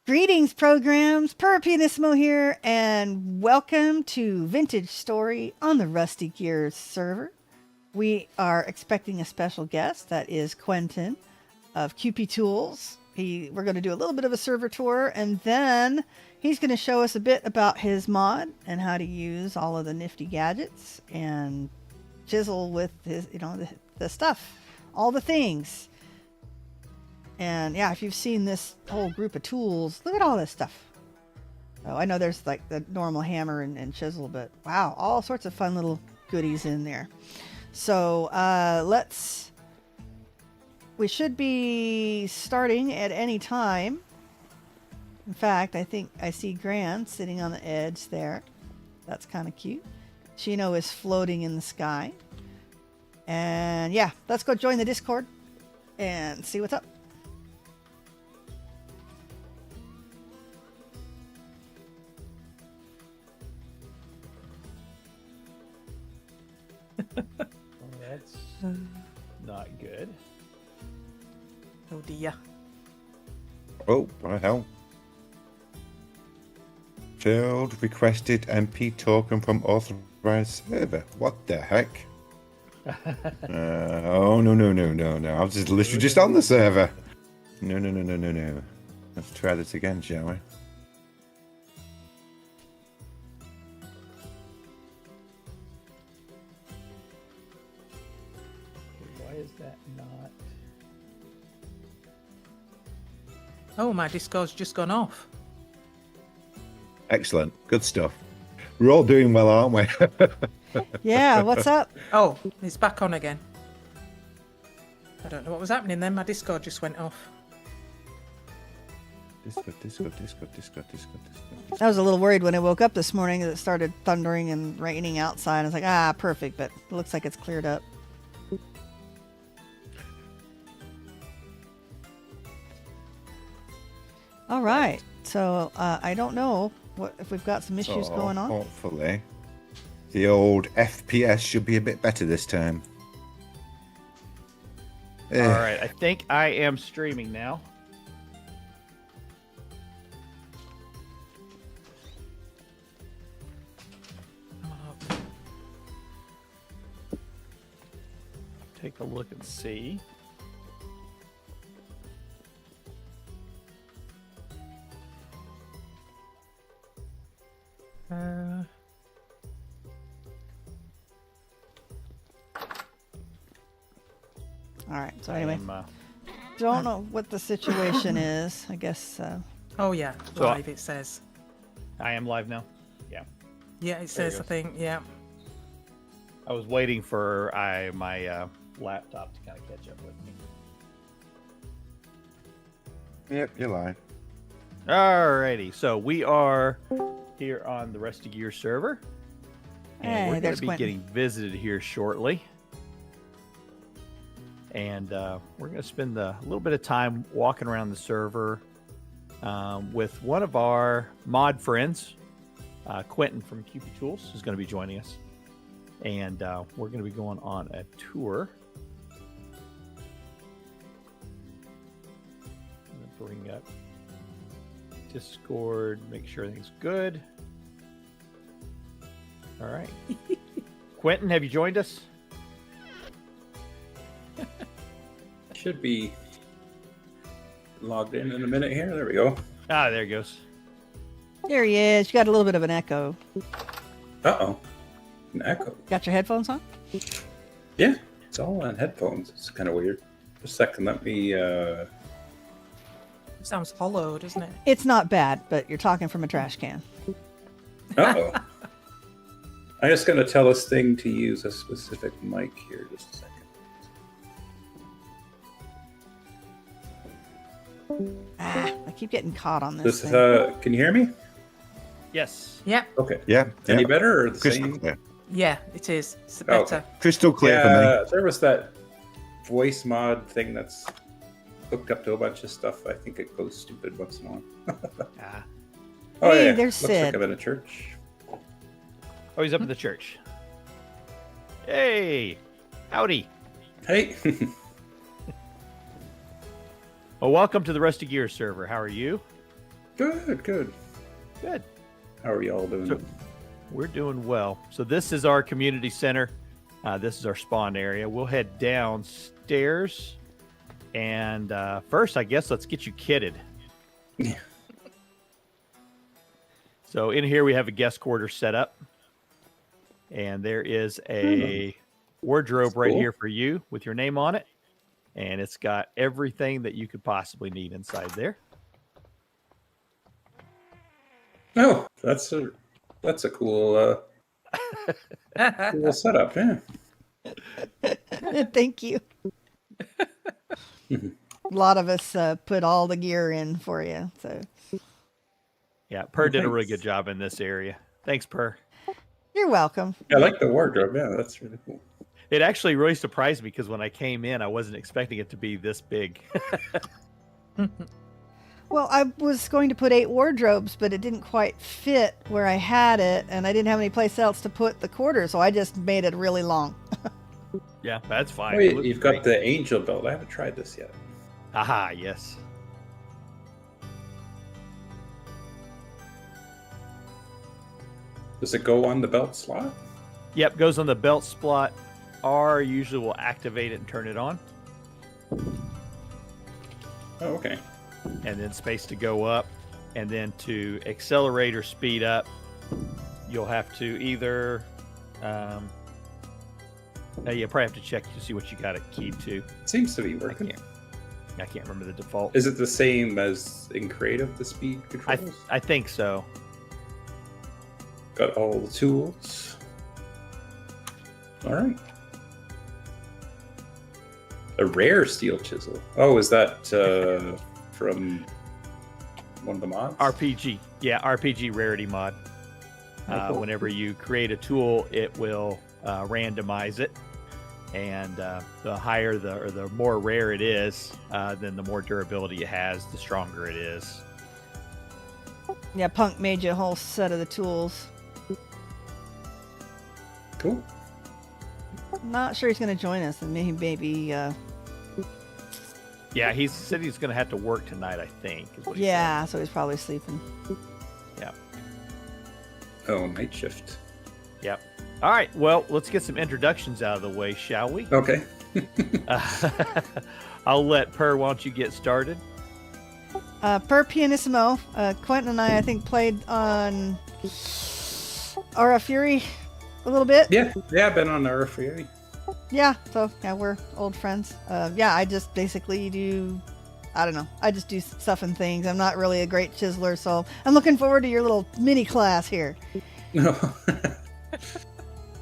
Greetings, programs. Pyrrh here, and welcome to Vintage Story on the Rusty Gears server. We are expecting a special guest. That is Quentin of QP Tools. We're going to do a little bit of a server tour, and then he's going to show us a bit about his mod and how to use all of the nifty gadgets and chisel with his, the stuff, all the things. And yeah, if you've seen this whole group of tools, look at all this stuff. Oh, I know there's like the normal hammer and chisel, but wow, all sorts of fun little goodies in there. So we should be starting at any time. In fact, I think I see Gran sitting on the edge there. That's kind of cute. Chino is floating in the sky. And yeah, let's go join the Discord and see what's up. That's not good. Oh dear. Oh, what the hell? Failed requested MP token from authorized server. What the heck? Oh, no. I was just literally just on the server. No. Let's try this again, shall we? Why is that not? Oh, my Discord's just gone off. Excellent. Good stuff. We're all doing well, aren't we? Yeah, what's up? Oh, it's back on again. I don't know what was happening then. My Discord just went off. Discord. I was a little worried when I woke up this morning that it started thundering and raining outside. I was like, perfect, but it looks like it's cleared up. All right. So I don't know if we've got some issues going on. Hopefully, the old FPS should be a bit better this time. All right, I think I am streaming now. Take a look and see. All right. So anyway, don't know what the situation is. I guess. Oh yeah, So- live it says. I am live now. Yeah. Yeah, it says. I goes. think. Yeah. I was waiting for my laptop to kind of catch up with me. Yep, you're live. Alrighty, so we are here on the Rusty Gear server. And Hey, we're going there's to be Quentin. getting visited here shortly. And we're going to spend a little bit of time walking around the server with one of our mod friends, Quentin from QP Tools, is going to be joining us. And we're going to be going on a tour. I'm going to bring up Discord, make sure everything's good. All right. Quentin, have you joined us? Should be logged in a minute here. There we go. Ah, there he goes. There he is. You got a little bit of an echo. Uh-oh. An echo. Got your headphones on? Yeah, it's all on headphones. It's kind of weird. Just a second, let me... It sounds hollow, doesn't it? It's not bad, but you're talking from a trash can. Uh-oh. I'm just going to tell this thing to use a specific mic here. Just a second. I keep getting caught on this thing. Can you hear me? Yes. Yeah. Okay. Yeah. Any better or the Crystal same? clear. Yeah, it is. It's Oh, better. Crystal clear for Yeah, me. there was that voice mod thing that's hooked up to a bunch of stuff. I think it goes stupid once in a while. Ah. Oh, Hey, yeah. there's Looks Sid. like I'm in a church. Oh, he's up at the church. Hey, howdy. Hey. Well, welcome to the Rusty Gear server. How are you? Good, good. Good. How are y'all doing? So, we're doing well. So this is our community center. This is our spawn area. We'll head downstairs. And first, I guess, let's get you kitted. Yeah. So in here, we have a guest quarters set up. And there is a wardrobe right cool. here for you with your name on it. And it's got everything that you could possibly need inside there. Oh, that's a cool cool setup. Yeah. Thank you. A lot of us put all the gear in for you. So Yeah, Pyrrh did a really Thanks. good job in this area. Thanks, Pyrrh. you're welcome. I like the wardrobe. Yeah, that's really cool. It actually really surprised me because when I came in, I wasn't expecting it to be this big. Well, I was going to put 8 wardrobes, but it didn't quite fit where I had it, and I didn't have any place else to put the quarters, so I just made it really long. Yeah, that's fine. Oh, It looks you've great. got the angel belt. I haven't tried this yet. Aha, yes. Does it go on the belt slot? Yep, goes on the belt slot. R usually will activate it and turn it on. Oh, okay. And then space to go up. And then to accelerate or speed up, you'll have to either... you probably have to check to see what you got it keyed to. Seems to be I working. can't remember the default. Is it the same as in creative, the speed controls? I think so. Got all the tools. All right. A rare steel chisel. Oh, is that from one of the mods? RPG. Yeah, RPG rarity mod. Oh, cool. Whenever you create a tool, it will randomize it. And the higher or the more rare it is, then the more durability it has, the stronger it is. Yeah, Punk made you a whole set of the tools. Cool. I'm not sure he's going to join us, and maybe Yeah, he said he's going to have to work tonight, I think. Is what he yeah, so he's probably sleeping. said. Yeah. Oh, night shift. Yep. All right. Well, let's get some introductions out of the way, shall we? Okay. I'll let Pyrrh, why don't you get started? Per Pianissimo, Quentin and I think, played on Aura Fury a little bit. Yeah, I've been on Earth Fury. Yeah, so yeah, we're old friends. Yeah, I just basically do, I don't know, I just do stuff and things. I'm not really a great chiseler, so I'm looking forward to your little mini class here. No.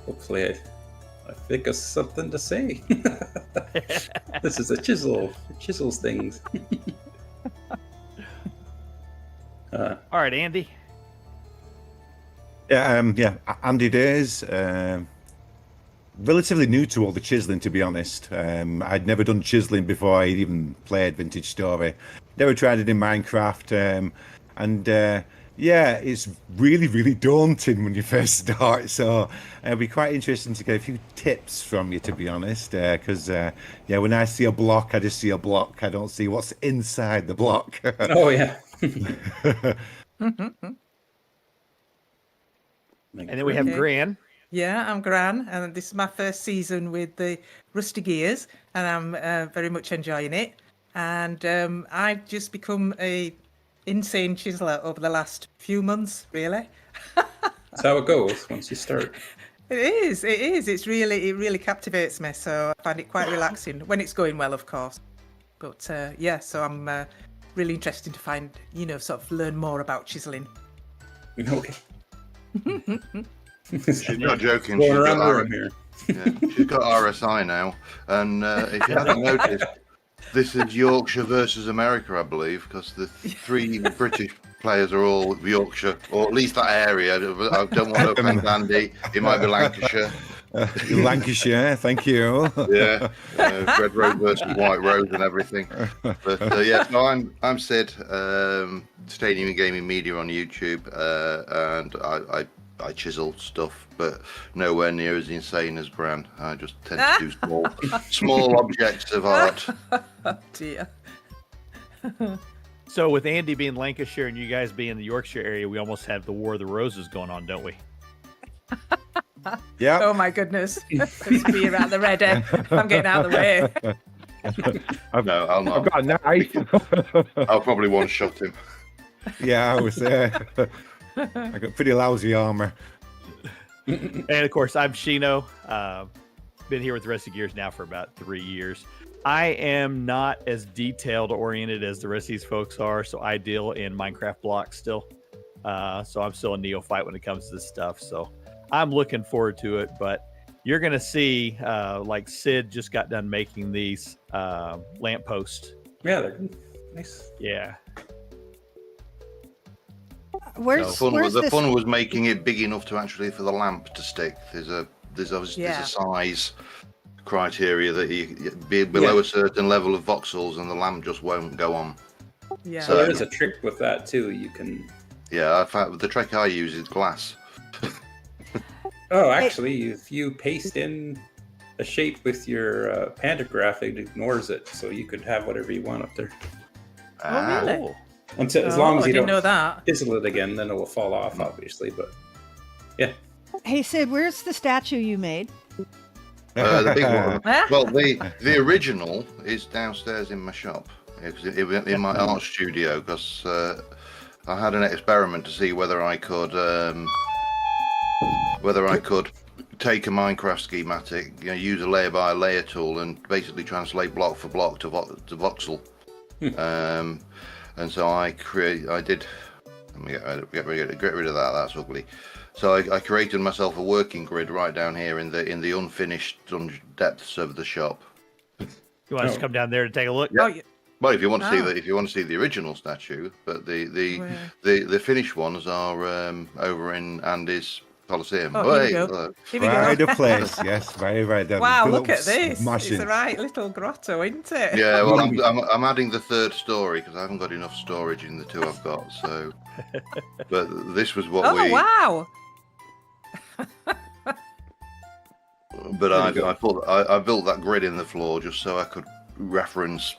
Hopefully I think of something to say. This is a chisel. It chisels things. All right, Andy. Yeah, Andy Days. Relatively new to all the chiseling, to be honest. I'd never done chiseling before I even played Vintage Story. Never tried it in Minecraft. Yeah, it's really, really daunting when you first start. So it'll be quite interesting to get a few tips from you, to be honest. Because, yeah, when I see a block, I just see a block. I don't see what's inside the block. Oh, yeah. And then we have Okay. Gran. Yeah, I'm Gran, and this is my first season with the Rusty Gears, and I'm very much enjoying it. And I've just become a insane chiseler over the last few months, really. That's how it goes once you start. It is. It really captivates me, so I find it quite relaxing when it's going well, of course. But yeah, so I'm really interested to find, sort of learn more about chiseling. Okay. She's not joking. Going around the room here. Yeah, she's got RSI now, and if you haven't noticed, this is Yorkshire versus America, I believe, because the 3 British players are all Yorkshire, or at least that area. I don't want to offend Andy. It might be Lancashire. Lancashire, thank you. Yeah, Red Road versus White Road and everything. But yeah, so I'm Sid, Stadium Gaming Media on YouTube, and I chisel stuff, but nowhere near as insane as Gran. I just tend to do small objects of art. Dear. So with Andy being Lancashire and you guys being the Yorkshire area, we almost have the War of the Roses going on, don't we? Yeah. Oh my goodness. There's beer at the ready. I'm getting out of the way. No, I'll I've not. got a knife. I'll probably one-shot him. Yeah, I was there. I got pretty lousy armor. And of course, I'm Shino. Been here with Rusty Gears now for about 3 years. I am not as detailed oriented as the rest of these folks are, so I deal in Minecraft blocks still. So I'm still a neophyte when it comes to this stuff. So I'm looking forward to it. But you're going to see, like Sid just got done making these lampposts. Yeah, they're nice. Yeah. Where's The this? fun was making it big enough to actually for the lamp to stick. There's a size criteria that you be below a certain level of voxels and the lamp just won't go on. Yeah. So there is a trick with that too. You can. Yeah, in fact, the trick I use is glass. Oh, actually, if you paste in a shape with your pantograph, it ignores it, so you could have whatever you want up there. Oh, really? Cool. As long as I you didn't don't know that. chisel it again, then it will fall off, obviously. But yeah, Hey Sid, where's the statue you made? The big one. Well, the original is downstairs in my shop. In my art studio, because I had an experiment to see whether I could take a Minecraft schematic, use a layer by layer tool, and basically translate block for block to voxel. And so I did. Let me get rid of that. That's ugly. So I created myself a working grid right down here in the unfinished depths of the shop. You want us to come down there to take a look? Yeah. Oh, yeah. Well, if you want to see the original statue, but the finished ones are over in Andy's Coliseum. Oh, here we go. Here we Pride go. of place, yes, very, very. Wow, look at this. Smashing. It's a right little grotto, isn't it? Yeah, well, I'm adding the third story because I haven't got enough storage in the two I've got. So, but this was what Oh, wow. But I built that grid in the floor just so I could reference,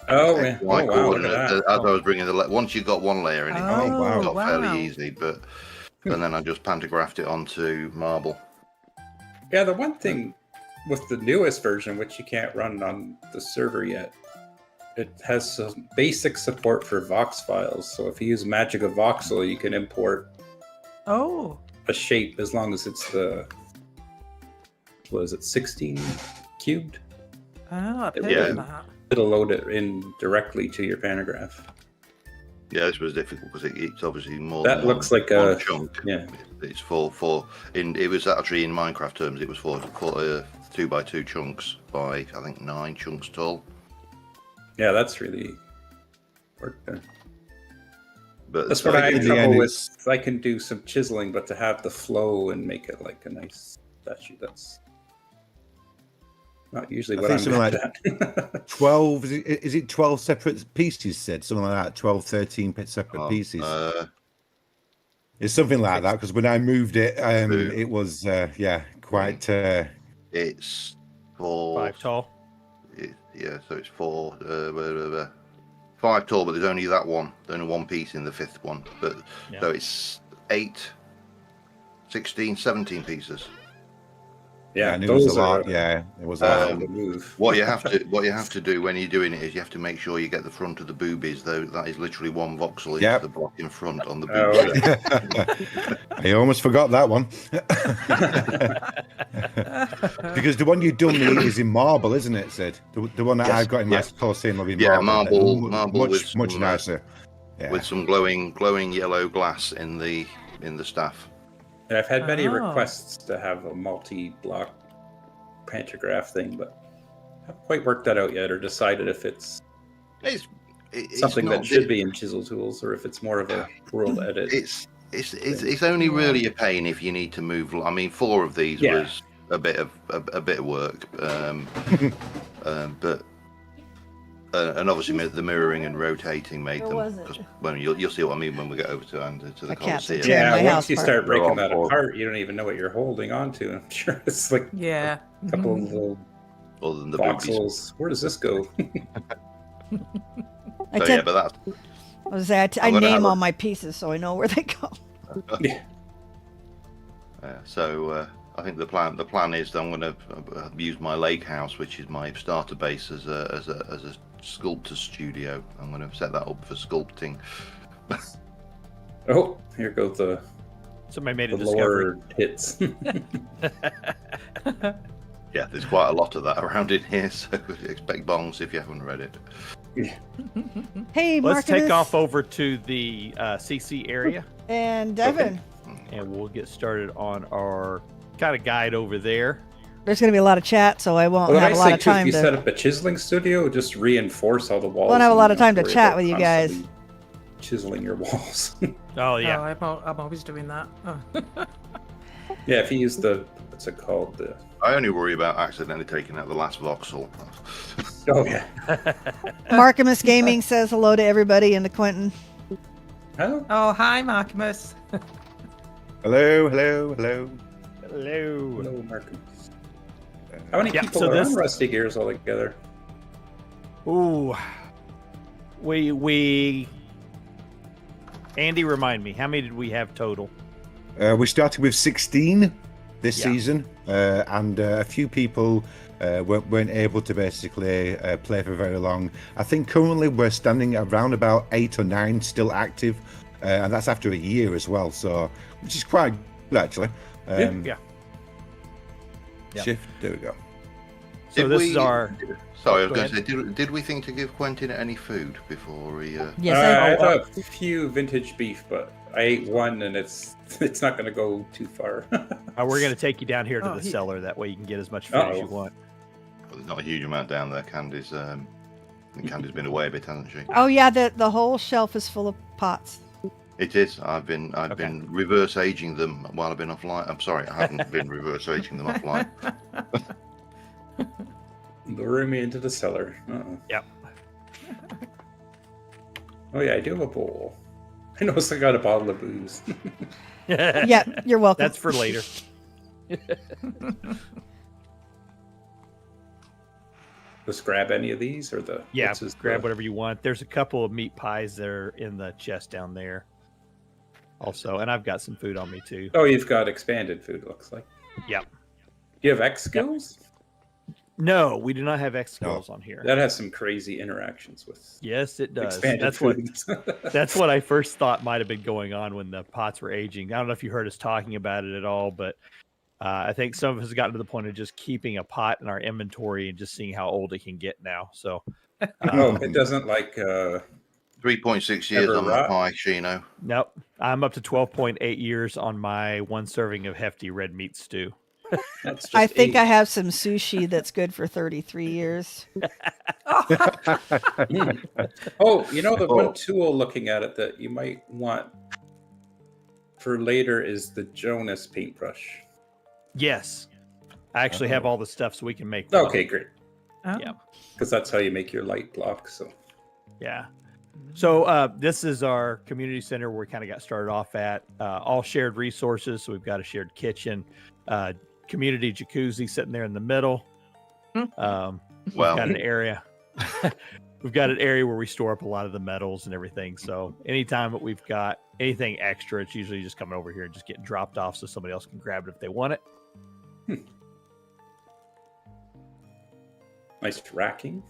Oh, Y wow, coordinates as I was bringing once you got one layer in, it got wow. fairly easy. But and then I just pantographed it onto marble. yeah. The one thing with the newest version, which you can't run on the server yet, it has some basic support for Vox files. So if you use Magic of Voxel, you can import Oh. a shape as long as it's 16 cubed? Oh, I've heard Yeah. of that. It'll load it in directly to your pantograph. Yeah, this was difficult because it's obviously more. That than looks one, like one a- chunk. yeah. It's four. It was actually in Minecraft terms. It was four 2x2 chunks by I think 9 chunks tall. Yeah, that's really worked there. But That's what I in have the trouble end, with. it's- I can do some chiseling, but to have the flow and make it like a nice statue, that's not usually I what think I'm something good at. 12, is it 12 separate pieces, said? Something like that, 12, 13 separate pieces. It's something like that, because when I moved it, it was, quite... it's 4. 5 tall. So it's 4. 5 tall, but there's only that one. There's only one piece in the 5th one. But Yeah. so it's 8, 16, 17 pieces. Yeah, and it was those a lot, are yeah. It was a awful lot. to move. What you have to do when you're doing it is you have to make sure you get the front of the boobies. Though that is literally one voxel into Yep. the block in front on the Oh, boobies. I almost forgot that one. Because the one you've done is in marble, isn't it, Sid? The one that Yes, I've got in my yes. Coliseum will be Yeah, marble. marble with much some, nicer. Yeah. with some glowing yellow glass in the staff. And I've had many Oh. requests to have a multi-block pantograph thing, but I haven't quite worked that out yet or decided if it's It's something not that should be in Chisel Tools or if it's more of a world edit. It's only really a pain if you need to move. I mean, 4 of these Yeah. was a bit of work, but and obviously the mirroring and rotating made Or them. was it? 'Cause, well, you'll see what I mean when we get over to the I can't Coliseum. pretend. Yeah, my once house you part. start breaking They're that all apart, you don't even know what you're holding on to. I'm sure it's like Yeah. a couple of little Other than the boobies. voxels. Where does this go? I So tend- yeah, but that's I was say I I'm gonna name have all a- my pieces so I know where they go. Yeah. so I think the plan is that I'm going to use my lake house, which is my starter base, as a sculptor studio. I'm going to set that up for sculpting. Oh, here goes the Somebody made a the discovery. lore hits. Yeah, there's quite a lot of that around in here, so expect bongs if you haven't read it. Hey, Let's Marcus take off over to the CC area, and Devin. and we'll get started on our kind of guide over there. There's going to be a lot of chat, so I won't Well, have I a lot say of too, if time you set to. up a chiseling studio, just reinforce all the walls. Won't have a and lot you of don't time to worry chat about with you guys. constantly chiseling your walls. Oh yeah, I'm always doing that. Oh. Yeah, if you use the what's it called? The I only worry about accidentally taking out the last voxel. oh yeah. Markimus Gaming says hello to everybody and to Quentin. Hello. Oh, hi, Markimus. Hello, hello, hello. hello. Hello, Marcus. How many Yeah, people so are this- on Rusty Gears altogether? Ooh, we. Andy, remind me, how many did we have total? We started with 16 this Yeah. season, and a few people weren't able to basically play for very long. I think currently we're standing around about 8 or 9 still active, and that's after a year as well, so which is quite good actually. Yeah. Yeah. Shift, there we go. So this is our. Sorry, I was Go going to say, did we think to give Quentin any food before we? Yes, I I, had a few vintage beef, but I ate one, and it's not going to go too far. We're going to take you down here to Oh, the he- cellar. That way you can get as much food as you Uh-oh. want. Well, there's not a huge amount down there. Candy's been away a bit, hasn't she? oh yeah, the whole shelf is full of pots. It is. I've been reverse aging them while I've been offline. I'm sorry, I haven't been reverse aging them offline. Lure me into the cellar. Uh-oh. Yep. Oh yeah, I do have a bowl. I noticed I got a bottle of booze. Yeah, you're welcome. That's for later. Just grab any of these or the Yeah, what's his- grab whatever you want. There's a couple of meat pies that are in the chest down there. Also, and I've got some food on me too. Oh, you've got expanded food. Looks like. Yep. Do you have X skills? No, we do not have X skills on here. That has some crazy interactions with Yes, it does. expanded That's what foods. that's what I first thought might have been going on when the pots were aging. I don't know if you heard us talking about it at all, but I think some of us have gotten to the point of just keeping a pot in our inventory and just seeing how old it can get now. So, Oh, it doesn't like 3.6 years Ever on my rot? pie, Shino. nope, I'm up to 12.8 years on my one serving of hefty red meat stew. that's just I think I age. have some sushi that's good for 33 years. Oh, you know the Oh. one tool looking at it that you might want for later is the Jonas paintbrush. Yes, I actually have all the stuff so we can make one. Okay, great. Oh. Yeah. Because that's how you make your light block. So Yeah. So this is our community center where we kind of got started off at. All shared resources. So we've got a shared kitchen, community jacuzzi sitting there in the middle. We've Well, got an area. We've got an area where we store up a lot of the metals and everything. So anytime that we've got anything extra, it's usually just coming over here and just getting dropped off so somebody else can grab it if they want it. nice racking.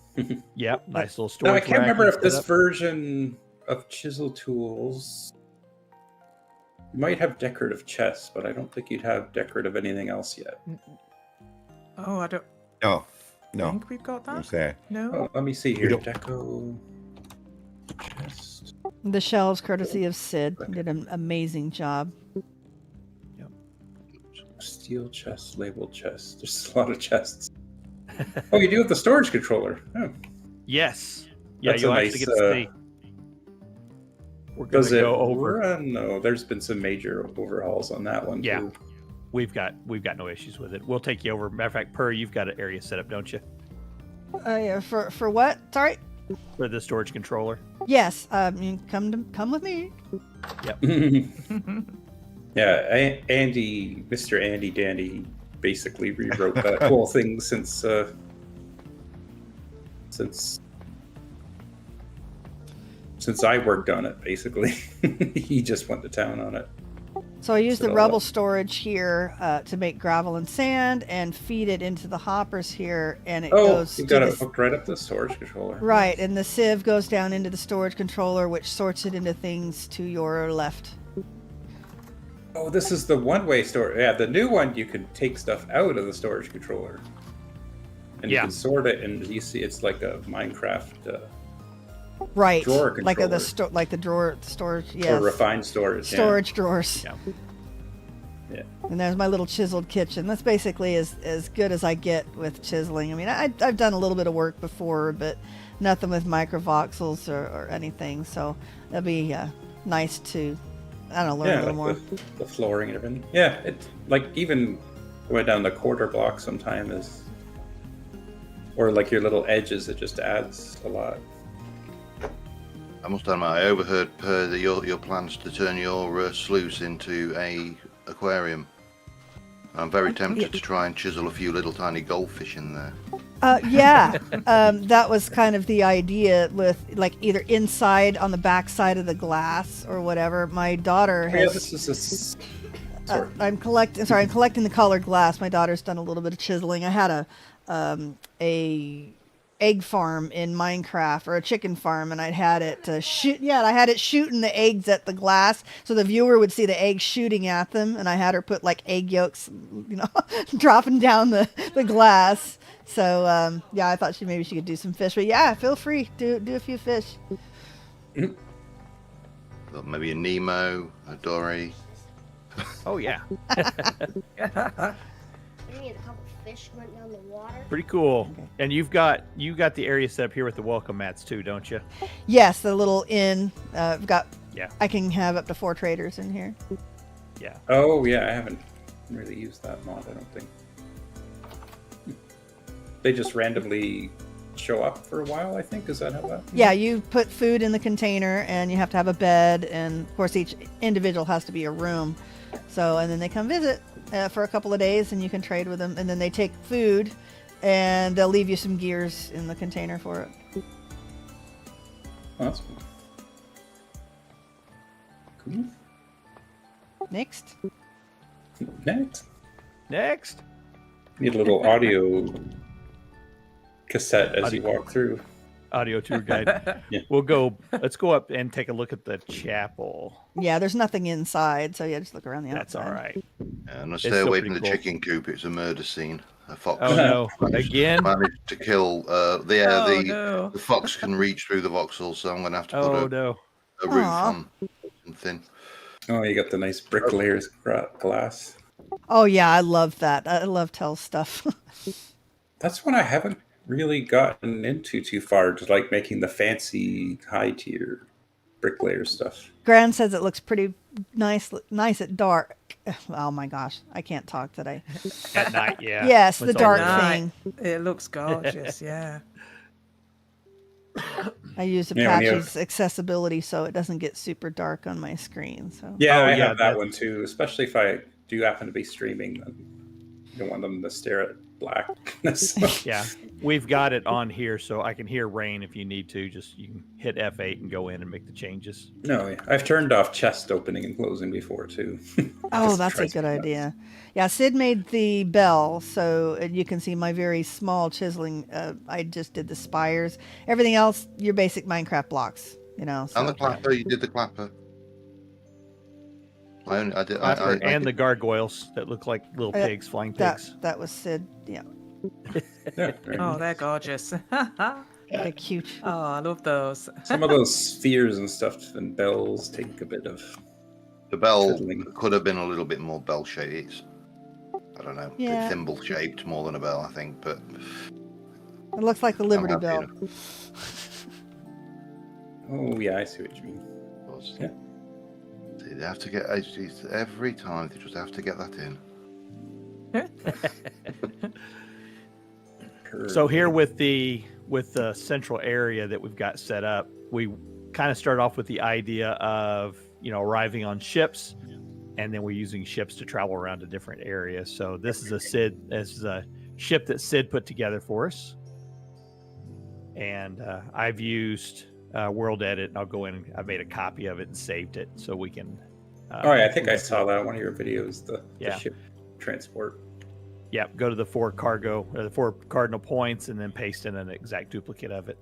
Yep, nice little Now storage. I can't remember rack if this set up. version of chisel tools might have decorative chests, but I don't think you'd have decorative anything else yet. Oh, I don't No, no. think we've got I'm that. saying. No. Oh, let me see here. don't- Deco chest. The shelves, courtesy of Sid, did an amazing job. Steel chest, labeled chest. There's a lot of chests. Oh, you do have the storage controller. Oh. Yes. Yeah, That's a you'll nice, actually get to see. We're going Does to it go over. run? No, there's been some major overhauls on that one. Yeah. Too. We've got no issues with it. We'll take you over. Matter of fact, Pyrrh, you've got an area set up, don't you, Yeah, for what? Sorry. for the storage controller? Yes. You come with me. Yeah, Andy, Mr. Andy Dandy, basically rewrote that whole thing since since I worked on it, basically. He just went to town on it. So I use the So- rubble storage here to make gravel and sand and feed it into the hoppers here, and it Oh, goes you've to got the it hooked right up to the storage controller. right, and the sieve goes down into the storage controller, which sorts it into things to your left. Oh, this is the one-way storage. Yeah, the new one, you can take stuff out of the storage controller. And you Yeah. can sort it, and you see it's like a Minecraft Right, drawer like controller. like the drawer storage, or yes, refined storage. yeah. storage drawers. Yeah. Yeah. And there's my little chiseled kitchen. That's basically as good as I get with chiseling. I mean, I've done a little bit of work before, but nothing with microvoxels or anything. So that'd be nice to, I don't know, learn a little more. The flooring and everything. Yeah, it like even going down the quarter block sometime is, or like your little edges. It just adds a lot. I must admit, I overheard Pyrrh that your plans to turn your sluice into a aquarium. I'm very tempted to try and chisel a few little tiny goldfish in there. Yeah, that was kind of the idea with like either inside on the back side of the glass or whatever. My daughter Yeah, has. this is sorry. I'm collecting the colored glass. My daughter's done a little bit of chiseling. I had a egg farm in Minecraft, or a chicken farm, and I'd had it shoot. Yeah, I had it shooting the eggs at the glass, so the viewer would see the eggs shooting at them, and I had her put like egg yolks, dropping down the glass. So yeah, I thought maybe she could do some fish. But yeah, feel free, do a few fish. Well, maybe a Nemo, a Dory. Oh yeah, Maybe a couple fish went down the water. pretty cool. Okay. And you got the area set up here with the welcome mats too, don't you? Yes, the little inn. I've got. Yeah. I can have up to 4 traders in here. Yeah. Oh yeah, I haven't really used that mod. I don't think. They just randomly show up for a while. I think is that how that? Yeah, you put food in the container, and you have to have a bed, and of course each individual has to be a room. So, and then they come visit for a couple of days, and you can trade with them, and then they take food, and they'll leave you some gears in the container for it. Oh, that's cool. Cool. Next. Next. Need a little audio cassette as you walk through. Audio tour guide. Yeah. Let's go up and take a look at the chapel. Yeah, there's nothing inside, so yeah, just look around the That's outside. all right. And It's stay still away pretty from the cool. chicken coop. It's a murder scene. A fox Oh no! managed- Again? managed to kill. no. The fox can reach through the voxels, so I'm going to have to put Oh no! a roof Aw. on something. Oh, you got the nice bricklayer's glass. Oh yeah, I love that. I love Tell stuff. That's one I haven't really gotten into too far, just like making the fancy high tier bricklayer stuff. Gran says it looks pretty nice at dark. Oh my gosh, I can't talk today. At night, yeah. Yes, When the it's all dark dark. thing. It looks gorgeous, yeah. I use Yeah, when you- Apache's accessibility so it doesn't get super dark on my screen. So Yeah, Oh, I yeah, have that one too, especially if I do happen to be streaming. Then you don't want them to stare at blackness. Yeah, we've got it on here, so I can hear rain if you need to. Just you can hit F8 and go in and make the changes. No, yeah. I've turned off chest opening and closing before too. oh, Just that's a tries good to be nuts. idea. Yeah, Sid made the bell, so you can see my very small chiseling. I just did the spires. Everything else, your basic Minecraft blocks. So. And the clapper, you did the clapper. I did. And the gargoyles that look like little pigs, flying pigs. That was Sid. Yeah, Yeah, very Oh, nice. they're gorgeous. they're cute. Oh, I love those. Some of those spheres and stuff and bells take a bit of. The bell Fiddling. could have been a little bit more bell shaped. It's, I don't know, Yeah. thimble shaped more than a bell, I think. But It looks like the Liberty happy Bell. enough. Oh yeah, I see what you mean. Was- Yeah. See, they have to get every time. They just have to get that in. So here with the central area that we've got set up, we kind of start off with the idea of arriving on ships, and then we're using ships to travel around to different areas. So this is a ship that Sid put together for us, and I've used world edit, and I'll go in and I made a copy of it and saved it so we can. Oh yeah, I think I saw that on one of your videos. The ship transport. Yeah, go to the 4 cardinal points and then paste in an exact duplicate of it.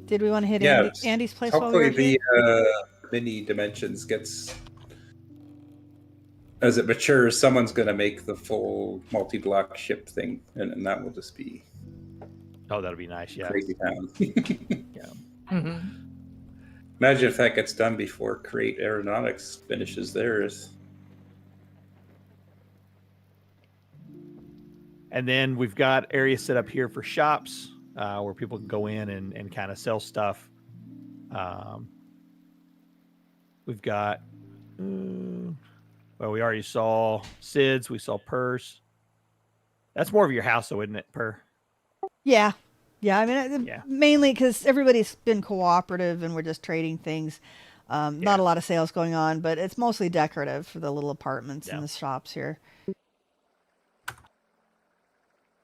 Did we want to hit Yeah, Andy's place while we hopefully were here? the mini dimensions gets, as it matures, someone's going to make the full multi-block ship thing, and that will just be Oh, that'll be nice. Yeah. crazy town. Yeah. Mhm. Imagine if that gets done before Create Aeronautics finishes theirs. And then we've got areas set up here for shops where people can go in and kind of sell stuff. We've got, well, we already saw Sid's, we saw Pyrrh's. That's more of your house, though, isn't it, Pyrrh? Yeah. Yeah. I mean, Yeah. mainly because everybody's been cooperative and we're just trading things. Not a lot of sales going on, but it's mostly decorative for the little apartments and the shops here.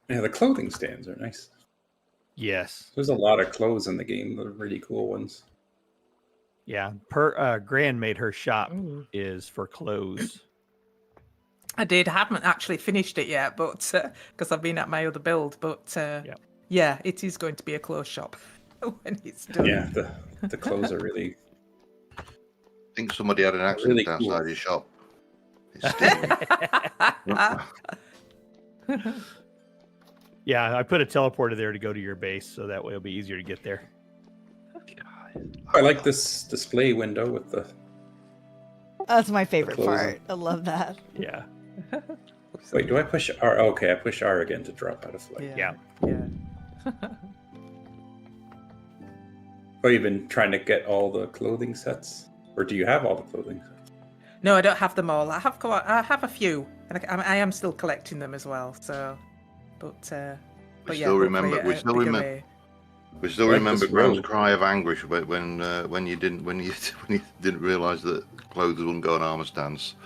Yeah, the clothing stands are nice. Yes. There's a lot of clothes in the game. They're really cool ones. Yeah. Gran made her shop is for clothes. I did. I haven't actually finished it yet, but because I've been at my other build. But yeah, it is going to be a clothes shop when it's done. Yeah, the clothes are really. I think somebody had an accident Really cool. outside his shop. It's still... Yeah, I put a teleporter there to go to your base, so that way it'll be easier to get there. I like this display window with the. That's my favorite closing. part. I love that. Yeah. Wait, do I push R? Oh, okay, I push R again to drop out of flight. Yeah. Oh, you've been trying to get all the clothing sets, or do you have all the clothing sets? No, I don't have them all. I have a few, and I am still collecting them as well. So, but yeah, still remember- hopefully we a still bigger remember- way. We still Like remember this Graham's road. cry of anguish when you didn't realise that clothes wouldn't go on armour stands.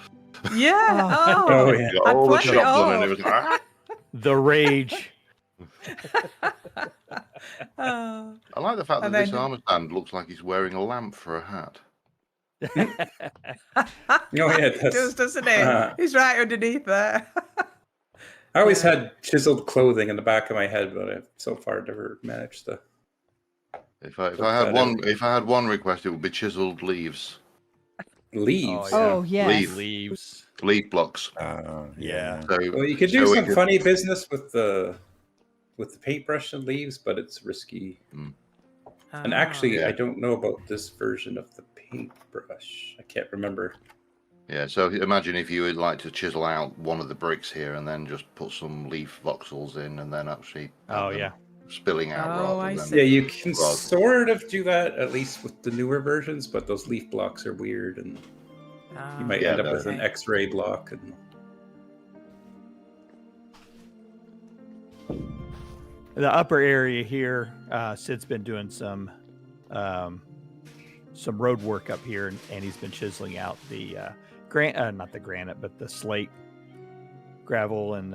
Yeah. Oh. Oh, yeah. Got I all the planned it shop done, all. and it was like, "Ah!" The rage. Oh. I like the fact that And this then- armour stand looks like he's wearing a lamp for a hat. Oh, yeah, It does, doesn't it? He's right underneath there. I always had chiseled clothing in the back of my head, but I've so far never managed to. If I that had one request, it would be chiselled leaves, Leaves. Oh, yes. Leave. Leaves. leaf blocks. Yeah. So, Well, you could do so we some could- funny business with the paintbrush and leaves, but it's risky. And actually, Yeah. I don't know about this version of the paintbrush. I can't remember. Yeah, so imagine if you would like to chisel out one of the bricks here and then just put some leaf voxels in and then actually have Oh, them yeah. spilling out Oh, rather I than see. Yeah, you can Well- sort of do that, at least with the newer versions, but those leaf blocks are weird, and you might Yeah, end up no. with an X-ray block. And The upper area here, Sid's been doing some road work up here, and he's been chiseling out the not the granite, but the slate, gravel, and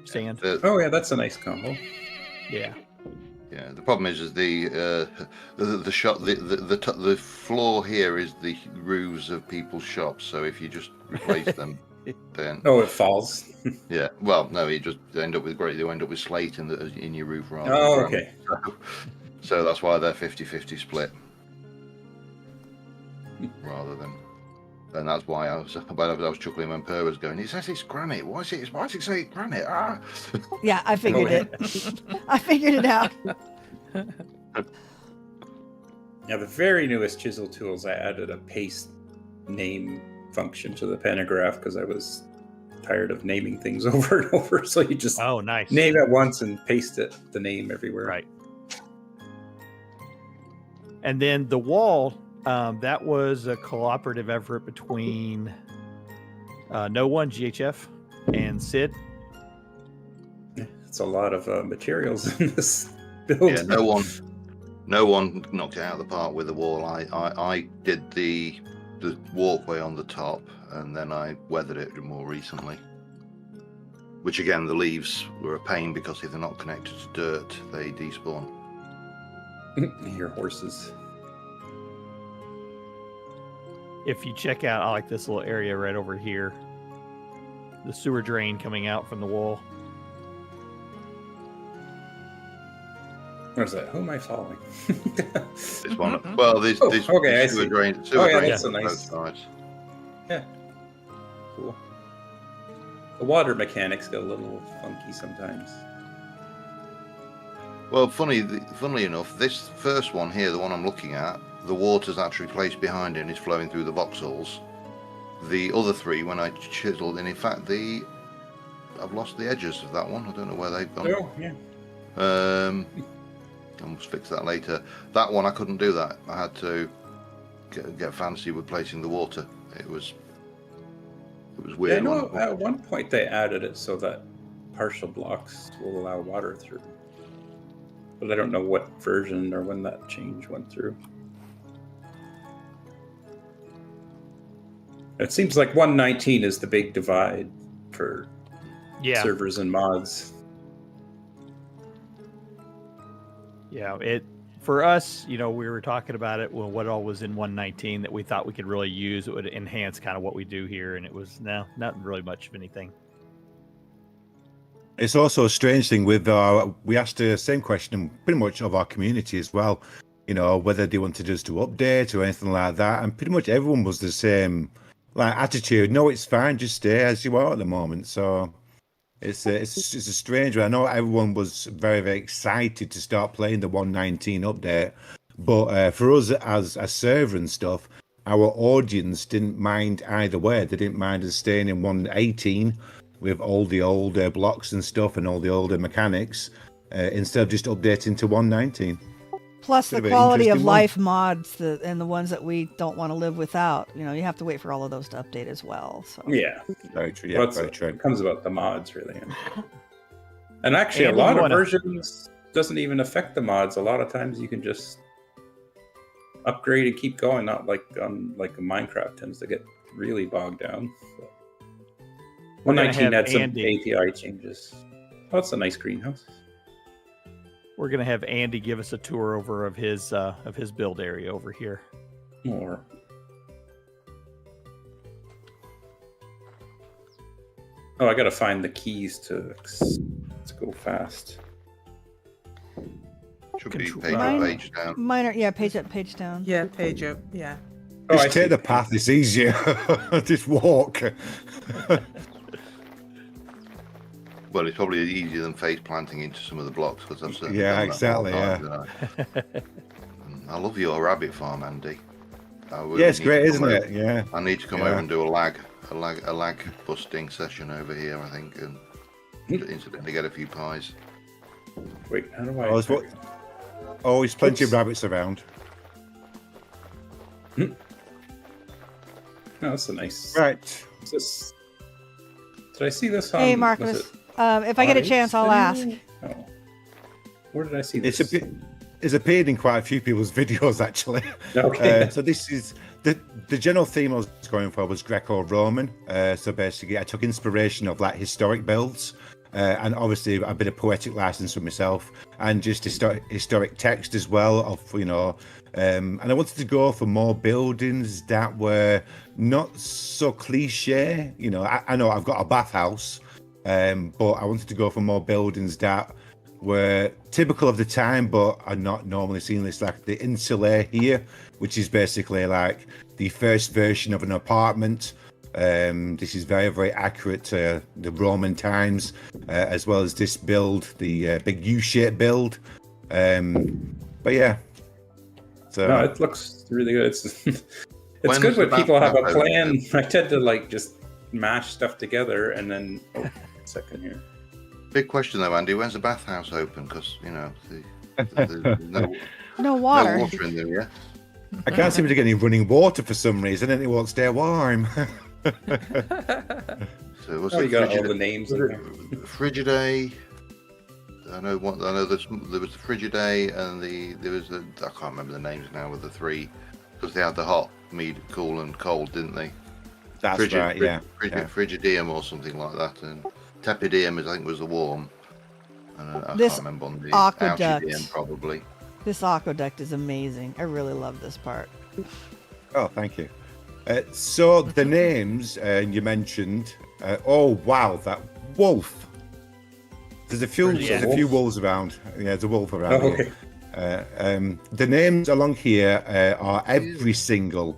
sand. oh yeah, that's a nice combo. Yeah. Yeah, the problem is the floor here is the roofs of people's shops. So if you just replace them, then Oh, it falls. yeah, well, no, you just end up with slate in your roof rather. Oh, than okay. So that's why they're 50-50 split, rather than. And that's why I was chuckling when Pyrrh was going. He says it's granite. Why is it say granite? Ah. Yeah, I figured it. I figured it out. Yeah, the very newest chisel tools, I added a paste name function to the pantograph because I was tired of naming things over and over. So you just Oh, nice. name it once and paste the name everywhere. Right. And then the wall, that was a cooperative effort between No One, GHF, and Sid. It's a lot of materials in this build. Yeah, no one knocked it out of the park with the wall. I did the walkway on the top, and then I weathered it more recently. Which again, the leaves were a pain because if they're not connected to dirt, they despawn. Your horses. If you check out, I like this little area right over here. The sewer drain coming out from the wall. What is that? Who am I following? This one. Well, this okay, I sewer see. drain. Oh, Sewer yeah, drain that's a on both nice- sides. Yeah. Cool. The water mechanics get a little funky sometimes. Well, funnily enough, this first one here, the one I'm looking at, the water's actually placed behind it and is flowing through the voxels. The other three, when I chiseled, and in fact, I've lost the edges of that one. I don't know where they've gone. Oh, yeah. I must fix that later. That one, I couldn't do that. I had to get fancy with placing the water. It was Yeah, I weird. know at one point they added it so that partial blocks will allow water through. But I don't know what version or when that change went through. It seems like 1.19 is the big divide for servers and mods. Yeah, for us, we were talking about it. Well, what all was in 1.19 that we thought we could really use. It would enhance kind of what we do here, and it was not really much of anything. It's also a strange thing with we asked the same question pretty much of our community as well. Whether they wanted us to update or anything like that, and pretty much everyone was the same attitude. No, it's fine, just stay as you are at the moment. So it's a strange one. I know everyone was very, very excited to start playing the 1.19 update, but for us as a server and stuff, our audience didn't mind either way. They didn't mind us staying in 1.18 with all the older blocks and stuff and all the older mechanics instead of just updating to 1.19. Plus Could the have been quality of interesting life mods and the ones that we don't want to live without. You have to wait for all of those to update as well. So Yeah. Very true. Yeah, Well, very true. it comes about the mods, really. And actually, And a lot you of wanna- versions doesn't even affect the mods. A lot of times you can just upgrade and keep going, not like on a Minecraft tends to get really bogged down. So. We're gonna 1.19 have had some Andy. API changes. Oh, it's a nice greenhouse. We're gonna have Andy give us a tour over of his build area over here. More. Oh, I gotta find the keys to go fast. Should be Control- page Mine- up, page down. minor, page up, page down. Yeah, page up. Yeah. Oh, I Just see. take the path, it's easier. Just walk. Well, it's probably easier than face planting into some of the blocks because I've certainly Yeah, done that more exactly, times than I love your rabbit farm, Andy. Yeah, it's great, isn't it? Yeah. I need to come Yeah. over and do a lag busting session over here, I think, and incidentally get a few pies. Wait, how do I? Always plenty of rabbits around. No, that's a nice. Right. Is this... Did I see this on? Hey, was Marcus. it If I get a Live chance, I'll ask. Studio? Oh. Where did I see this? It's appeared in quite a few people's videos actually. Okay. So this is the general theme I was going for was Greco-Roman. So basically, I took inspiration of historic builds, and obviously a bit of poetic license for myself, and just historic text as well. And I wanted to go for more buildings that were not so cliche. I know I've got a bathhouse, but I wanted to go for more buildings that were typical of the time, but are not normally seen. It's like the insulae here, which is basically like the first version of an apartment. This is very, very accurate to the Roman times, as well as this build, the big U-shaped build. But yeah. So No, it looks really good. It's When's good when the people have a background plan. open? I tend to just mash stuff together and then. Oh, second here. Big question though, Andy. When's the bathhouse open? Because there's no No water. no water in there yet. I can't seem to get any running water for some reason, and it won't stay warm. So what's Oh, the you got all the names in there. Frigidae. I know there was the Frigidae and there was I can't remember the names now with the three, because they had the hot, cool and cold, didn't they? That's right, yeah. Frigidium or something like that, and Tepidiem, I think, was the warm. I This can't remember on the aqueduct. Alcidium, probably. This aqueduct is amazing. I really love this part. Oh, thank you. So the names you mentioned. Oh wow, that wolf. There's a few wolves around. Yeah, there's a wolf around here. The names along here are every single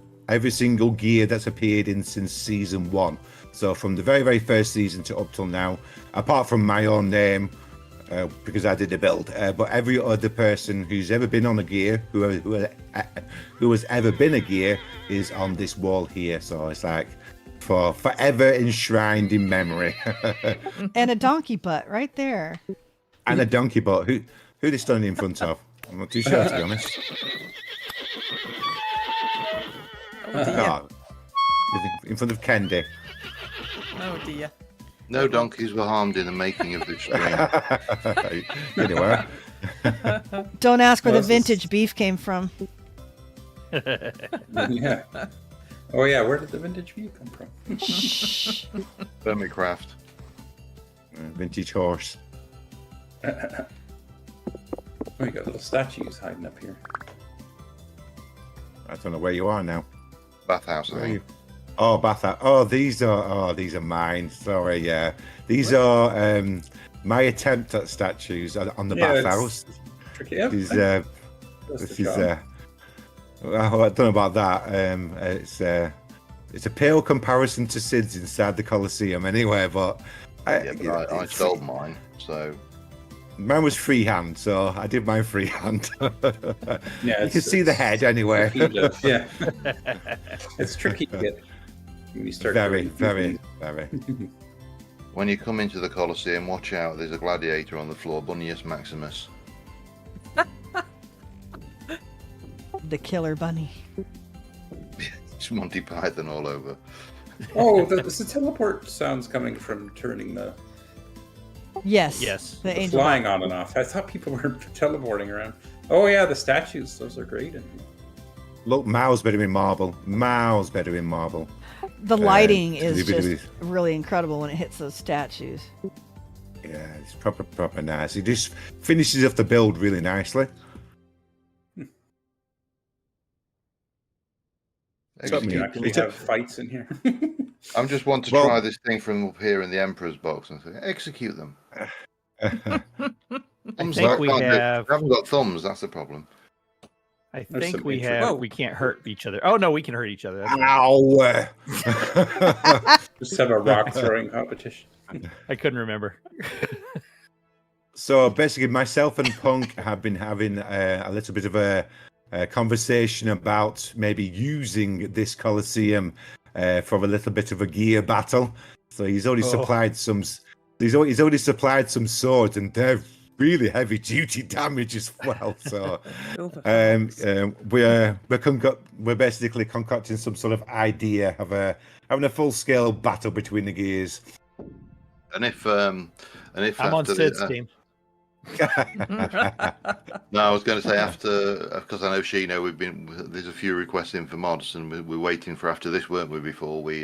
gear that's appeared in since season 1. So from the very, very first season to up till now, apart from my own name, because I did the build, but every other person who's ever been on a gear, who has ever been a gear, is on this wall here. So it's like forever enshrined in memory. And a donkey butt right there. And a donkey butt. Who they standing in front of? I'm not too sure, to be honest. Oh, in front of Kendi. Oh dear. No donkeys were harmed in the making of this stream. Anyway. Don't ask where the vintage beef came from. Yeah. Oh yeah, where did the vintage view come from? TerraFirmaCraft. Vintage horse. Oh, you got little statues hiding up here. I don't know where you are now. Bathhouse, I Where are think. you? Oh, bathhouse. Oh, these are mine. Sorry, yeah. These are my attempt at statues on the bathhouse. Tricky. Yep. This That's the is job. well, I don't know about that. It's a pale comparison to Sid's inside the Colosseum, anyway. But I stole mine, so mine was freehand, so I did mine freehand. Yeah, you can see the head anyway. Yeah, it's tricky to get when you start. Very. when you come into the Colosseum, watch out. There's a gladiator on the floor, Bunnius Maximus. The killer bunny. It's Monty Python all over. Oh, there's the teleport sounds coming from turning the Yes. The The angel. flying on and off. I thought people were teleporting around. Oh yeah, the statues. Those are great. Look, Mao's better in marble. The lighting is it's really- just really incredible when it hits those statues. Yeah, it's proper nice. It just finishes off the build really nicely. So you can actually have fights in here. I'm just want to try this thing from up here in the Emperor's box and say, execute them. Thumbs think up, we can't do it. have- We haven't got thumbs, that's the problem. I There's think some we intro- have. We can't hurt each other. Oh no, we can hurt each other. That's right. Ow! Just have a rock throwing competition. I couldn't remember. So basically, myself and Punk have been having a little bit of a conversation about maybe using this Colosseum for a little bit of a gear battle. So he's already supplied some. He's already supplied some swords, and they're really heavy duty damage as well. So we're basically concocting some sort of idea of having a full scale battle between the gears. And if I'm I'm on Sid's team. No, I was going to say after, because I know Sheena, there's a few requests in for mods, and we're waiting for after this, weren't we? Before we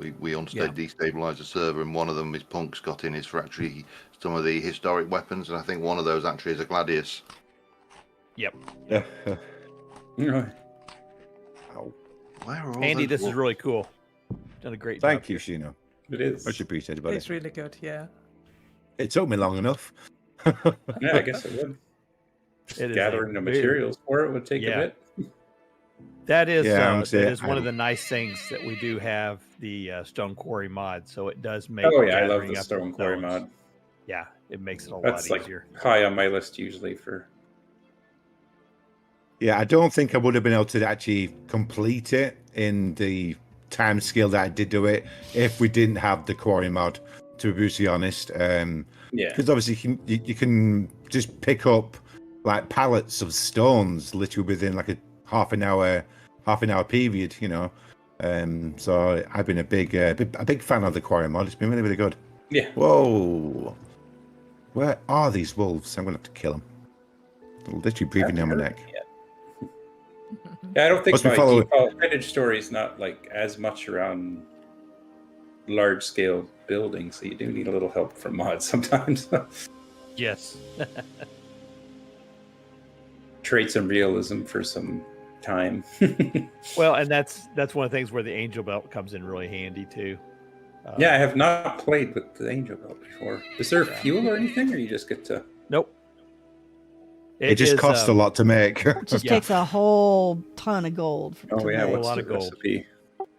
destabilize the server, and one of them is Punk's got in is for actually some of the historic weapons, and I think one of those actually is a gladius. Yep. Right. Where are all Andy, those this is really cool. Done a great job. Thank you, Shino. It is. Much appreciated, buddy. It's really good, yeah. It took me long enough. Yeah, I guess it would. It is Gathering a the big- materials for it would take a bit. That is Yeah, that is one of the nice things that we do have the Stone Quarry mod, so it does make. Oh yeah, I love gathering the up Stone Quarry stones. mod. Yeah, it makes it a That's lot like easier. high on my list usually for. Yeah, I don't think I would have been able to actually complete it in the time scale that I did do it if we didn't have the quarry mod, to be brutally honest. Yeah. Because obviously you can just pick up like pallets of stones literally within like a half an hour period, you know. So I've been a big fan of the quarry mod. It's been really, really good. Yeah. Whoa, where are these wolves? I'm gonna have to kill them. They're literally breathing down my neck. Yeah, I don't think Must be my following- default vintage story is not like as much around large-scale building, so you do need a little help from mods sometimes. Yes. Trade some realism for some time. Well, and that's one of the things where the angel belt comes in really handy too. Yeah, I have not played with the angel belt before. Is there fuel or anything, or you just get to? Nope. It just costs a lot to make. It just takes a whole ton of gold. Oh yeah, make. what's A lot the of gold. recipe?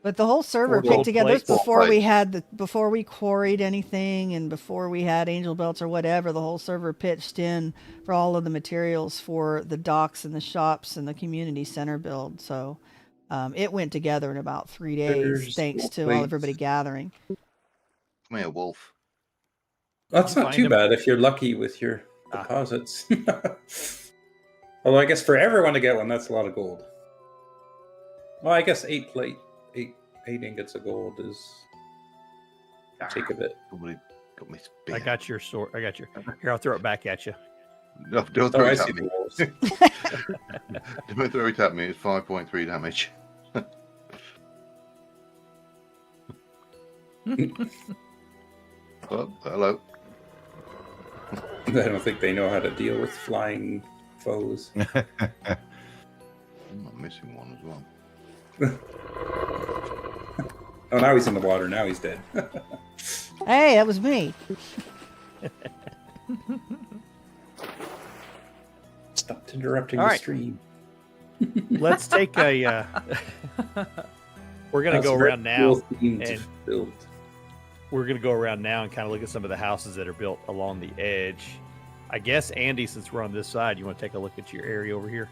But the whole server Gold picked together. This plates. before we had before we quarried anything, and before we had angel belts or whatever. The whole server pitched in for all of the materials for the docks and the shops and the community center build. So it went together in about 3 days, There's thanks gold to all plates. everybody gathering. Come here, wolf. That's not Find too them. bad if you're lucky with your deposits. Although I guess for everyone to get one, that's a lot of gold. Well, I guess 8 ingots of gold is take a bit. Somebody got me. I got your sword. I got your. Here, I'll throw it back at you. No, don't Oh, throw I it see at the me. wolves. Don't throw it at me. It's 5.3 damage. Oh, hello. I don't think they know how to deal with flying foes. I'm not missing one as well. Oh, now he's in the water. Now he's dead. Hey, that was me. Stop interrupting All the right. stream. Let's take a. We're gonna That's go a very around now, cool themed and build. we're gonna go around now and kind of look at some of the houses that are built along the edge. I guess Andy, since we're on this side, you want to take a look at your area over here?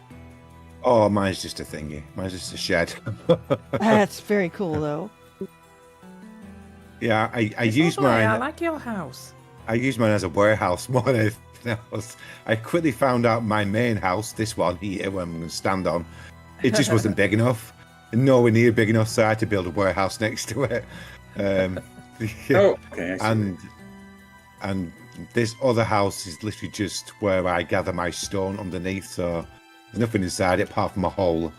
Oh, mine's just a thingy. Mine's just a shed. That's very cool, though. Yeah, I It's use lovely. I mine. like your house. I use mine as a warehouse more than anything else. I quickly found out my main house, this one here, where I'm going to stand on, it just wasn't big enough. Nowhere near big enough, so I had to build a warehouse next to it. Oh, okay. I see. And this other house is literally just where I gather my stone underneath, so there's nothing inside it apart from a hole.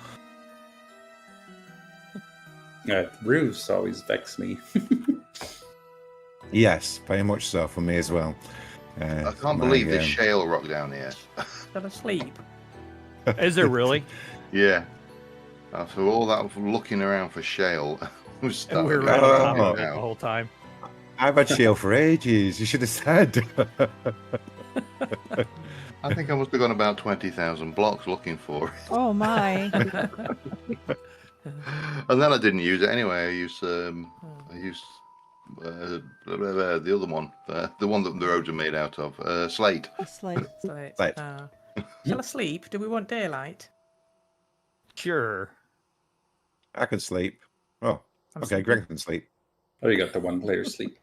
Roofs always vex me. Yes, very much so for me as well. I can't believe this shale rock down here. Fell asleep. Is there really? Yeah. After all that looking around for shale, And started we're going right on top down of it the now. whole time. I've had shale for ages. You should have said. I think I must have gone about 20,000 blocks looking for it. Oh my! And then I didn't use it anyway. I used the other one, the one that the roads are made out of, slate. Slate. Slate. Right. Fell asleep. Do we want daylight? Sure. I can sleep. Oh, I'm okay. sleeping. Greg can sleep. Oh, you got the one player sleep.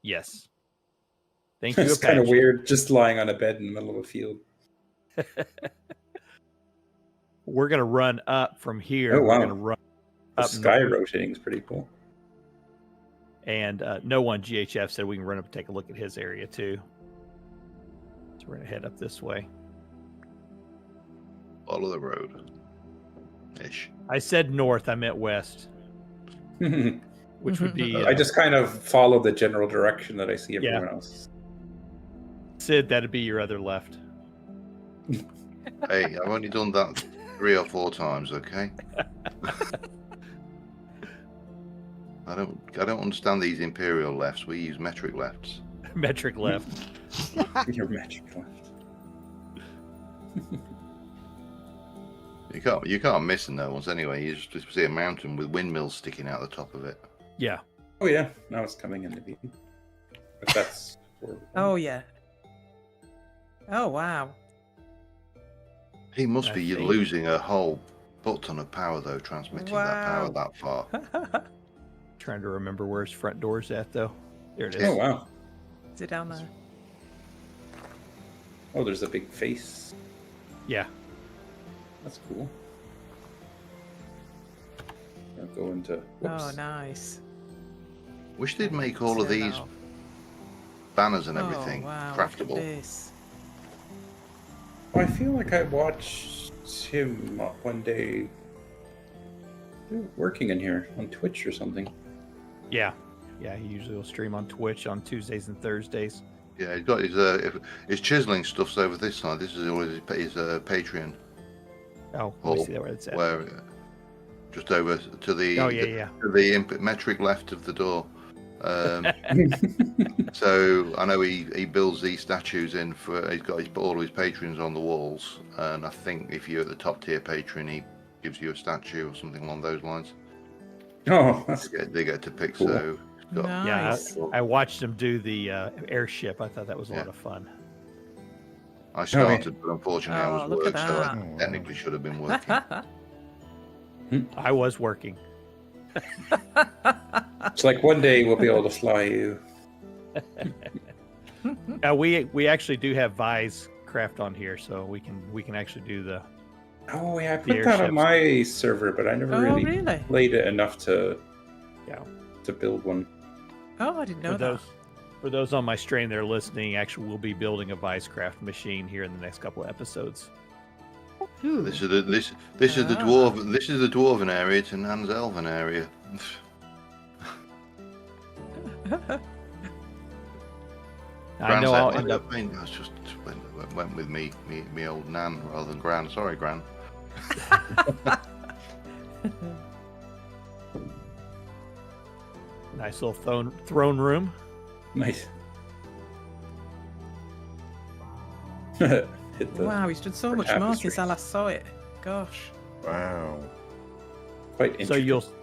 Yes. Thank you. It's kind of Apache. weird, just lying on a bed in the middle of a field. We're gonna run up from here. Oh, wow. We're gonna run The up sky north. rotating is pretty cool. And no one GHF said we can run up and take a look at his area too. So we're gonna head up this way. Follow the road. Ish. I said north. I meant west, which would be. I just kind of follow the general direction that I see Yeah. everyone else. Sid. That'd be your other left. Hey, I've only done that 3 or 4 times, okay? I don't understand these imperial lefts. We use metric lefts. Metric left. Your magic left. You can't miss the no ones anyway. You just see a mountain with windmills sticking out the top of it. Yeah. Oh yeah, now it's coming into view. But that's. Oh yeah. Oh wow. He must I be think- losing a whole butt ton of power though, transmitting that power Wow. that far. Trying to remember where his front door's at though. There it is. Oh wow. Is it down there? Oh, there's a big face. Yeah. That's cool. I'll go into. Whoops. Oh nice. Wish they'd make all of Turn these off. banners and everything Oh, wow, look at craftable. this. I feel like I watched him one day working in here on Twitch or something. Yeah. Yeah, he usually will stream on Twitch on Tuesdays and Thursdays. Yeah, he's got his chiseling stuff's over this side. This is always his Patreon. Oh, let me see that where it's at. Where just over to the to the metric left of the door. So I know he builds these statues in for. He's put all of his patrons on the walls, and I think if you're at the top tier patron, he gives you a statue or something along those lines. Oh, They get to pick. Cool. So Nice. Yeah, I watched him do the airship. I thought that was a lot of fun. I started, but unfortunately I was look work, at so I that. technically should have been working. I was working. it's like one day we'll be able to fly you. We actually do have phi-craft on here, so we can actually do the. Oh yeah, I The put that on airships. my server, but I never Oh, really really? played it enough to Yeah. to build one. Oh, I didn't know For that. those on my stream that are listening, actually, we'll be building a phi-craft machine here in the next couple of episodes. Ooh. This is the dwarven area to Nan's elven area. I know I'll end up. I just went with me old Nan rather than Gran. Sorry, Gran. Nice little throne room. Nice. Hit the Wow, he's done so much more since I last saw it. Gosh. Wow. quite So interesting.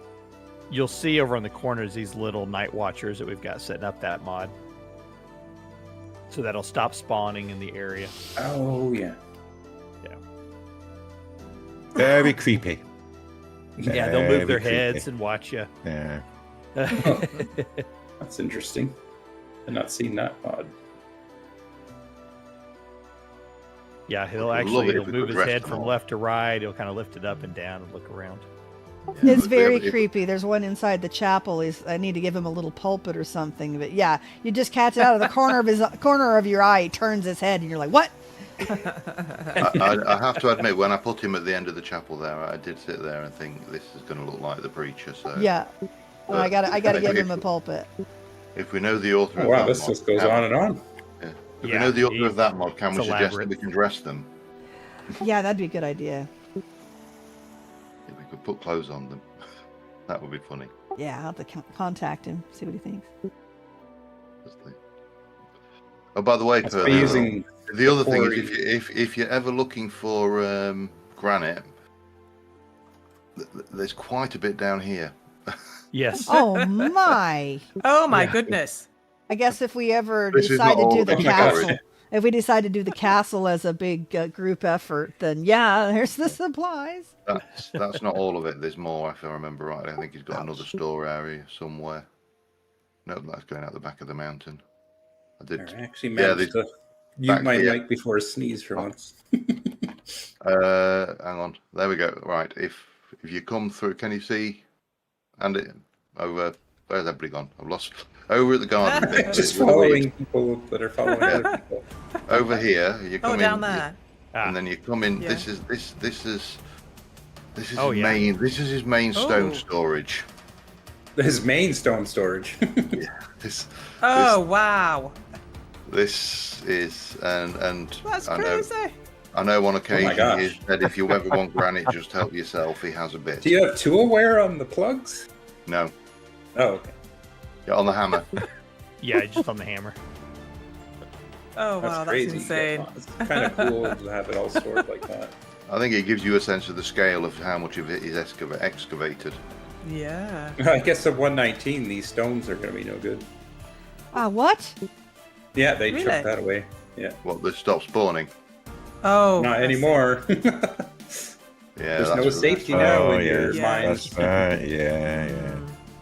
you'll see over on the corners these little night watchers that we've got setting up that mod. So that'll stop spawning in the area. Oh yeah. Very creepy. Yeah, they'll move their Very heads creepy. and watch you. Yeah. That's interesting. I've not seen that mod. Yeah, he'll I'd love it he'll if we move could his rest head them from all. left to right. He'll kind of lift it up and down and look around. It's very If- creepy. There's one inside the chapel. I need to give him a little pulpit or something. But yeah, you just catch it out of the corner of your eye. He turns his head, and you're like, "What?" I have to admit, when I put him at the end of the chapel there, I did sit there and think this is going to look like the preacher. So Yeah. Well, I gotta give him a pulpit. if we know the author Oh, of wow, that this mod, just goes on and on. If we Yeah, know the author of that mod, can we it's suggest elaborate. that we can dress them? Yeah, that'd be a good idea. If we could put clothes on them, that would be funny. Yeah, I'll have to contact him, see what he thinks. Oh, by the way, That's Pyrrh, by using the other thing is quarry. if you're ever looking for granite, there's quite a bit down here. Yes. Oh my! Oh my Yeah. goodness. I guess if we ever This is decide not to all do of the it. castle, if we decide to do the castle as a big group effort, then yeah, there's the supplies. That's not all of it. There's more, if I remember right. I think he's got another store area somewhere. No, that's going out the back of the mountain. I I did. actually Yeah, managed to mute back my here. mic before a sneeze for once. Hang on. There we go. Right. If you come through, can you see? And over. Where's everybody gone? I've lost. Over at the garden. bit, Just with the weeds. following people that are following other people. Over here, you come Oh, in. down there. And then you come in. Yeah. This is Oh, his yeah. main. This is his main stone Oh. storage. His main stone storage. This Oh wow. this is and That's I know crazy. I know on occasion gosh. he said if you ever want granite, just help yourself. He has a bit. Do you have tool wear on the plugs? No, Oh, okay. get on the hammer. Yeah, just on the hammer. Oh That's wow, that's crazy. insane. It's kind of cool to have it all stored like that. I think it gives you a sense of the scale of how much of it is excavated. Yeah. I guess at 119, these stones are going to be no good. What? Yeah, they Really? took that away. Yeah, What, they stop spawning? Oh. not I see. anymore. Yeah, There's no that's- safety now Oh, in your yes, mines. that's right. Yeah, yeah.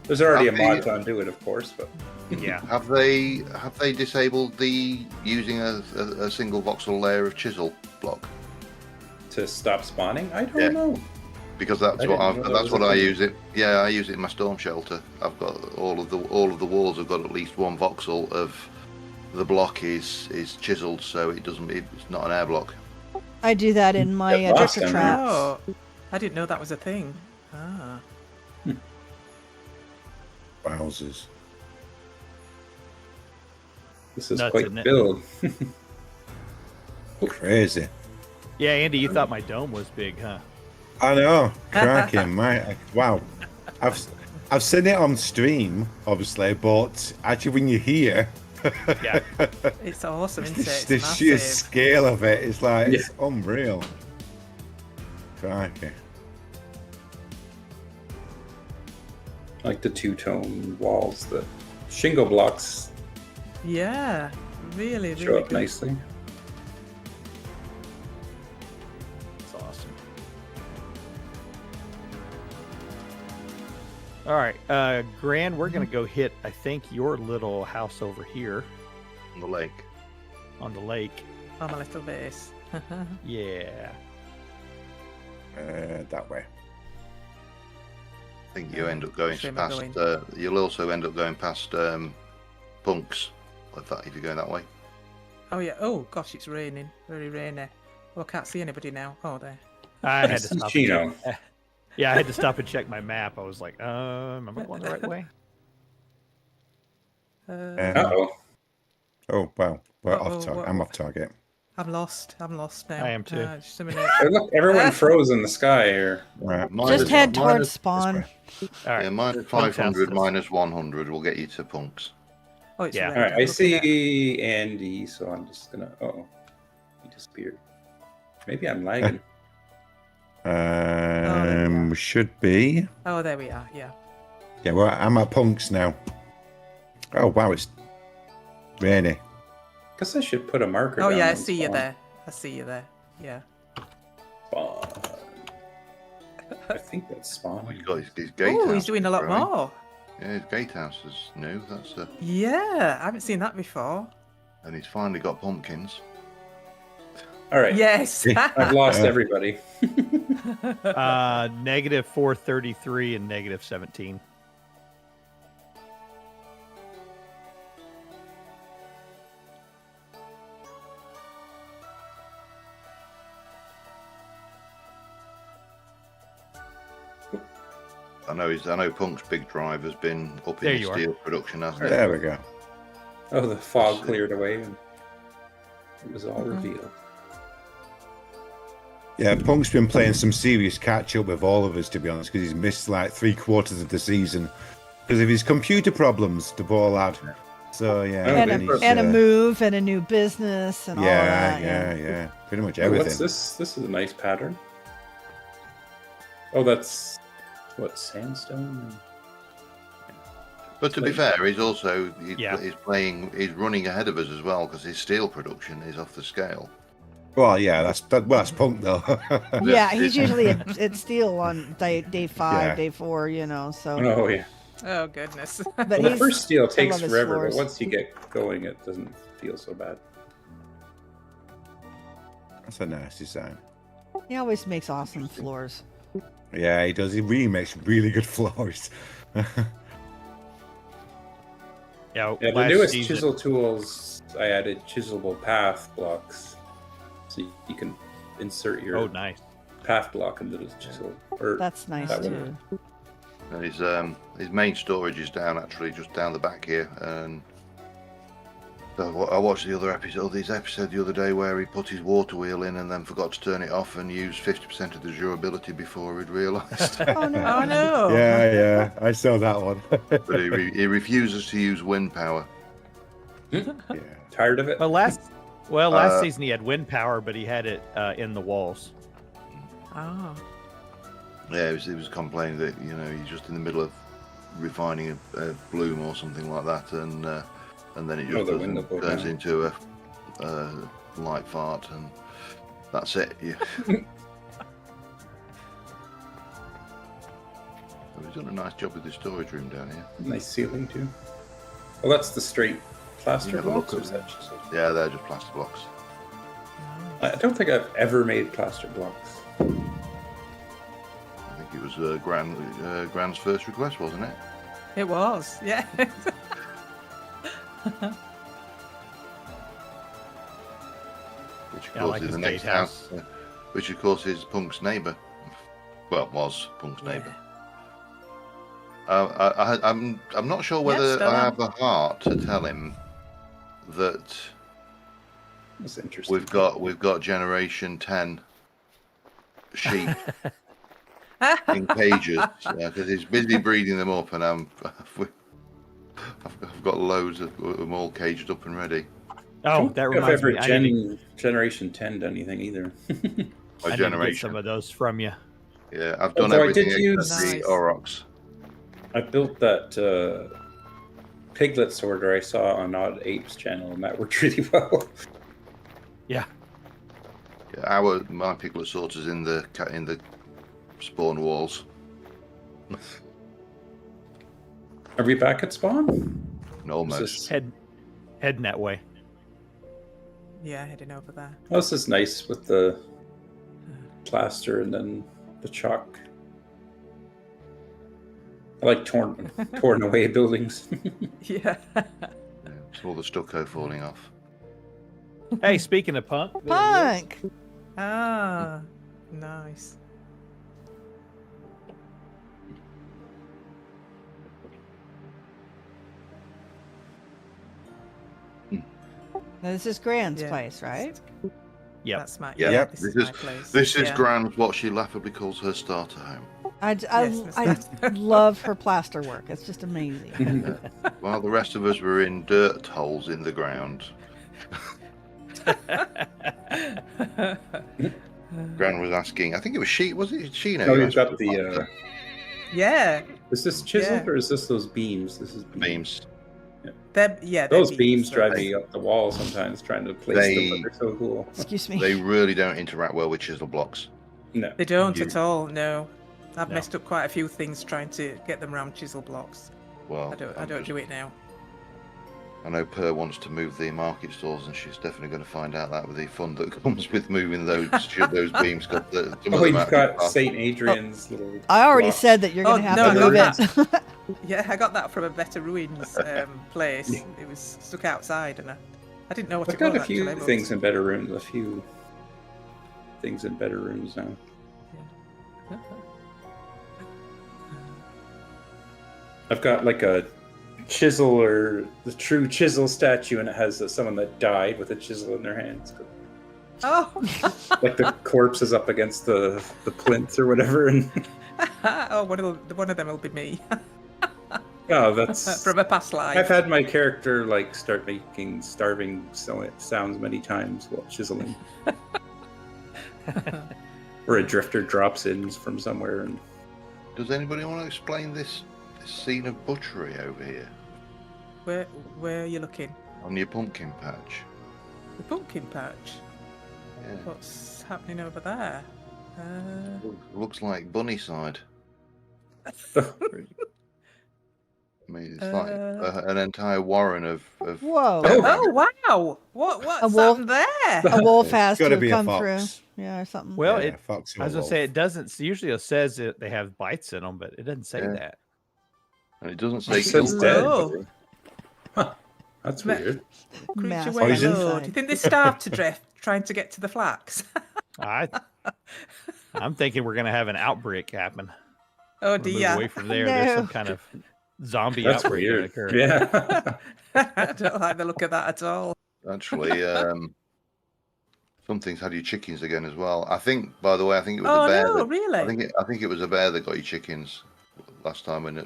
There's already a Have they- mod on do it, of course, but Yeah. Have they disabled the using a single voxel layer of chisel block? to stop spawning, I don't Yeah. know. Because that's I what didn't know that that's was what a I thing. use it. Yeah, I use it in my storm shelter. I've got all of the walls have got at least one voxel of the block is chiseled, so it's not an air block. I do that in my Yeah, drifter awesome. traps. Oh. I didn't know that was a thing. Ah. Wowzers. This is Nuts, quite isn't the it? build. Crazy. Yeah, Andy, you thought my dome was big, huh? I know. Cracking, wow. I've seen it on stream, obviously, but actually when you're here, Yeah. It's awesome, isn't it? It's the sheer massive. scale of it is like Yeah. it's unreal. Crikey. Like the two-tone walls, the shingle blocks Yeah, really, show really up good. nicely. It's awesome. All right, Gran, we're gonna go hit, I think, your little house over here On the lake. on the lake. On my little base. Yeah. That way. I think you end up going Shame past. I'm You'll also end up going past punks. Like that, if you're going that way. Oh yeah. Oh gosh, it's raining. Very rainy. Oh, I can't see anybody now. Oh, there. I had to see stop. Chino. And check. Yeah, I had to stop and check my map. I was like, am I going the right way? Uh-oh. Oh wow, we're Uh-oh, off target. what- I'm off target. I'm lost. I'm lost now. I am too. Just a minute. Hey, look, everyone froze in the sky here. Right. Just head Minus- towards minus- spawn. All right. Yeah, minus Punks 500 house. minus 100 will get you to punks. Oh, it's Yeah. red. All right, I'm I looking at- see Andy, so I'm just gonna. Oh, he disappeared. Maybe I'm lagging. Should be. Oh, there we are. Yeah. Yeah, well, I'm at punks now. Oh wow, it's rainy. Guess I should put a marker. Oh down yeah, I on see you spawn. there. I see you there. Yeah. Spawn. I think that's spawn. Oh, he's got his gatehouse. Oh, he's doing a lot growing. more. Yeah, his gatehouse is new. That's Yeah, I haven't seen that before. and he's finally got pumpkins. All right. Yes. I've lost Yeah. everybody. Negative 433 and negative 17. I know Punk's big drive has been up There in you the are. steel production, hasn't it? There we go. Oh, the fog cleared away and it was all revealed. Yeah, Punk's been playing some serious catch up with all of us, to be honest, because he's missed like 3/4 of the season because of his computer problems. The poor lad. So yeah, Oh, And really? a, he's, and a move and a new business and all yeah, that. yeah, pretty much Oh, everything. what's this? This is a nice pattern. Oh, that's what, sandstone? But to be fair, he's also Yeah. he's running ahead of us as well because his steel production is off the scale. Well, yeah, that's Punk though. Yeah, he's usually at steel on day 5, Yeah. day 4, you know. So, Oh yeah. Oh goodness. but Well, the he's first steel I takes love his forever, floors. but once you get going, it doesn't feel so bad. That's a nice design. he always makes awesome floors. Yeah, he does. He really makes really good floors. Yeah, Yeah, the last newest season- chisel tools, I added chiselable path blocks, so you can insert your Oh, nice. path block into the chisel. Or That's nice that too. would- And his main storage is down actually just down the back here. And so I watched the other episode, this episode the other day where he put his water wheel in and then forgot to turn it off and used 50% of the durability before he'd realised. Oh no. Oh no. Yeah, I saw that one. But he refuses to use wind power. Yeah. Tired of it? Last Uh, season he had wind power, but he had it in the walls. Oh. Yeah, he was complaining that he's just in the middle of refining a bloom or something like that, and then it just the window go turns down. into a light fart, and that's it. Yeah. He's done a nice job with the storage room down here. Nice ceiling too. Well, that's the straight plaster Have a look blocks, or at is that chisel? Yeah, they're just plaster blocks. I don't think I've ever made plaster blocks. I think it was Grand's first request, wasn't it? It was. Yeah. Which of Yeah, I course like is his the next gatehouse. house. Which of course is Punk's neighbour. Well, was Punk's neighbour. I'm not sure whether still I am. have the heart to tell him that That's interesting. we've got generation 10 sheep in cages because he's busy breeding them up, and I've got loads of them all caged up and ready. Oh, that I've reminds ever me. I need to, Generation 10 done anything either. My I need to get generation. some of those from you. Yeah, I've done Although I everything did except use- the Nice. Aurochs. I built that piglet sorter I saw on Odd Apes channel, and that worked really well. Yeah. Yeah, my piglet sorters in the spawn walls. Are we back at spawn? Almost. This- Heading that way. Yeah, heading over there. Oh, this is nice with the plaster and then the chalk. I like torn away buildings. Yeah. Yeah, it's all the stucco falling off. Hey, speaking of punk, there he is. Punk. Ah, nice. Now, this is Grand's Yeah. place, right? Yep. That's my Yeah, yeah. this This is- is my place. This is yeah. Grand, what she laughably calls her starter home. I Yes, love her plaster work. It's just amazing. While the rest of us were in dirt holes in the ground, Gran was asking. I think it was she. Was it Sheena? Oh, who you've asked got for the. plaster? Yeah, Is this chiseled Yeah. or is this those beams? This is Beams. they're Those beams so drive they- me up the wall sometimes trying to place They- them, but they're so cool. Excuse me. They really don't interact well with chisel blocks. No. They don't You- at all. No, I've No. messed up quite a few things trying to get them round chisel blocks. Well, I don't do it now. I know Pyrrh wants to move the market stalls, and she's definitely going to find out that with the fun that comes with moving those beams. Got some of Oh, them you've out- got St. Adrian's little. I already block. said that you're going to Oh, have no, to no, move no. it. Yeah, I got that from a Better Ruins place. Yeah. It was stuck outside, and I didn't know what I've it got was. a few actually, but- things in better rooms. A few things in better rooms now. I've got like a chisel or the true chisel statue, and it has someone that died with a chisel in their hands. Oh, Like the corpse is up against the plinth or whatever, and oh, one of them will be me oh, that's from a past life. I've had my character like start making starving sounds many times while chiseling. Or a drifter drops in from somewhere and Does anybody want to explain this scene of butchery over here Where are you looking? on your pumpkin patch? The pumpkin patch. Yeah. What's happening over there? Looks like bunny side. I mean, it's like an entire warren of Whoa. Oh wow! What's A wolf? happened there? A wolf has Gotta to be a come fox. through. Yeah, or something. Well, Yeah, it. fox or I was gonna wolf. say it doesn't. Usually, it says that they have bites in them, but it doesn't say Yeah. that. and it doesn't say It says kill dead. them. Oh. that's Ma- weird. Creature Mass way poison. low. Do you think they starved to death trying to get to the flax? I'm thinking we're gonna have an outbreak happen. Oh We're gonna move dear. away from there. There's No. some kind of zombie That's outbreak gonna weird. occur. Yeah. I don't like the look of that at all. Actually, some things had you chickens again as well. I think, by the way, I think it was Oh a bear. no, that, really? I think it was a bear that got you chickens last time when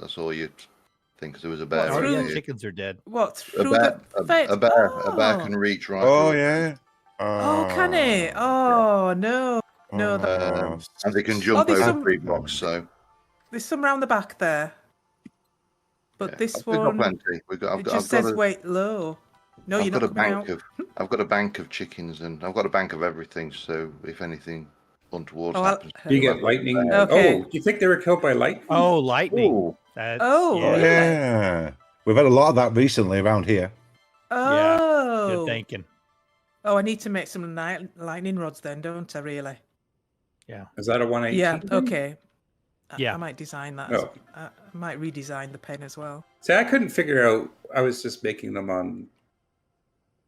I saw you. I think 'cause there was a bear. Oh Through- yeah, over here. chickens are dead. What A through bear, the fence? a bear can reach right. Oh through. yeah. Oh, can it? Oh no. No, And they can jump there's over some- 3 blocks. So There's some round the back there. But yeah, this we've got one, plenty. I've it got, just I've got says a, wait low. No, I've you're got not a coming bank out. I've got a bank of chickens, and I've got a bank of everything. So if anything untoward Oh, happens, Do you get lightning? Okay. Oh, do you think they were killed by lightning? Oh, lightning. Ooh. That's, Oh, yeah, Oh yeah. We've had a lot of that recently around here. Oh. Good thinking. Oh, I need to make some lightning rods then, don't I? Really? Yeah. Is that a 118? Yeah. Okay. Yeah. I might design that. Oh. I might redesign the pen as well. See, I couldn't figure out. I was just making them on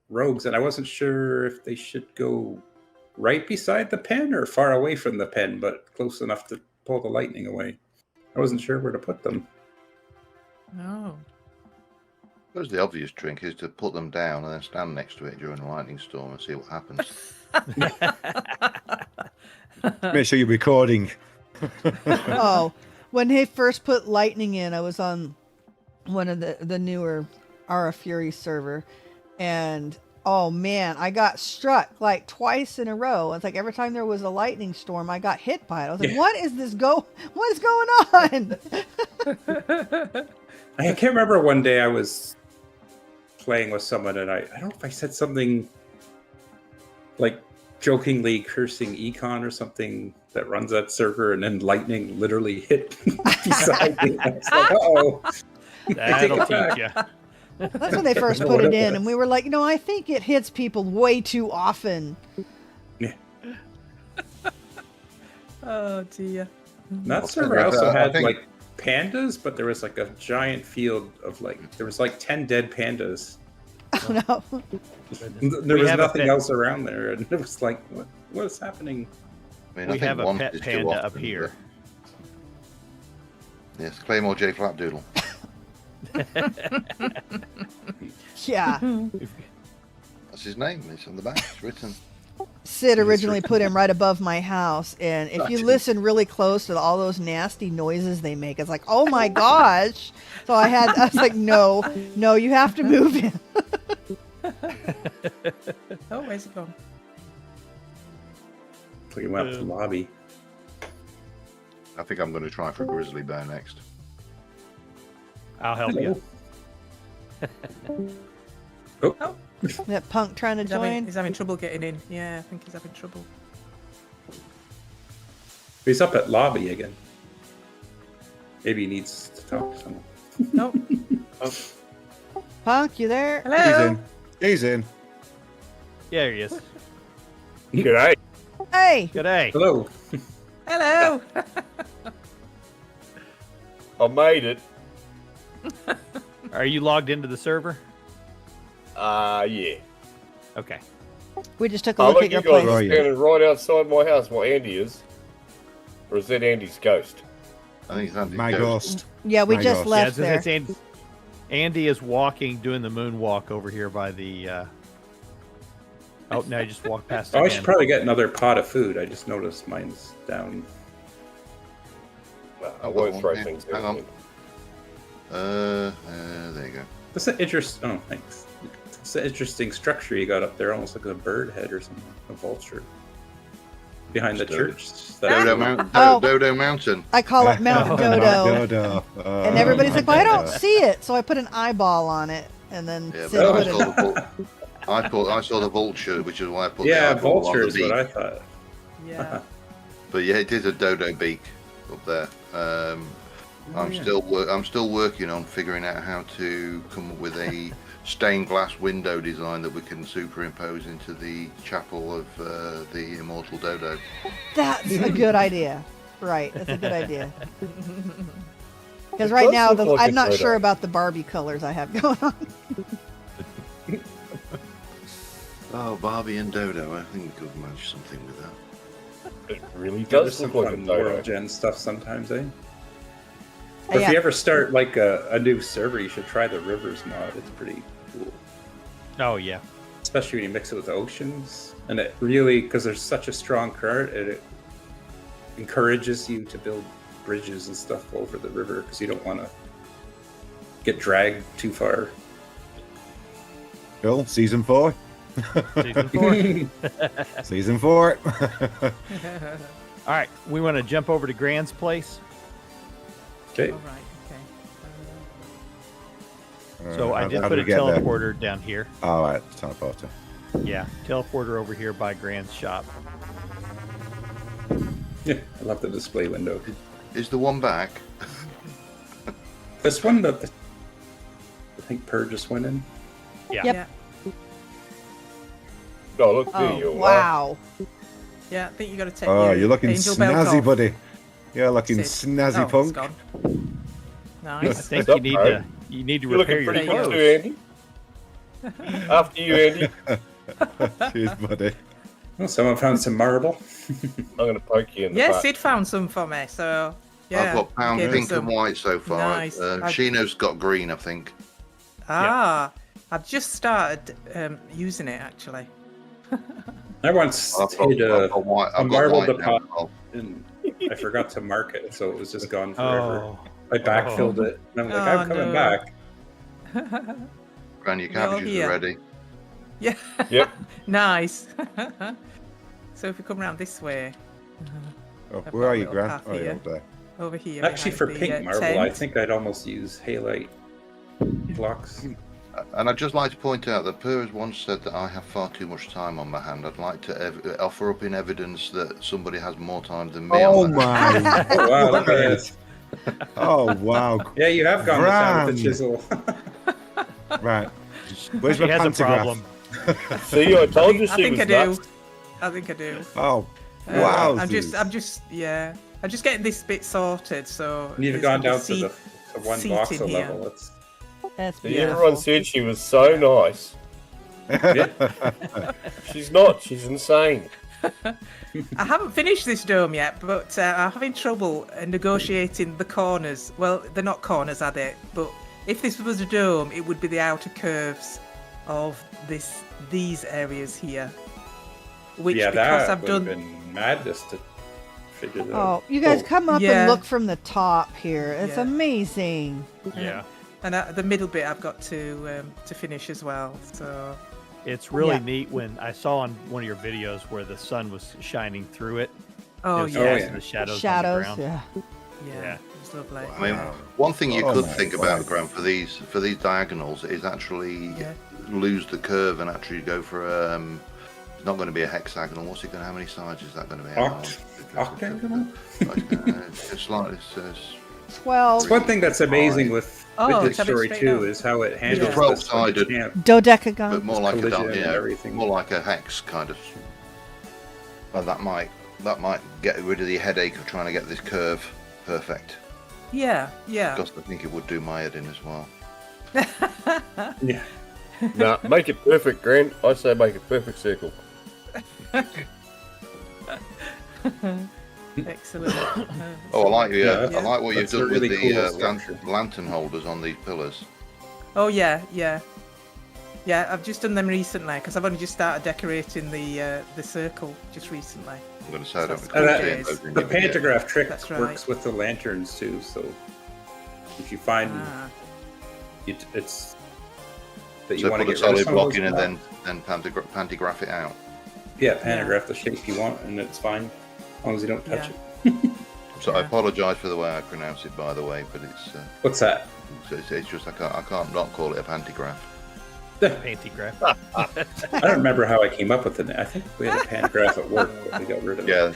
rogues, and I wasn't sure if they should go right beside the pen or far away from the pen, but close enough to pull the lightning away. I wasn't sure where to put them. Oh. suppose the obvious trick is to put them down and then stand next to it during a lightning storm and see what happens. Make sure you're recording. Oh, when they first put lightning in, I was on one of the newer Ara Fury server, and oh man, I got struck like twice in a row. It's like every time there was a lightning storm, I got hit by it. I was like, Yeah. what is going on? I can't remember one day I was playing with someone and I don't know if I said something like jokingly cursing Econ or something that runs that server, and then lightning literally hit beside me. I was like, uh-oh. That'll teach you. That's when they first know put what it it in, was. and we were like, I think it hits people way too often. Yeah. Oh dear. That server also I had think- like pandas, but there was like a giant field of there was like 10 dead pandas. Oh, no. There We was have a nothing pet- else around there, and it was like, what is happening? I mean, We I think have a once pet is too panda up often, here. but- Yes, Claymore J Flapdoodle. Yeah. That's his name. It's on the back. It's written. Sid originally put him right above my house, and if you listen really close to all those nasty noises they make, it's like, oh my gosh. So I was like, no, you have to move him. Oh, where's he gone? So he went up to the lobby. I think I'm going to try for grizzly bear next. I'll help you. Oh, That punk trying to join. He's having trouble getting in. Yeah, I think he's having trouble. he's up at lobby again. Maybe he needs to talk to someone. Nope. Punk, you there? He's Hello. in. He's in. Yeah, there he is. G'day. Hey, G'day. Hello. Hello. I made it. Are you logged into the server? Yeah. Okay. we just took a Oh, look look, at you your guys place. are Right. standing right outside my house. Well, Andy is. Or is that Andy's ghost? I think it's Andy's My ghost. Yeah, we My just gosh. left yeah, there. it's Andy is walking, doing the moonwalk over here by the. Oh, no, he just walked past. Oh, I again. should probably get another pot of food. I just noticed mine's down. I won't one throw here. things Hang out. on. There you go. That's an interesting. Oh, thanks. It's an interesting structure you got up there, almost like a bird head or something, a vulture behind the Dodo. church. Dodo Mountain. I call it Mount Dodo. Dodo. And everybody's like, well, I don't see it. So I put an eyeball on it, and then Yeah, Sid but put I saw the vulture, which is why I put Yeah, the eyeball vulture on is the what beak. I thought. Yeah. But yeah, it is a dodo beak up there. I'm still working on figuring out how to come up with a stained glass window design that we can superimpose into the chapel of the immortal dodo. That's a good idea. Right, that's a good idea. Because right now, does look like I'm a not Dodo. sure about the Barbie colors I have going on. Oh, Barbie and Dodo. I think we could manage something with that. It really There's does some look like a fun dodo. world gen stuff sometimes, eh? Or if Yeah. you ever start like a new server, you should try the rivers mod. It's pretty cool, Oh, yeah. especially when you mix it with the oceans. And it really, because there's such a strong current, it encourages you to build bridges and stuff over the river because you don't want to get dragged too far. Cool. Season 4. Season 4. Season 4. All right. We want to jump over to Grand's place. Okay. All right. Okay. So I did put a teleporter down here. All right, teleporter. Yeah, teleporter over here by Grand's shop. Yeah, I love the display window. Is the one back? This one, I think Pyrrh just went in. Yeah. Yep. Yeah. No, look, there you Oh, are. wow. Yeah, I think you got to take. Oh, your you're looking angel belt snazzy, off. buddy. You're looking Sid. snazzy, Oh, it's punk. gone. I Nice. think What's you up, need bro? to You're repair looking your pretty clothes. good too, Andy. After you, Andy. Cheers, buddy. Oh, someone found some marble. I'm going to poke you in the Yeah, back. Sid found some for me. So yeah, I've got pound gave me pink some. and white so far. Nice. Shino's got green, I think. I've just started using it actually. I once I've got- hid I've got white- a I've got marble white now deposit as well. and I forgot to mark it, so it was just gone forever. Oh, I backfilled it, and I'm like, Oh, I'm coming no. back. Gran, your We all cabbages here. are ready. Yeah. Yep. Nice. So if we come around this way, Oh, I've where got are a you, little Grant? path Oh, you're here. up there. over here. Actually, for behind the, pink marble, I tent. think I'd almost use halite blocks. And I'd just like to point out that Pyrrh has once said that I have far too much time on my hand. I'd like to offer up in evidence that somebody has more time than me. Oh on my hand. my! Oh wow, look at this. Oh wow! Yeah, you have gone to town with the Bran. chisel. Right. Where's she my has a pantograph? problem. See, I told you I she think was I do. nuts. I think I do. Oh, wow! I'm just getting this bit sorted. So You've there's gone gonna down be to the one seat voxel in here. level. That's That's See, beautiful. everyone said she was so nice. yeah. She's not. She's insane. I haven't finished this dome yet, but I'm having trouble negotiating the corners. Well, they're not corners, are they? But if this was a dome, it would be the outer curves of these areas here. Which, Yeah, because that I've would have done, been madness to figure that Oh, out. you guys come up Yeah. and look from the top here. It's Yeah. amazing. Yeah. and the middle bit I've got to finish as well. So It's really Yeah. neat when I saw on one of your videos where the sun was shining through it. oh It was yeah, casting yeah. the shadows, Shadows, on the ground. yeah. yeah, Yeah. it's lovely. I mean, one thing you Oh could my think God. about, Grant, for these diagonals is actually Yeah. lose the curve and actually go for it's not going to be a hexagonal. What's it going to? How many sides is that going to be? Octagonal? It's like it's 12 It's one thing that's amazing with Oh, Vintage it's a bit Story straight 2 out. is how it handles Yeah. 12-sided. champ. dodecagon. but more like a collision and yeah, everything. more like a hex kind of. Well, that might get rid of the headache of trying to get this curve perfect. Yeah, yeah. Because I think it would do my head in as well. Yeah. Nah, make it perfect, Grant. I say make a perfect circle. Excellent. Oh, I like Yeah, I like what you've that's a done really with the cool structure. lantern holders on these pillars. Oh yeah. I've just done them recently because I've only just started decorating the circle just recently. I'm going to say I don't So recall that's seeing cool. those in The your video. pantograph trick That's right. works with the lanterns too, so if you find Ah, it's that you So want to put a get rid of solid some block of in those and then pantigraph it out. yeah, pantograph the shape you want, and it's fine as long as you don't touch Yeah. it. So I Yeah. apologise for the way I pronounce it, by the way, but What's that? it's just I can't not call it a pantigraph. Pantygraph. I don't remember how I came up with it. I think we had a pantograph at work, but we got rid of it. Yeah,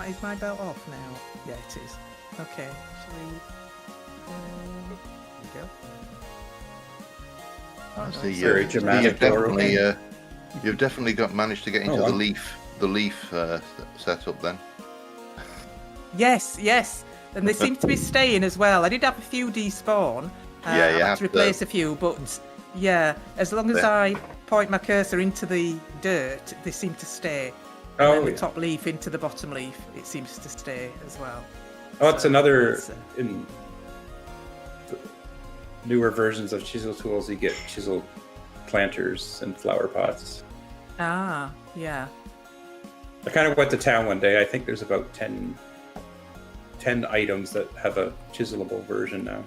is my belt off now? Yeah, it is. Okay. Shall we? There we go. Oh, see, nice. Very dramatic door you've definitely managed to get into Oh, the wow. leaf setup then. Yes. And they seem to be staying as well. I did have a few despawn. Yeah, you I've had have to replace a few, but yeah, as long as Yeah. I point my cursor into the dirt, they seem to stay. And Oh, then the yeah. top leaf into the bottom leaf, it seems to stay as well. Oh, it's So another that's, in the newer versions of chisel tools. You get chisel planters and flower pots. yeah. I kind of went to town one day. I think there's about 10 items that have a chiselable version now.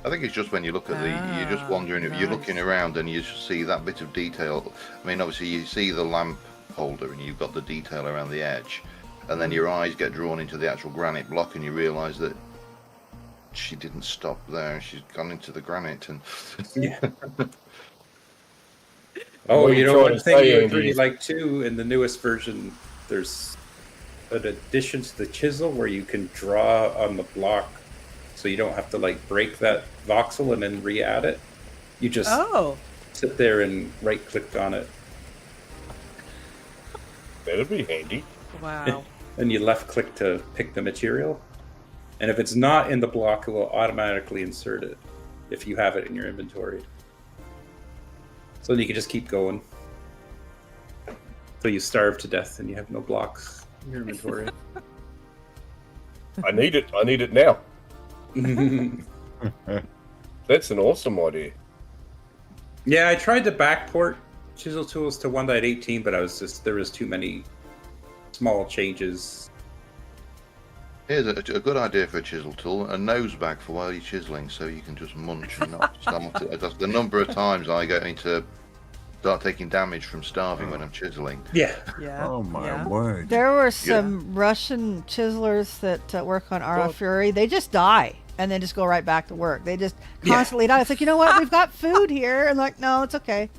I think it's just when you look at you're just wondering if you're nice. looking around and you just see that bit of detail. I mean, obviously you see the lamp holder and you've got the detail around the edge, and then your eyes get drawn into the actual granite block and you realise that she didn't stop there. She's gone into the granite and Yeah. Oh, What are you you know, trying one to thing say, you would Andy? really like too in the newest version, there's an addition to the chisel where you can draw on the block, so you don't have to like break that voxel and then re-add it. You just Oh, sit there and right-click on it, That'd be handy. wow. and you left-click to pick the material. And if it's not in the block, it will automatically insert it if you have it in your inventory. So then you can just keep going until you starve to death and you have no blocks in your inventory. I need it. I need it now. That's an awesome idea. Yeah, I tried to backport chisel tools to 1.18, but there was too many small changes. Here's a good idea for a chisel tool: a nose bag for while you're chiseling, so you can just munch and not start it. That's the number of times I go into start taking damage from starving when I'm chiseling. Yeah. Yeah. Oh my yeah. word! There were some Russian chiselers that work on RF Fury. They just die and then just go right back to work. They just constantly die. It's like, you know what? We've got food here. And like, no, it's okay.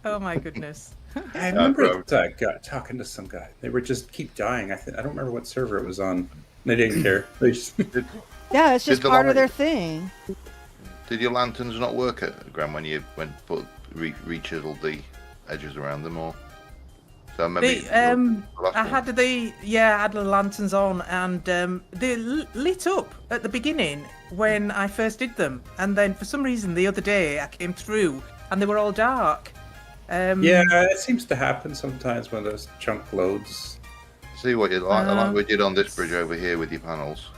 Oh my goodness. I remember talking to some guy. They were just keep dying. I don't remember what server it was on. They didn't care. They just Yeah, it's just Did the part of light- their thing. Did your lanterns not work at Graham when you re-chiseled the edges around them, or? So maybe I had the lanterns on, and they lit up at the beginning when I first did them, and then for some reason the other day I came through and they were all dark. yeah, it seems to happen sometimes when those chunk loads. See what you like. I like what you did on this bridge over here with your panels.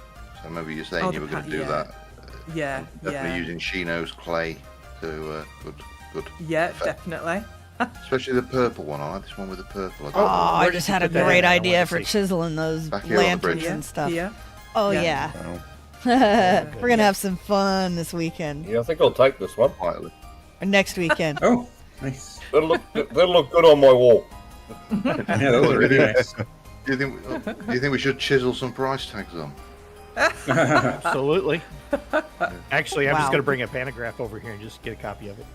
So maybe you're saying Oh, you the were going to do yeah. that. Yeah, Definitely yeah, using Shino's clay to good. yeah, effect. definitely. Especially the purple one. I like this one with the purple. Oh, I where just did you had a put that great in? I idea wanna for see. chiseling those Back here on the lanterns bridge. and stuff. Yeah. Oh, Yeah. yeah. We're going to have some fun this weekend. Yeah, I think I'll take this one. Quietly. Or next weekend. Oh, nice. That'll look good on my wall. Yeah, those are really nice. Do you think we should chisel some price tags on? Absolutely. Actually, I'm Wow. just going to bring a pantograph over here and just get a copy of it.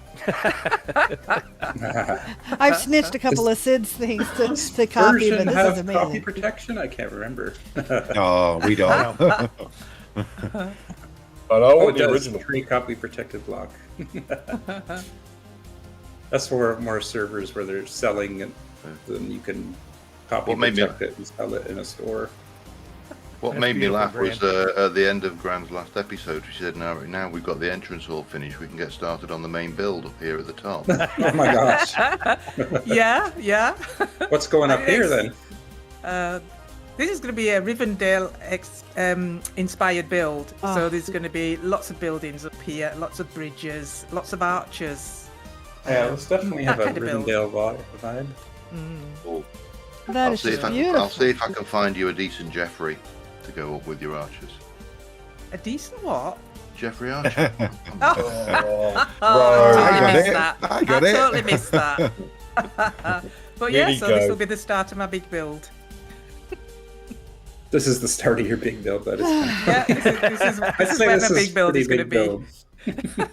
I've snitched a couple of Sid's things to copy, Version but this have is copy amazing. protection? I can't remember. Oh, we don't. But I Oh, want it the does. original. Tree copy protected block. That's for more servers where they're selling, and then you can copy What made me- protect it and sell it in a store. What That's made me beautiful, laugh was Graham. at the end of Graham's last episode. She said, "Now we've got the entrance all finished. We can get started on the main build up here at the top." Oh my gosh. Yeah. What's going up here then? This is going to be a Rivendell inspired build. Oh. So there's going to be lots of buildings up here, lots of bridges, lots of archers. Yeah, let's definitely have that a kind of build. Rivendell vibe. Cool. That I'll is see just if beautiful. I'll see if I can find you a decent Jeffrey to go up with your archers. A decent what? Jeffrey Archer. Oh, Oh, totally I got missed it. that. I got it. Totally missed that. But yeah, Really so this go. will be the start of my big build. This is the start of your big build. That is. Yeah, this is I'd where say my this is big build pretty is going to big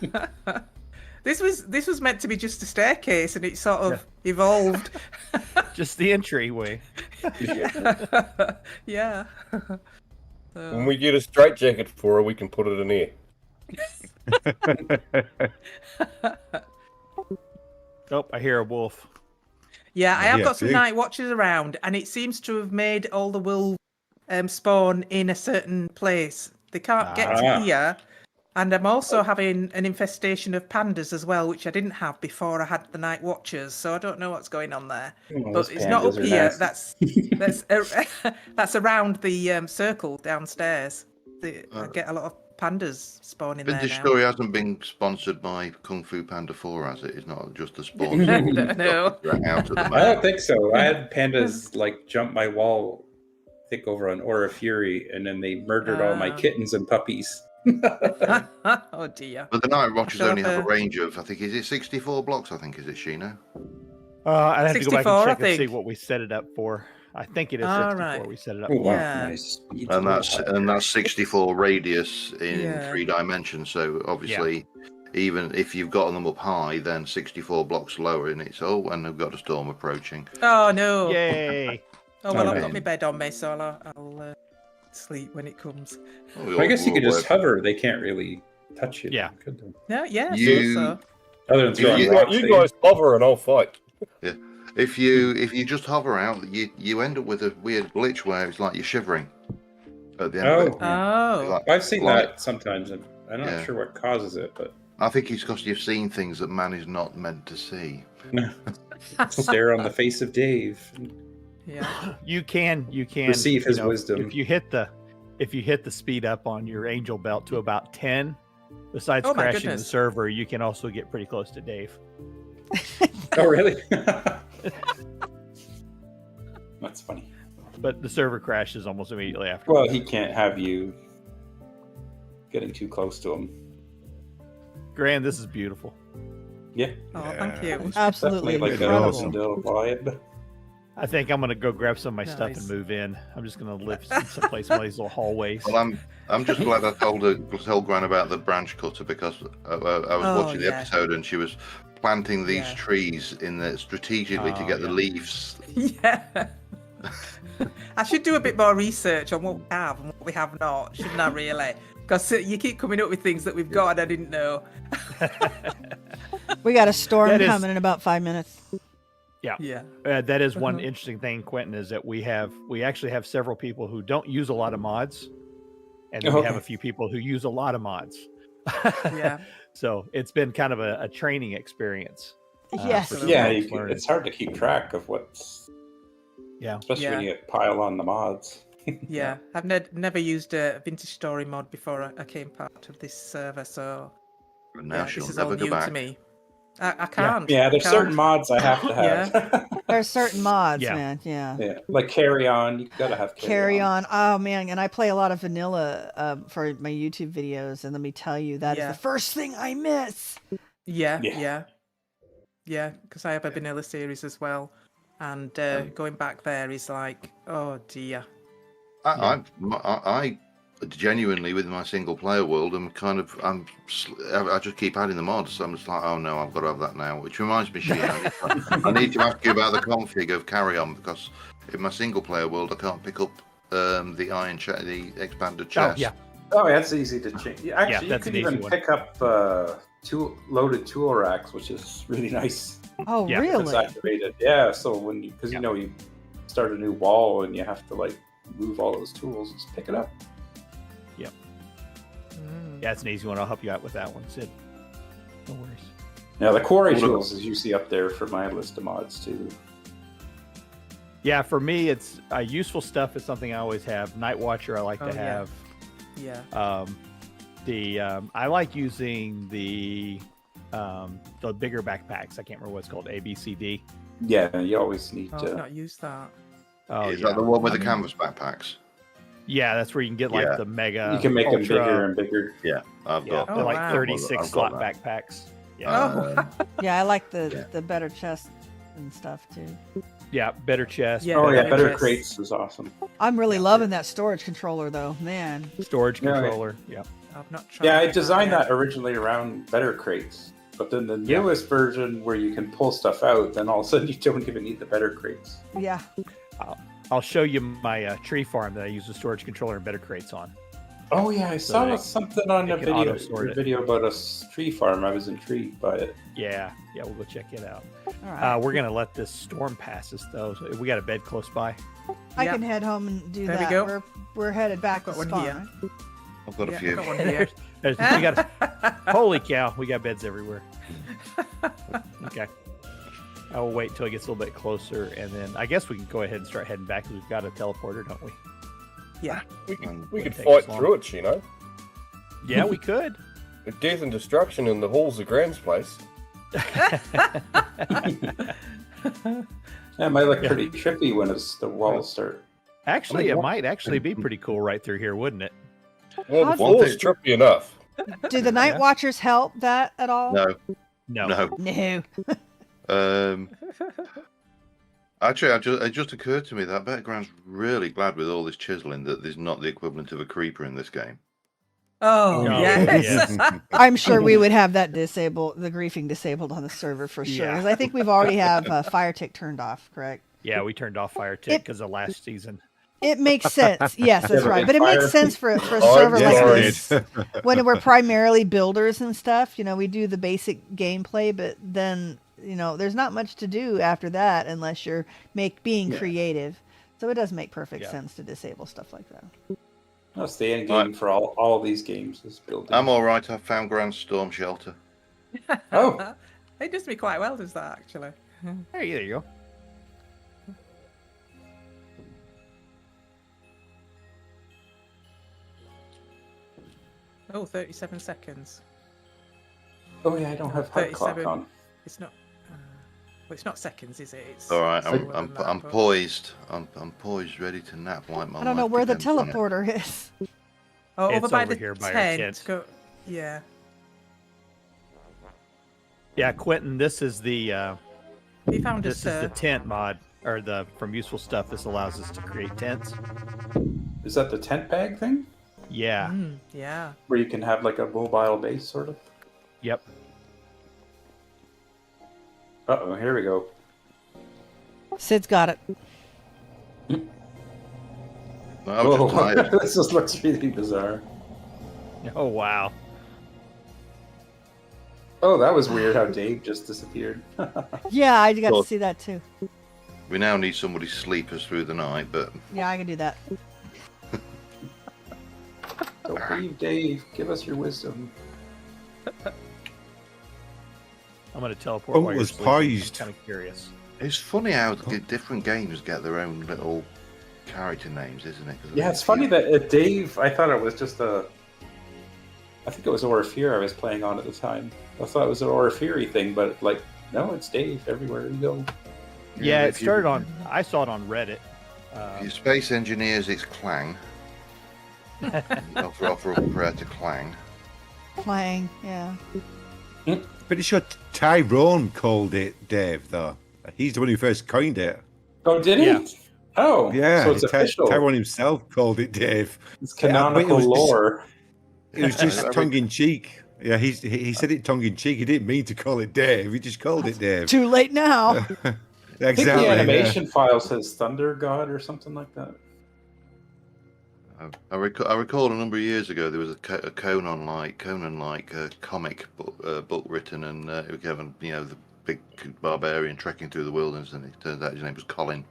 be. build. This was meant to be just a staircase, and it sort of evolved. Just the entryway. Yeah. When we get a straight jacket for her, we can put it in here. Oh, I hear a wolf. Yeah, I have Yeah, got some big. night watchers around, and it seems to have made all the wolves spawn in a certain place. They can't get to Ah. here, and I'm also having an infestation of pandas as well, which I didn't have before I had the night watchers. So I don't know what's going on there. Oh, But those it's not pandas up are here. nasty. That's around the circle downstairs. I get a lot of pandas spawning there Vintage now. Story hasn't been sponsored by Kung Fu Panda 4, has it? It's not just a spawn. No. Right out at the I don't moment. think so. I had pandas like jump my wall, I think over on Aura Fury, and then they murdered all my Ah. kittens and puppies. Oh dear. But the Night Watchers Shall I only have a put- range of, I think, is it 64 blocks? I think, is it, Shino? I'd have to go back 64, I and check and see think. what we set it up for. I think it is All 64 right. we set it up Oh for. wow, Yeah. nice. And that's 64 radius in Yeah. 3 dimensions. So obviously, even if you've gotten them up high, then 64 blocks lower, and it's and they've got a storm approaching. Oh no. Yay! Oh well, I've Okay. got my bed on me, so I'll sleep when it comes. Oh, I guess you could we'll just work. hover. They can't really touch you. Yeah. Could they? Yeah, yeah, You- so. Other than throwing You- rocks. You guys hover and I'll fight. If you just hover out, you end up with a weird glitch where it's like you're shivering at the end of it. Oh. Like- I've seen like- that sometimes, and I'm not Yeah. sure what causes it, but I think it's because you've seen things that man is not meant to see. stare on the face of Dave. Yeah. You can Receive his wisdom. If you hit the speed up on your angel belt to about 10, Besides Oh, my crashing the goodness. server, you can also get pretty close to Dave. Oh, really? That's funny. But the server crashes almost immediately after. Well, he can't have you getting too close to him. Grand, this is beautiful. Yeah. Oh, thank you. Absolutely Definitely like incredible. a Rosendale vibe. I think I'm gonna go grab some of my stuff Nice. and move in. I'm just gonna live someplace in one of these little hallways. Well, I'm just glad I told Gran about the branch cutter because I was Oh, watching the yeah. episode and she was planting these Yeah. trees in there strategically to Oh, get the yeah. leaves. Yeah. I should do a bit more research on what we have and what we have not, shouldn't I, really? Because you keep coming up with things that we've got and I didn't know. We got a storm That is- coming in about 5 minutes. Yeah. That is one Uh-huh. interesting thing, Quentin, is that we actually have several people who don't use a lot of mods, and then we have Okay. a few people who use a lot of mods. Yeah. So it's been kind of a training experience. Yes. for Yeah, folks learning. it's hard to keep track of what's, Yeah. especially when Yeah. you pile on the mods. Yeah. I've never used a Vintage Story mod before I came part of this server, so And now yeah, she'll this is all never go new back. to me. I can't. Yeah, there's I certain can't. mods I have to have. There's certain mods, Yeah. man. Yeah. Yeah, like Carry On. You gotta have Carry on. Oh man, and I play a lot of vanilla for my YouTube videos, and let me tell you, that is Yeah. the first thing I miss. Yeah, Yeah. yeah, yeah. Because I have a vanilla series as well, and going back there is like, oh dear. I genuinely, with my single player world, I just keep adding the mods. I'm just like, oh no, I've got to have that now. Which reminds me, Sheen, I need to ask you about the config of Carry On, because in my single player world, I can't pick up the expanded chest. yeah. Oh, that's easy to change. Actually, you that's can an easy even one. pick up loaded tool racks, which is really nice. Oh Yeah, It's really? activated. Yeah, so when because Yeah. you start a new wall and you have to like move all those tools, just pick it up. Yeah, it's an easy one. I'll help you out with that one, Sid. No worries. Now the quarry Hold on. tools is usually up there for my list of mods too. Yeah, for me, it's useful stuff is something I always have. Night Watcher, I like Oh, to yeah. have. Yeah. I like using the bigger backpacks. I can't remember what it's called. A, B, C, D. Yeah, you always need Oh, I've not used that. Oh, Is yeah. that the one with the canvas backpacks? Yeah, that's where you can get like Yeah. the mega. you can make them ultra, bigger and bigger. Yeah, I've Yeah, got. they're Oh, like wow. 36 I've slot got that. backpacks. Yeah, Oh. Yeah, I like the Yeah. the better chest and stuff too. yeah, better chest. Yeah. Oh yeah, better better chests. crates is awesome. I'm really loving that storage controller though, man. Storage Yeah, yeah. controller. Yeah. I've not tried. Yeah, I that designed yet. that originally around better crates, but then the Yeah. newest version where you can pull stuff out, then all of a sudden you don't even need the better crates. Yeah. I'll show you my tree farm that I use the storage controller and better crates on. Oh yeah, I saw they- something on they a can video, auto-sort your it. video about a tree farm. I was intrigued by it. Yeah, we'll go check it out. All right. We're gonna let this storm pass us though. So we got a bed close by. I Yeah. can head home and do There we that. go. We're headed back to Got one spawn. here. right? I've got a Yeah, few. I've got one here. We got holy cow, we got beds everywhere. Okay. I will wait until it gets a little bit closer, and then I guess we can go ahead and start heading back because we've got a teleporter, don't we? Yeah. We could Wouldn't take fight us long. through it, you know. Yeah, we could. With death and destruction in the halls of Graham's place. That might look pretty trippy when the walls start. Actually, it might actually be pretty cool right through here, wouldn't it? Well, How the do- floor's trippy enough. Do the night Yeah. watchers help that at all? No, No. no. No. Actually, it just occurred to me that I bet Grant's really glad with all this chiseling that there's not the equivalent of a creeper in this game. Oh, No, yes. I'm sure we would have that disabled, the griefing disabled on the server for sure. Yeah. Because I think we've already have fire tick turned off, correct? Yeah, we turned off Fire Tick because of last season. It makes sense. Yes, that's but right. in But it fire- makes sense for a Oh, server like sorry. this. When we're primarily builders and stuff, we do the basic gameplay, but then, there's not much to do after that unless you're being creative. So it does make perfect Yeah. sense to disable stuff like that. That's the end game for all these games is building. I'm all right. I found Grant's storm shelter. Oh. It does me quite well, does that, actually? There you go. Oh, 37 seconds. Oh yeah, I don't have hard clock 37. on. It's not. Well, it's not seconds, is it? It's All right, slower I'm than that, I'm but- poised. I'm poised, ready to nap like my I don't know wife where the condemns on it. teleporter is. Oh, It's over by over the here by our tent. tent. Go. Yeah. Yeah, Quentin, this is the He found this us. is the tent mod, or the from useful stuff. This allows us to create tents. Is that the tent bag thing? Yeah. Yeah. Where you can have like a mobile base, sort of? Yep. Uh-oh, here we go. Sid's got it. I was just tired. This just looks really bizarre. Oh wow. Oh, that was weird how Dave just disappeared. Yeah, I got Well- to see that too. We now need somebody to sleep us through the night, but Yeah, I can do that. Don't leave, Dave. Give us your wisdom. I'm gonna teleport Oh, while it you're was sleeping. poised. I'm kind of curious. it's funny how different games get their own little character names, isn't it? 'Cause I Yeah, think it's funny that Dave, I thought it was just I think it was Orifere I was playing on at the time. I thought it was an Orifere thing, but like, no, it's Dave everywhere you go. Yeah, it if you- started on. I saw it on Reddit. If you space engineers, it's Clang. offer up prayer to Clang. Clang, yeah. Pretty sure Tyrone called it Dave, though. He's the one who first coined it. Oh, did he? Yeah. Oh, Yeah, so it's official. Tyrone himself called it Dave. It's Yeah, but canonical lore. It was just tongue in cheek. Yeah, he said it tongue in cheek. He didn't mean to call it Dave. He just called it Dave. Too late now. I think Exactly. the yeah. animation file says Thunder God or something like that. I recall a number of years ago there was a Conan-like comic book written, and it was given, the big barbarian trekking through the wilderness, and it turns out his name was Colin.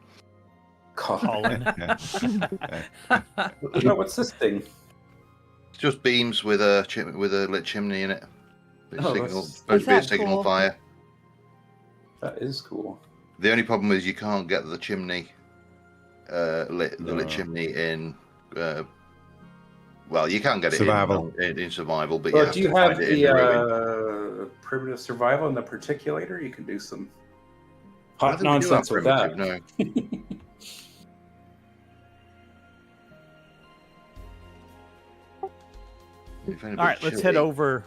Colin. No, what's this thing? It's just beams with a lit chimney in it. It's Oh, signal, that's- supposed to be a Is that signal cool? fire. That is cool. The only problem is you can't get the chimney lit No. chimney in. Well, you can get it Survival. in survival, but Well, you do you to have find it in the ruin. the primitive survival and the particulator? You can do some I hot don't think we do nonsense have with that. primitive, no. If All anybody's right, let's head chilly- over.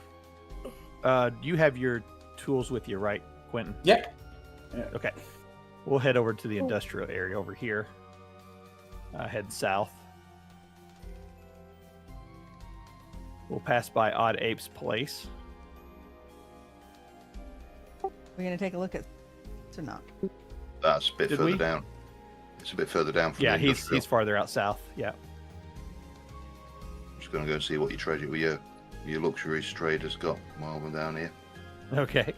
You have your tools with you, right, Quentin? Yeah. Okay. We'll head over to the industrial area over here. Head south. We'll pass by Odd Ape's place. We're going to take a look at or not. That's a bit Did further we? down. It's a bit further down from Yeah, the he's industrial. farther out south. Yeah. Just going to go and see what your treasure, your luxuries trader's got while we're down here. Okay.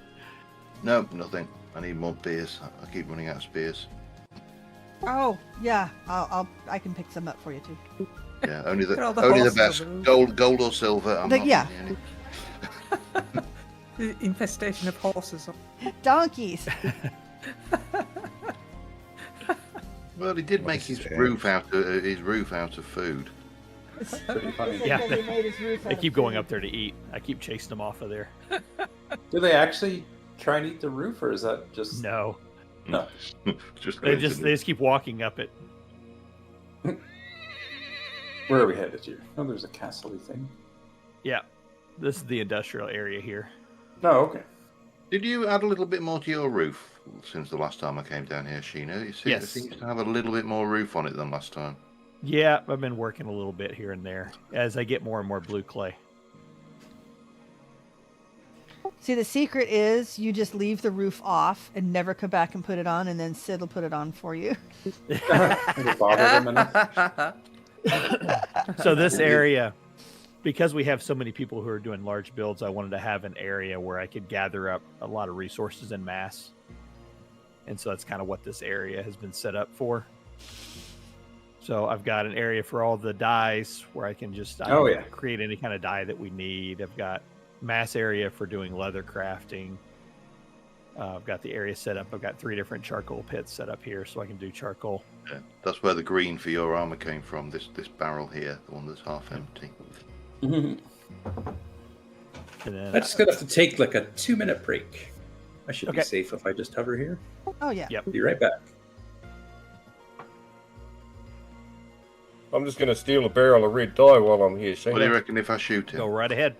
No, nothing. I need more beers. I keep running out of spears. Oh, yeah. I can pick some up for you too. Yeah, only the Look at all the only the horses best. on the Gold or silver. I'm not yeah. using any. The infestation of horses. Donkeys. Well, he did What make is his this? roof out of food. Pretty funny. Yeah, they keep going up there to eat. I keep chasing them off of there. Do they actually try and eat the roof, or is that just No, no? Just they going just to they just keep walking up it. Where are we headed here? Oh, there's a castle-y thing. Yeah, this is the industrial area here. No, okay. Did you add a little bit more to your roof since the last time I came down here, Sheena? It Yes. seems to have a little bit more roof on it than last time. Yeah, I've been working a little bit here and there as I get more and more blue clay. See, the secret is you just leave the roof off and never come back and put it on, and then Sid will put it on for you. It'll bother them enough. So this area, because we have so many people who are doing large builds, I wanted to have an area where I could gather up a lot of resources en masse. And so that's kind of what this area has been set up for. So I've got an area for all the dyes where I can just create any kind of dye that we need. I've got mass area for doing leather crafting. I've got the area set up. I've got 3 different charcoal pits set up here so I can do charcoal. Yeah, that's where the green for your armor came from. This barrel here, the one that's half empty. And then I'm just gonna have to take like a 2-minute break. I should Okay. be safe if I just hover here. Oh yeah. Yep. Be right back. I'm just going to steal a barrel of red dye while I'm here, Shane. What do you reckon if I shoot him? go right ahead.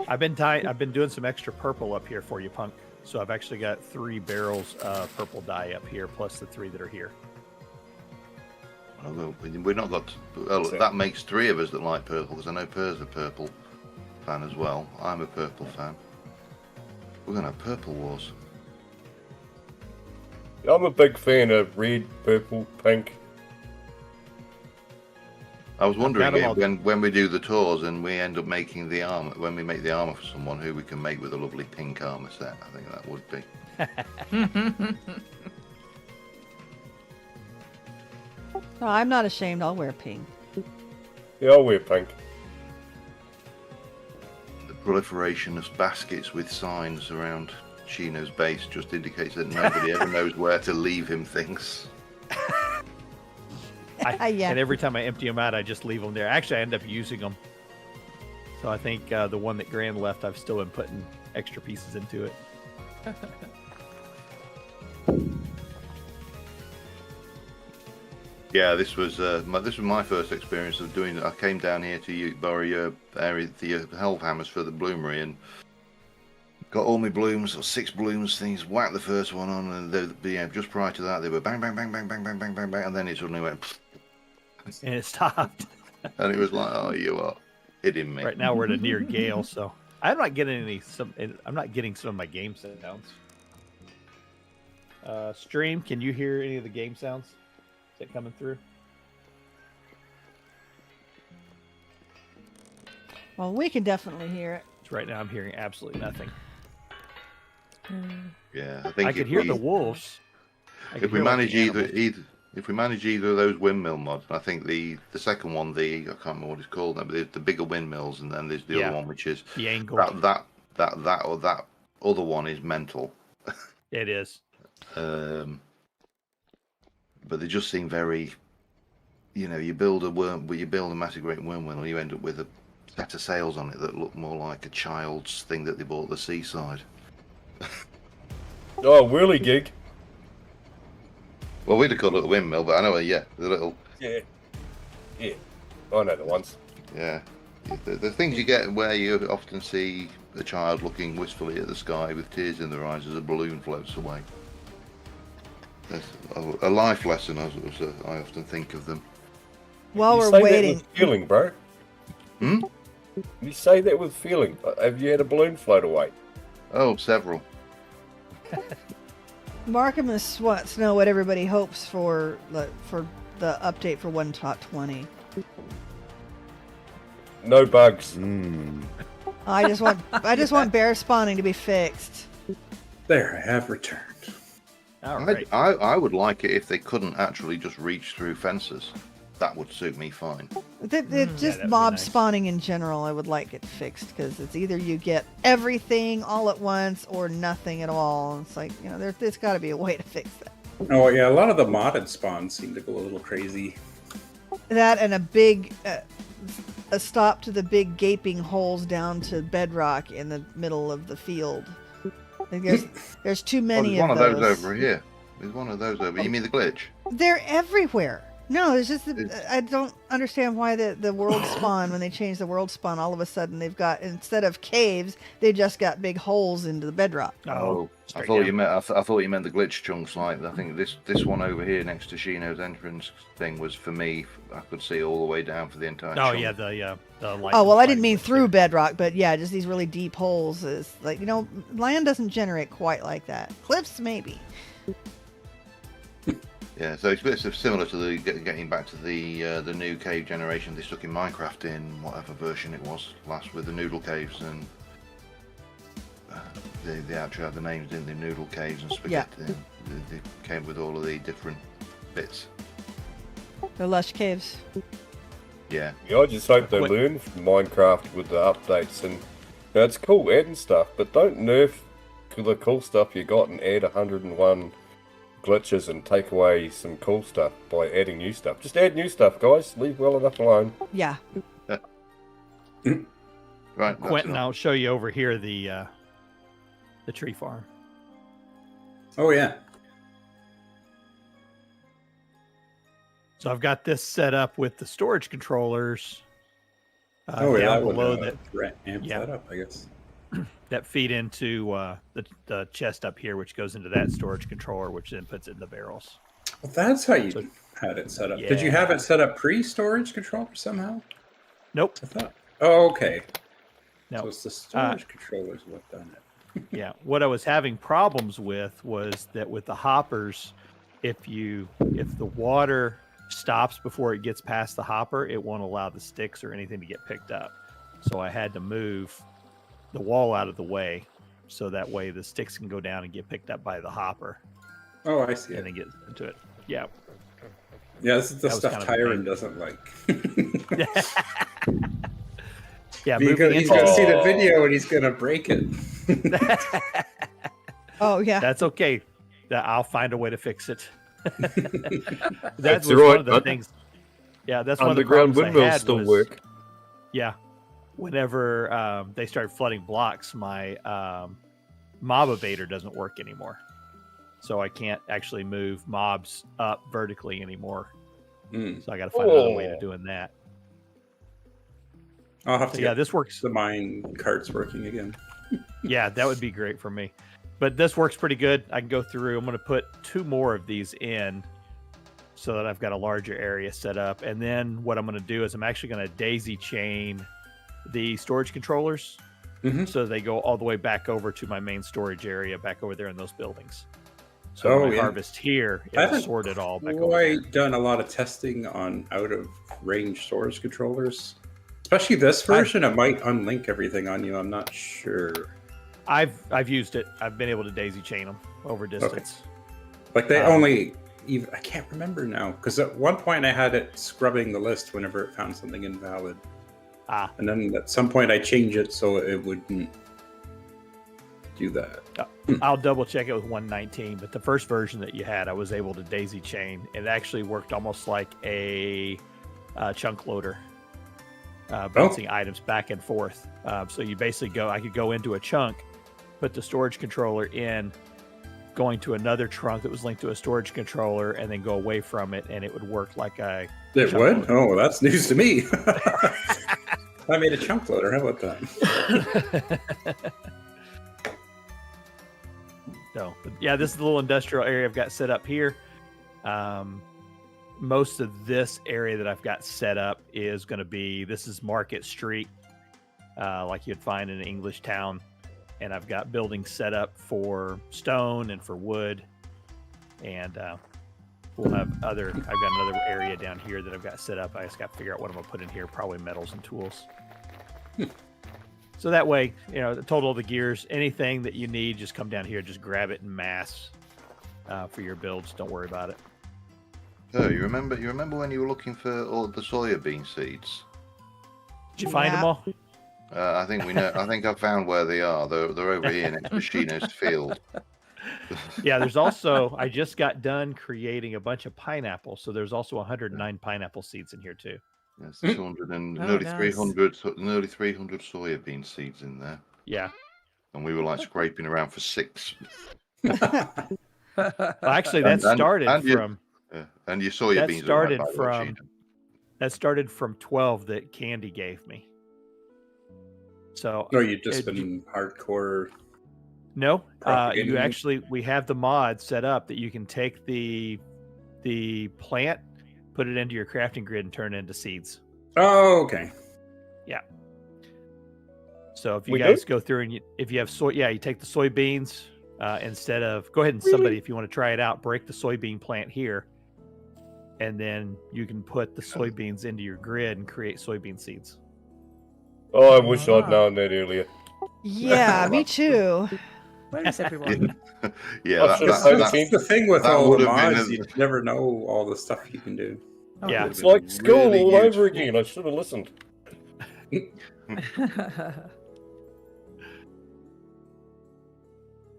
I've been doing some extra purple up here for you, Punk. So I've actually got 3 barrels of purple dye up here, plus the 3 that are here. Well, we've not got. Well, that makes 3 of us that like purple, because I know Pyrrh's a purple fan as well. I'm a purple fan. We're gonna have purple wars. I'm a big fan of red, purple, pink. I was wondering got 'em all. when we do the tours and we end up making the armor, when we make the armor for someone, who we can make with a lovely pink armor set. I think that would be. No, I'm not ashamed. I'll wear pink. Yeah, I'll wear pink. The proliferation of baskets with signs around Shino's base just indicates that nobody ever knows where to leave him things. Yeah. And every time I empty them out, I just leave them there. Actually, I end up using them. So I think the one that Gran left, I've still been putting extra pieces into it. Yeah, this was my first experience of doing it. I came down here to borrow your area, the Hellhammers for the bloomery, and got all my blooms, or 6 blooms things, whacked the first one on, and just prior to that, they were bang, bang, bang, bang, bang, bang, bang, bang, bang, and then it suddenly went, And it stopped. and it was like, oh, you are hitting me. Right now we're at a near gale, so I'm not getting I'm not getting some of my game sounds. Stream, can you hear any of the game sounds? Is that coming through? Well, we can definitely hear it. So right now I'm hearing absolutely nothing. Yeah, I think I could hear the wolves. I could If we hear, like, manage the animals. if we manage either of those windmill mods, I think the second one, I can't remember what it's called now, but there's the bigger windmills, and then there's the Yeah. other one, which is The angle. that other one is mental. It is. But they just seem very, you build a massive great windmill, you end up with a set of sails on it that look more like a child's thing that they bought at the seaside. Oh, whirligig. Well, we'd have called it a windmill, but I know, the little, Yeah. Yeah. I know the ones. yeah. The things you get where you often see a child looking wistfully at the sky with tears in their eyes as a balloon floats away. That's a life lesson, as I often think of them. While You we're say waiting, that with feeling, bro. Hmm? You say that with feeling. Have you had a balloon float away? Oh, several. Markimus wants to know what everybody hopes for the update for 1.20. No bugs. I just want bear spawning to be fixed. There, I have returned. All right. I would like it if they couldn't actually just reach through fences. That would suit me fine. Just that'd be mob nice. spawning in general, I would like it fixed, because it's either you get everything all at once or nothing at all. It's like, there's got to be a way to fix that. Oh yeah, a lot of the modded spawns seem to go a little crazy. That and a big a stop to the big gaping holes down to bedrock in the middle of the field. Like there's too many There's one of of those over here. There's one of those over. You mean the glitch? They're everywhere. No, it's just I don't understand why the world spawn, when they change the world spawn, all of a sudden they've got, instead of caves, they just got big holes into the bedrock. Oh, I straight thought down. you meant. I thought you meant the glitch chunks. Like I think this one over here next to Shino's entrance thing was for me. I could see all the way down for the entire. Oh chunk. yeah, the light. Oh, well, I didn't light mean glitch through there. bedrock, but yeah, just these really deep holes is like, land doesn't generate quite like that. Cliffs, maybe. Yeah, so it's a bit similar to the getting back to the new cave generation they stuck in Minecraft in whatever version it was last with the noodle caves, and they actually had the names in the noodle caves and spaghetti. And they came with all of the different bits. The lush caves. Yeah, Yeah, I just hope they Wait. learn from Minecraft with the updates, and it's cool adding stuff, but don't nerf the cool stuff you got and add 101 glitches and take away some cool stuff by adding new stuff. Just add new stuff, guys. Leave well enough alone. Yeah. Right, that's Quentin, enough. I'll show you over here the tree farm. Oh yeah. So I've got this set up with the storage controllers Oh yeah, down that would below that amp yeah. that up, I guess. that feed into the chest up here, which goes into that storage controller, which then puts it in the barrels. Well, that's how you So- had it set up. Did you Yeah. have it set up pre-storage controller somehow? Nope. I thought. Oh, okay. No. So it's the storage controllers what done it. Yeah. What I was having problems with was that with the hoppers, if the water stops before it gets past the hopper, it won't allow the sticks or anything to get picked up. So I had to move the wall out of the way so that way the sticks can go down and get picked up by the hopper Oh, I see. and then get into it. Yeah. Yeah, this is the That was stuff kind of a Tyron pain. doesn't like. Yeah. He's moving gonna into- see the video and he's gonna break it. Oh yeah. That's okay. I'll find a way to fix it. That That's was right, one of the bud. things. Yeah, that's one of the Underground problems I windmills had still was- work. Yeah. Whenever they started flooding blocks, my mob evader doesn't work anymore. So I can't actually move mobs up vertically anymore. Mm. So I got to find another way Oh. of doing that. I'll have to So yeah, get this works. the mine carts working again. Yeah, that would be great for me. But this works pretty good. I can go through. I'm going to put 2 more of these in so that I've got a larger area set up. And then what I'm going to do is I'm actually going to daisy chain the storage controllers Mhm. so they go all the way back over to my main storage area back over there in those buildings. So Oh, when I yeah. harvest here, I it'll haven't sort it all back over there. quite done a lot of testing on out of range storage controllers. Especially this version, it might unlink everything on you. I'm not sure. I've used it. I've been able to daisy chain them over distance. Like they Um, only even I can't remember now because at one point I had it scrubbing the list whenever it found something invalid, Ah, and then at some point I changed it so it wouldn't do that. I'll double check it with 119, but the first version that you had, I was able to daisy chain. It actually worked almost like a chunk loader, bouncing items back and forth. So you basically I could go into a chunk, put the storage controller in, going to another trunk that was linked to a storage controller, and then go away from it, and it would work like a It chunk would? loader. Oh, that's news to me. I made a chunk loader. How about that? So, but yeah, this is the little industrial area I've got set up here. Most of this area that I've got set up is going to be, this is Market Street, like you'd find in an English town. And I've got buildings set up for stone and for wood. And we'll have I've got another area down here that I've got set up. I just got to figure out what I'm going to put in here, probably metals and tools. So that way, the total of the gears, anything that you need, just come down here, just grab it in mass for your builds. Don't worry about it. Oh, you remember when you were looking for all the soya bean seeds? Did you find Yeah. them all? I think we know. I think I found where they are. They're over here next to Shino's field. Yeah, there's also, I just got done creating a bunch of pineapples. So there's also 109 pineapple seeds in here too. There's 200 and Oh, nearly nice. 300 soya bean seeds in there, Yeah. and we were like scraping around for 6. Well, actually, that And- started and you- from And your soya That beans are started right by the way, that started from 12 that Candy gave me. So No, you've just It- been hardcore. no, propagating you it? actually we have the mod set up that you can take the plant, put it into your crafting grid, and turn it into seeds. Oh, okay. So if you We guys do? go through and if you have you take the soybeans instead of go ahead and somebody if you want to try it out, break the soybean plant here, and then you can put the soybeans into your grid and create soybean seeds. Oh, I wish I'd Ah. known that earlier. Yeah, me too. Where is everyone? Yeah, I that, should've that, said that, That's the thing with that all the would have been mods. a- You never know all the stuff you can do. Oh, Yeah. good. It's like school really all over useful. again. I should have listened.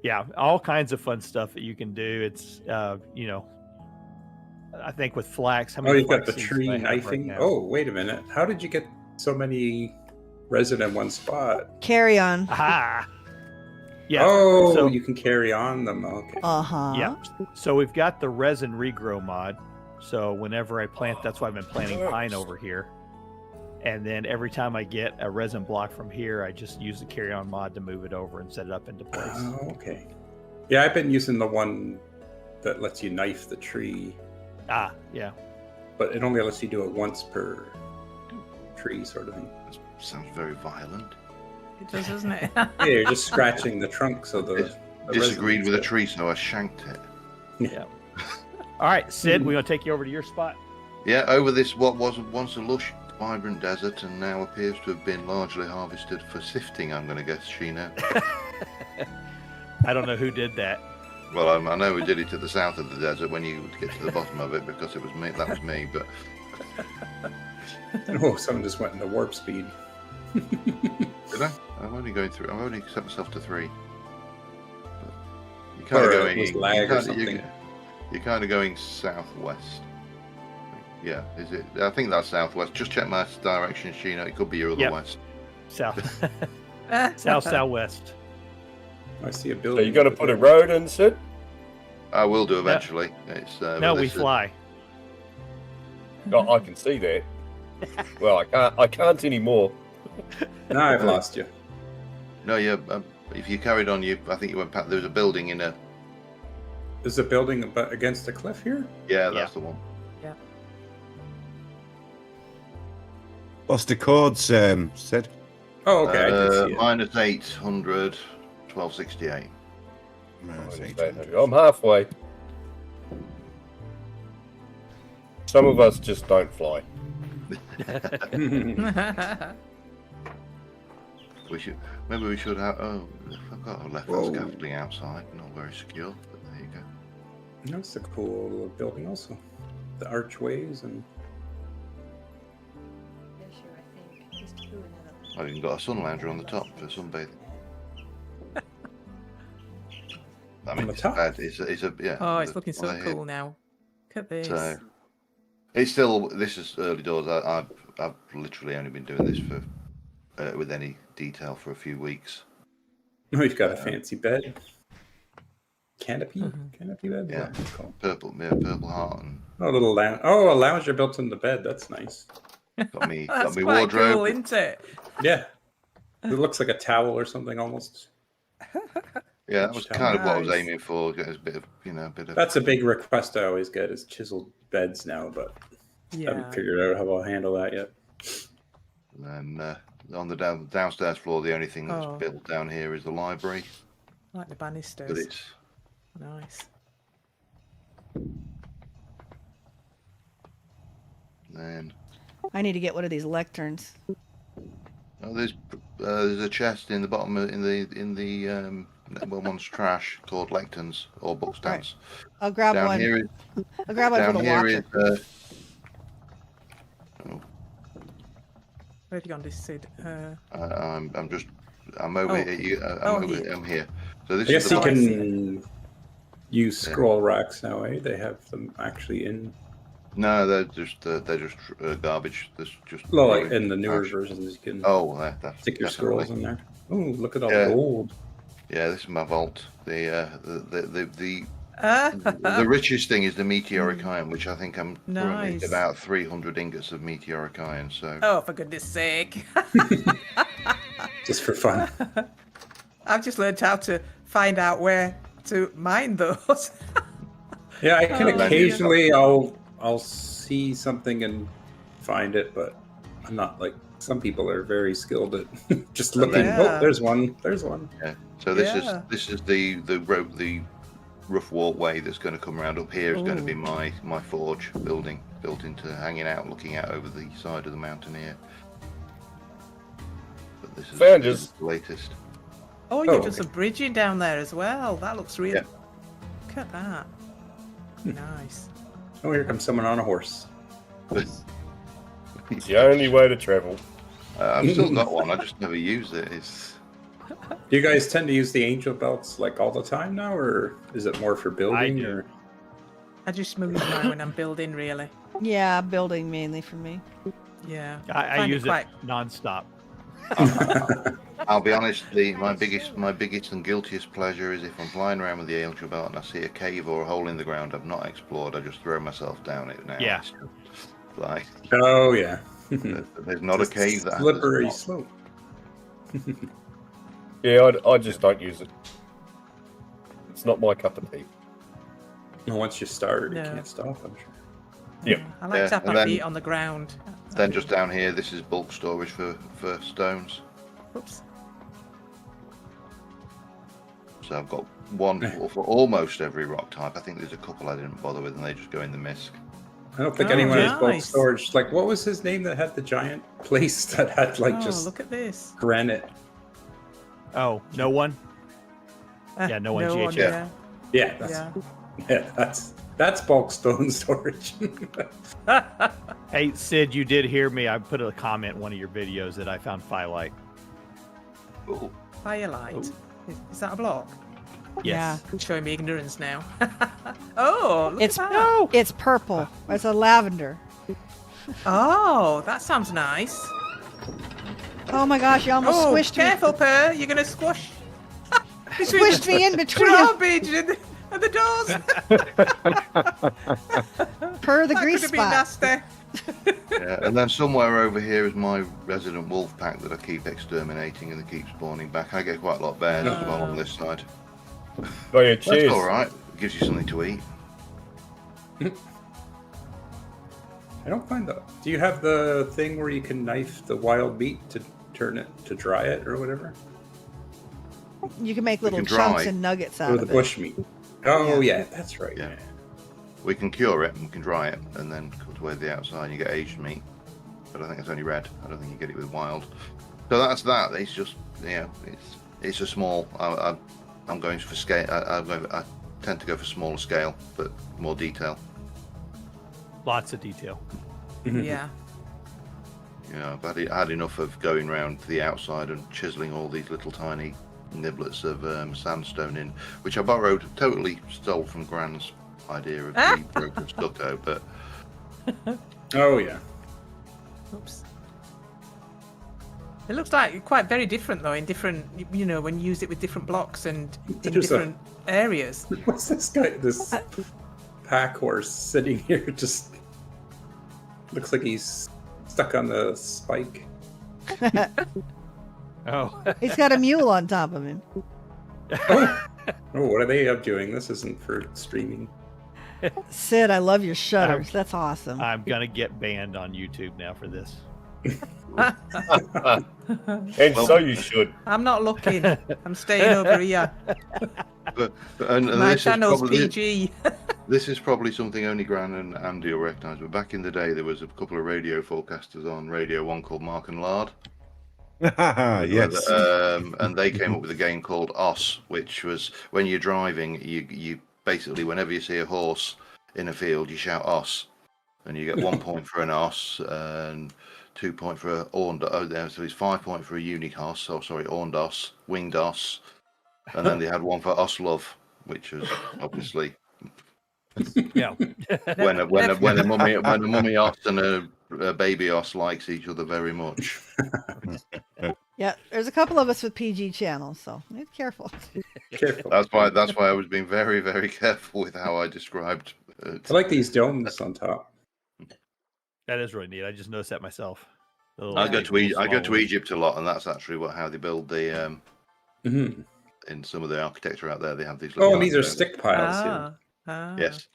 yeah, all kinds of fun stuff that you can do. It's you know, I think with flax, how Oh, many you've got flax the seeds tree do I have right knifing. now? Oh, wait a minute. How did you get so many resin in one spot? Carry on. Aha! Yeah. Oh, so you can carry on them. Okay. Uh-huh. yeah. So we've got the resin regrow mod. So whenever I plant, that's why I've been planting pine over here. And then every time I get a resin block from here, I just use the carry on mod to move it over and set it up into place. Oh, okay. Yeah, I've been using the one that lets you knife the tree, Ah, yeah. but it only lets you do it once per tree, sort of thing. Sounds very violent. It does, doesn't it? Yeah, you're just scratching the trunk, so the Disagreed with a resin- tree, so I shanked it. Yeah. All right, Sid, we're going to take you over to your spot. Yeah, over this what was once a lush, vibrant desert and now appears to have been largely harvested for sifting, I'm going to guess, Sheena. I don't know who did that. Well, I know we did it to the south of the desert when you would get to the bottom of it because it was me. That was me, but Oh, someone just went into warp speed. did I? I'm only going through. I've only set myself to 3. But you're kind Or of it going. was lag or kinda- something. You're kind of going southwest. Yeah, is it? I think that's southwest. Just check my direction, Sheena. It could be your other Yep. west. South, southwest. I see a So building. you're going to put a road in, Sid? I will do eventually. It's No, but we this is- fly. Oh, I can see that. Well, I can't anymore. Now I've lost you. No, yeah. If you carried on, I think you went past. There was a building in a. There's a building against a cliff here? Yeah, that's the one. What's the codes, Sid? Oh, okay, I did see it. Minus 800, 1268. I'm halfway. Some of us just don't fly. We should. Maybe we should have. Oh, I've got a left Whoa. scaffolding outside. Not very secure, but there you go. That's a cool little building also. The archways and... I've even got a sun lounger on the top for sunbathing. I mean, the it's top? bad. It's a yeah. Oh, it's looking so on the cool now. Look at this. So it's still. This is early doors. I've literally only been doing this for with any detail for a few weeks. Oh, you've got a fancy bed. Canopy? Mhm. Canopy bed? Yeah. What's it called? Purple heart, and Oh, a little lounge. Oh, a lounger built in the bed. That's nice. got me That's got me quite wardrobe. cool, isn't it? Yeah. It looks like a towel or something almost. Yeah, that was kind of what I was Nice. aiming for. Get a bit of a bit of. That's a big request I always get is chiseled beds now, but I Yeah. haven't figured out how I'll handle that yet. And on the downstairs floor, the only thing that's Oh. built down here is the library. Like the But banisters. it's Nice. then I need to get one of these lecterns. there's a chest in the bottom in the one's trash called lecterns or book stands. I'll grab Down one. here is I'll grab one for down the here watcher. is Where have you gone, this Sid? I'm over Oh. here. Oh, I'm here. here. So this I is guess the you I see can use scroll racks now, eh? They have them actually in, No, they're just garbage. There's just well, like in the newer trash. versions, you can Oh, that's stick your definitely. scrolls in there. Oh, look at all Yeah. the gold. Yeah, this is my vault. The Ah, richest thing is the meteoric iron, which I think I'm currently Nice. about 300 ingots of meteoric iron. So oh, for goodness sake. Just for fun. I've just learned how to find out where to mine those. Yeah, I can Oh, yeah. occasionally I'll see something and find it, but I'm not like some people are very skilled at just looking. Yeah. Oh, there's one. There's one. yeah. So this Yeah. is the rough walkway that's going to come around up here is going to be Ooh. my forge building built into hanging out, looking out over the side of the mountain here. But this is Founders. the latest. Oh, you've Oh, done okay. some bridging down there as well. That looks really. Yeah. Look at that. Nice. Oh, here comes someone on a horse. It's the only way to travel. I've still got one. I just never use it. It's Do you guys tend to use the angel belts like all the time now, or is it more for building? do. Or I just move mine when I'm building, really. Yeah, building mainly for me. Yeah. I Find use it quite... nonstop. I'll be honest, my biggest and guiltiest pleasure is if I'm flying around with the angel belt and I see a cave or a hole in the ground I've not explored, I just throw myself down it now. Yeah. It's like, oh yeah, there's not a cave that has slippery not. slope. Yeah, I just don't use it. It's not my cup of tea. And once you start, you No. can't stop. I'm sure. Yep. I like Yeah, to have and my then- feet on the ground. Then just down here, this is bulk storage for stones. Oops. So I've got one for almost every rock type. I think there's a couple I didn't bother with, and they just go in the misc. I don't think Oh, anyone has bulk nice. storage. Like, what was his name that had the giant place that had like Oh, just look at this. granite? Oh, no one? Yeah, no one GHF. Yeah. Yeah, that's, Yeah. yeah, that's bulk stone storage. Hey, Sid, you did hear me. I put a comment in one of your videos that I found phylight. Ooh. Firelight. Is that a block? Yes. Showing me ignorance now. Oh, look It's at that. it's purple. It's a lavender. Oh, that sounds nice. Oh my gosh, you almost Oh, squished careful, Pyrrh. You're going to squash. me. Squished me in between you. Garbage and the doors. Per the That grease could have been spot. nasty. Yeah, and then somewhere over here is my resident wolf pack that I keep exterminating and they keep spawning back. I get quite a lot of bears as well on this side. Oh yeah, cheers. That's all right. It gives you something to eat. I don't find that. Do you have the thing where you can knife the wild meat to turn it to dry it or whatever, You can make little can chunks dry. and nuggets out or of the it. bush meat? Oh Yeah. yeah, that's right. Yeah. Yeah. We can cure it and we can dry it and then cut away the outside and you get aged meat. But I think it's only red. I don't think you get it with wild. So that's that. It's just, it's a small. I'm going for scale. I tend to go for smaller scale, but more detail. Lots of detail. Yeah. You know, I've had enough of going around the outside and chiseling all these little tiny niblets of sandstone in, which I borrowed, totally stole from Gran's idea of the broken stucco, but Oh yeah. Oops. It looks like quite very different though, in different, when you use it with different blocks and in There's a- different areas. What's this guy? This pack horse sitting here just looks like he's stuck on the spike. Oh. He's got a mule on top of him. Oh, what are they up doing? This isn't for streaming. Sid, I love your shutters. That's awesome. I'm going to get banned on YouTube now for this. And so you should. I'm not looking. I'm staying over here. and My this is channel's probably PG. this is probably something only Gran and Andy will recognise. But back in the day, there was a couple of radio forecasters on Radio 1 called Mark and Lard. Yes. And they came up with a game called OS, which was when you're driving, you basically, whenever you see a horse in a field, you shout OS, and you get 1 point for an OS and 2 points for a horned. So it's 5 points for a unique horse. So sorry, horned OS, winged OS, and then they had one for OS Love, which was obviously Yeah. when a mummy os and a baby os likes each other very much. Yeah, there's a couple of us with PG channels, so be careful. Careful. That's why I was being very, very careful with how I described. I like these domes on top. That is really neat. I just noticed that myself. I go to Egypt a lot, and that's actually how they build the. Mhm. In some of the architecture out there, they have these. Oh, little and these are islands. stick piles. Yeah. Yes.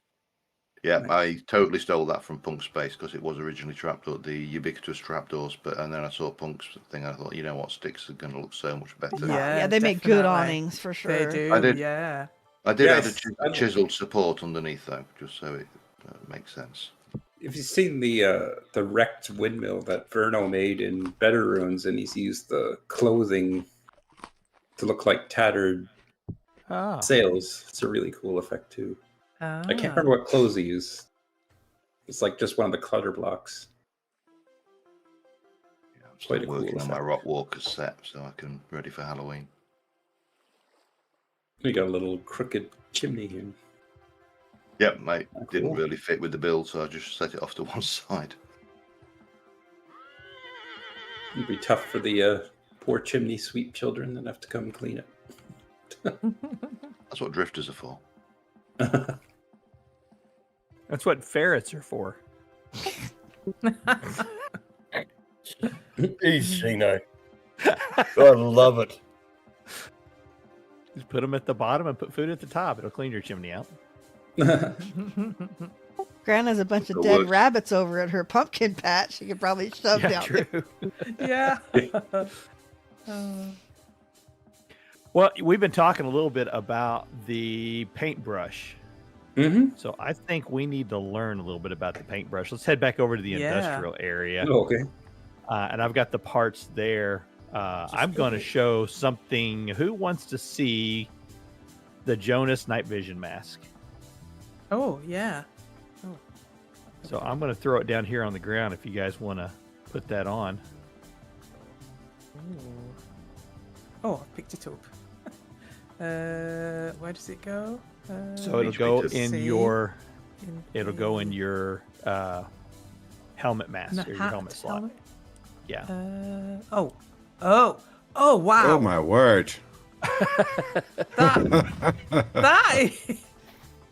Yeah, I totally stole that from Punk Space because it was originally trapdoor, the ubiquitous trapdoors. And then I saw Punk's thing. And I thought, you know what, sticks are going to look so much better. Yeah, they make good definitely. awnings for sure. They do, I did. yeah. I did Yes, add I a know. chiseled support underneath though, just so it makes sense. If you've seen the wrecked windmill that Verno made in Better Ruins, and he's used the clothing to look like tattered Ah. sails, it's a really cool effect too. Ah. I can't remember what clothes he used. It's like just one of the clutter blocks. Yeah, I'm Quite still a cool working on my effect. Rock Walkers set, so I can ready for Halloween. We got a little crooked chimney here. Yep, mate. Oh, Didn't cool. really fit with the build, so I just set it off to one side. It'd be tough for the poor chimney sweep children that have to come clean it. That's what drifters are for. That's what ferrets are for. Easy, Shino. I love it. Just put them at the bottom and put food at the top. It'll clean your chimney out. Gran has a bunch of It dead works. rabbits over at her pumpkin patch. She could probably shove Yeah, down there. true. Yeah. Well, we've been talking a little bit about the paintbrush. Mm-hmm. So I think we need to learn a little bit about the paintbrush. Let's head back over to the Yeah. industrial area. Okay. And I've got the parts there. I'm going to show something. Who wants to see the Jonas night vision mask? Oh, yeah. So I'm going to throw it down here on the ground if you guys want to put that on. Oh, I picked it up. Where does it go? So it'll Each go bit of- in See. your In it'll go in the- your helmet mask the or your hat helmet slot. helmet? Yeah. Oh, wow! Oh my word!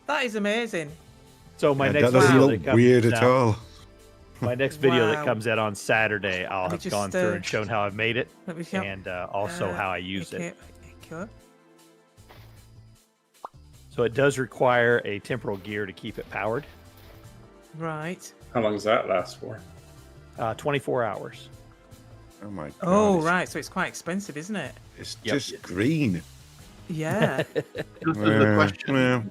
That is amazing. So my Yeah, next that doesn't video look that comes weird at out, all. my next video that Wow. comes out on Saturday, I'll Let me have just, gone through and shown how I've made it Let me show. and also how I use it. Okay. So it does require a temporal gear to keep it powered. Right. How long does that last for? 24 hours. Oh my god! Oh, it's, right. So it's quite expensive, isn't it? It's Yep. just green. Yeah. Just as a question, yeah.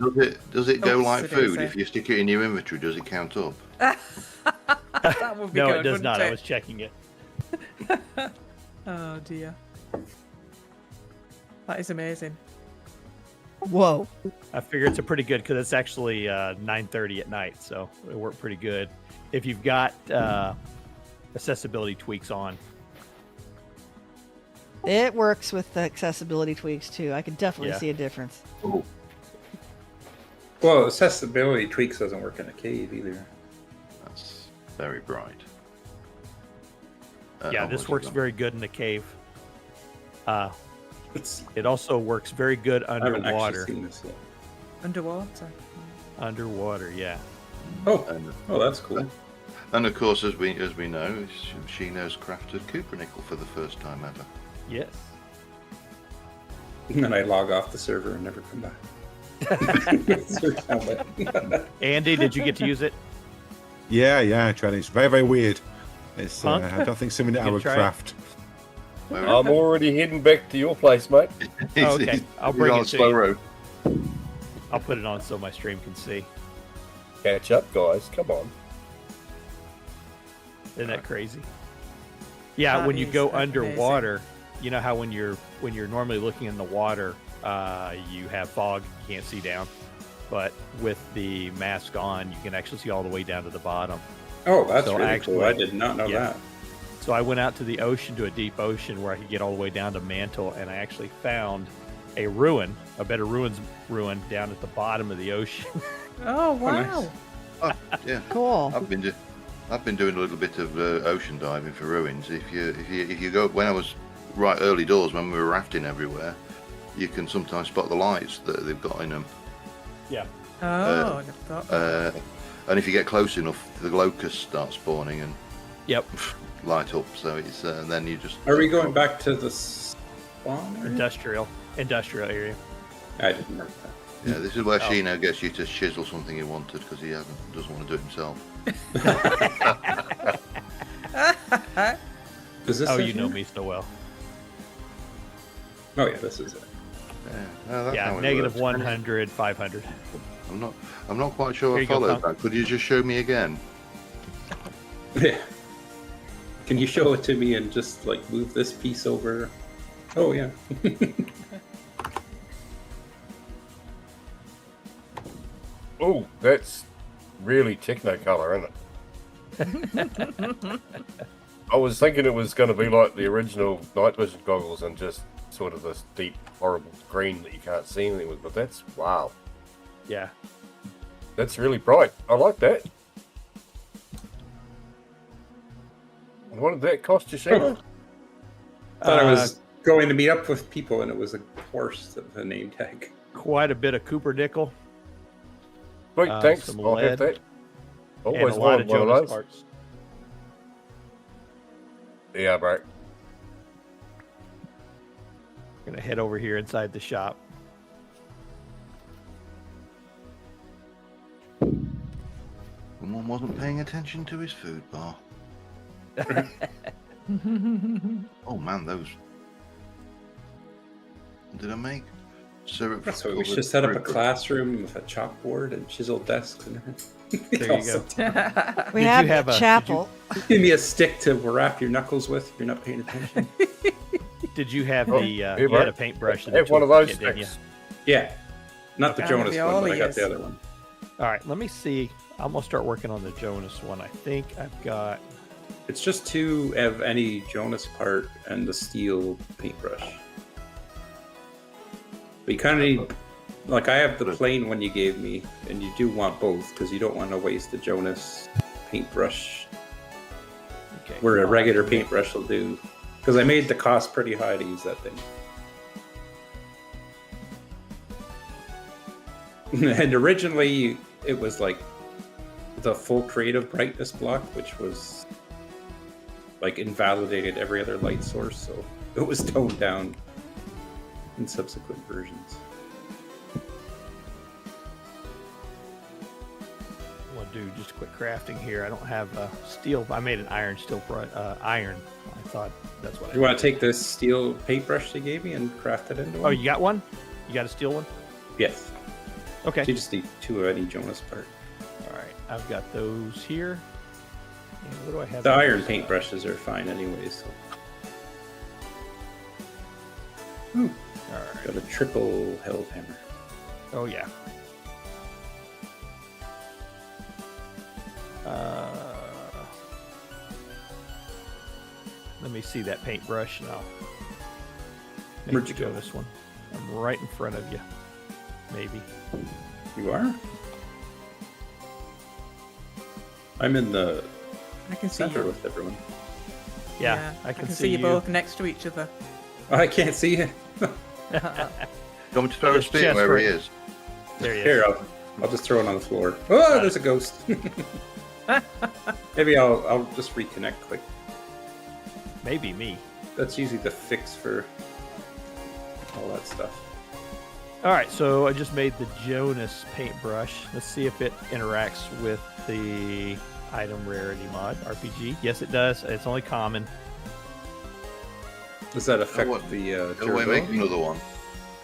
does it go Oh, like so food? there's If you stick it in your inventory, does it count up? That would be No, good, it does wouldn't not. it? I was checking it. Oh dear. That is amazing. Whoa. I figure it's a pretty good because it's actually 9:30 at night, so it worked pretty good. If you've got accessibility tweaks on, It works with the accessibility tweaks too. I can definitely Yeah. see a difference. Oh, Well, accessibility tweaks doesn't work in a cave either. that's very bright. yeah, oh, this what's it works got? very good in the cave. It's, It also works very good I haven't actually underwater. seen this yet. Underwater. Underwater, yeah. Oh, And, oh, that's cool. and of course, as we know, Shino's crafted Coopernickel for the first time ever. Yes. And then I log off the server and never come back. Search helmet. Andy, did you get to use it? Yeah, I tried it. It's very, very weird. It's Huh? I don't think something that I You would try it? craft. I'm already heading back to your place, mate. Oh, okay. I'll bring on it to slow you. road. I'll put it on so my stream can see. Catch up, guys. Come on. Isn't that crazy? Yeah, That when you is go amazing. underwater, you know how when you're normally looking in the water, you have fog, you can't see down. But with the mask on, you can actually see all the way down to the bottom. Oh, that's So really actually- cool. I did not know yeah. that. So I went out to the ocean, to a deep ocean where I could get all the way down to Mantle, and I actually found a ruin, a better ruin down at the bottom of the ocean. Oh wow. nice. Oh, yeah. Cool. I've been doing a little bit of ocean diving for ruins. If you go, when I was right early doors when we were rafting everywhere, you can sometimes spot the lights that they've got in them. Yeah. Oh, I never thought. And if you get close enough, the locusts start spawning and Yep. light up. So it's and then you just. Are we going back to the spawn area? Industrial area. I didn't mark that. Yeah, this is where Oh. Shino gets you to chisel something he wanted because he doesn't want to do it himself. Is this Oh, it you know here? me so well. Oh yeah, this is it. Yeah, no, that's how Yeah, it negative works. 100, 500. I'm not quite sure Here I you go, followed pal. that. Could you just show me again? Yeah. Can you show it to me and just like move this piece over? Oh yeah. Oh, that's really technicolor, isn't it? I was thinking it was going to be like the original night vision goggles and just sort of this deep, horrible green that you can't see anything with. But that's wow. Yeah. That's really bright. I like that. And what did that cost you, Sheila? Thought I was going to meet up with people, and it was a horse with a name tag. Quite a bit of Cooper nickel. Sweet, thanks. Some I'll have lead, that. and Always a lot wanted of one of Jonas those. parts. Yeah, bro. Gonna head over here inside the shop. Someone wasn't paying attention to his food bar. Oh man, those. What did I make? Syrup. So we should set up a classroom with a chalkboard and chiseled desks and everything. There you go. We Did have you have the a- did chapel. Give me a stick to wrap your knuckles with if you're not paying attention. Did you have Oh, the here, you had bro. a paintbrush? in Have the one of those toolkit, didn't you? sticks. Yeah. Not the Okay. Jonas Yeah, one, all but I got ears. the other one. All right, let me see. I'm gonna start working on the Jonas one. I think I've got. It's just two of any Jonas part and the steel paintbrush. But you kind of need, like I have the plain one you gave me, and you do want both because you don't want to waste the Jonas paintbrush Okay. where a regular paintbrush will do. Because I made the cost pretty high to use that thing. And originally it was like the full creative brightness block, which was like invalidated every other light source, so it was toned down in subsequent versions. I'm gonna do just quick crafting here. I don't have steel. I made an iron steel iron. I thought that's what. Do you want to take this steel paintbrush they gave me and craft it into one? Oh, you got one? You got a steel one? Yes. Okay. So you just need two of any Jonas part. All right. I've got those here. And what do I have? The on iron this? paintbrushes are fine anyways. So. All right. Got a triple held hammer. Oh yeah. Let me see that paintbrush now. Where'd you go? This one. I'm right in front of you. Maybe. You are? I'm in the I can see center you. with everyone. Yeah, I can see you both next to each other. Oh, I can't see you. Do you want me to throw a Just spear chest where he right- is? There he is. Here, I'll just throw it on the floor. Oh, there's a ghost. Maybe I'll just reconnect quick. Maybe me. That's usually the fix for all that stuff. All right, so I just made the Jonas paintbrush. Let's see if it interacts with the item rarity mod RPG. Yes, it does. It's only common. Does that affect what- the Go away, make durability? another one.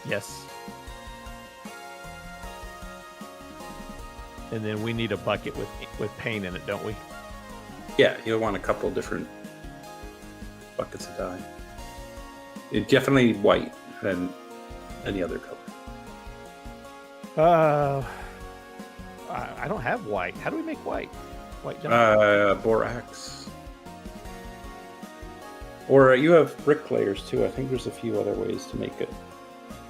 Yes. And then we need a bucket with paint in it, don't we? Yeah, you'll want a couple different buckets of dye. It definitely need white than any other color. I don't have white. How do we make white? White dye. Borax. Or you have brick layers too. I think there's a few other ways to make it.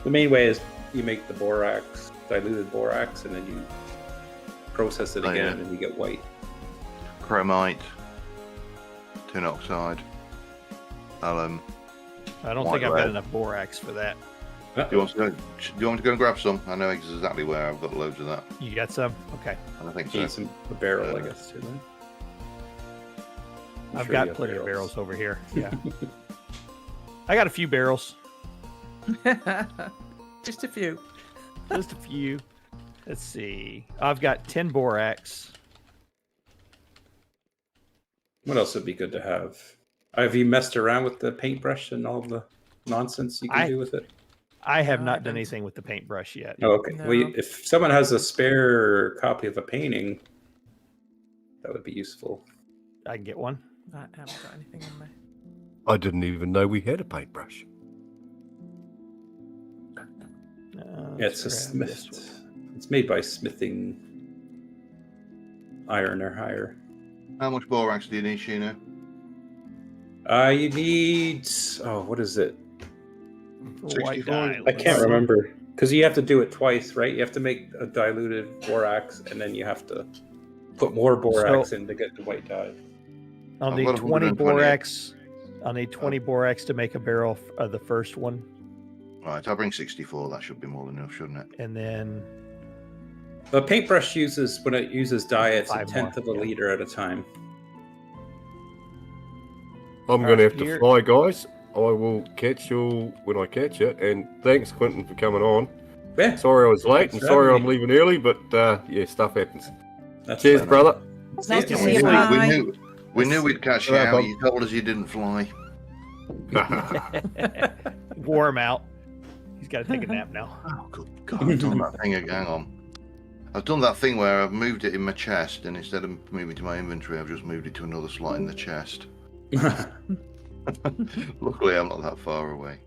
The main way is you make the borax, diluted borax, and then you process it Oh, again, yeah. and you get white. Chromite, tin oxide, alum. I don't white think I've got red. enough borax for that. Do you want me to go and grab some? I know exactly where I've got loads of that. You got some? Okay. I think You need so. a barrel, I guess, too. Right? I'm I've sure got you have plenty of barrels over here. Yeah. I got a few barrels. Just a few. Just a few. Let's see. I've got 10 borax. What else would be good to have? Have you messed around with the paintbrush and all the nonsense you can do with it? I have No, I not done don't. anything with the paintbrush yet. Oh, okay. No. Well, if someone has a spare copy of a painting, that would be useful. I can get one. I haven't got anything on me. I didn't even know we had a paintbrush. Yeah, it's a let's grab this smith. It's made by smithing iron or higher. How much borax do you need, Sheena? You need, what is it? For white 64? dye. I can't remember because you have to do it twice, right? You have to make a diluted borax, and then you have to put more borax in to get the white dye. I'll I've need got 20 128. borax. I'll need 20 borax to make a barrel of the first one, Right, I'll bring 64. That should be more than enough, shouldn't it? and then The paintbrush uses, when it uses dye, it's a 5 tenth of a more, yeah. liter at a time. I'm going to have to here- fly, guys. I will catch you when I catch it. And thanks, Quentin, for coming on. Yeah, Sorry I was late, Thanks and for sorry having I'm me. leaving early, but yeah, stuff happens. that's Cheers, fine. brother. It's nice to Yeah, see we you. knew- Bye. We knew we'd catch you Yeah, out. Bob. You told us you didn't fly. wore him out. He's got to take a nap now. Oh, good God. I've done that thing again. Hang on. I've done that thing where I've moved it in my chest, and instead of moving to my inventory, I've just moved it to another slot in the chest. Luckily, I'm not that far away.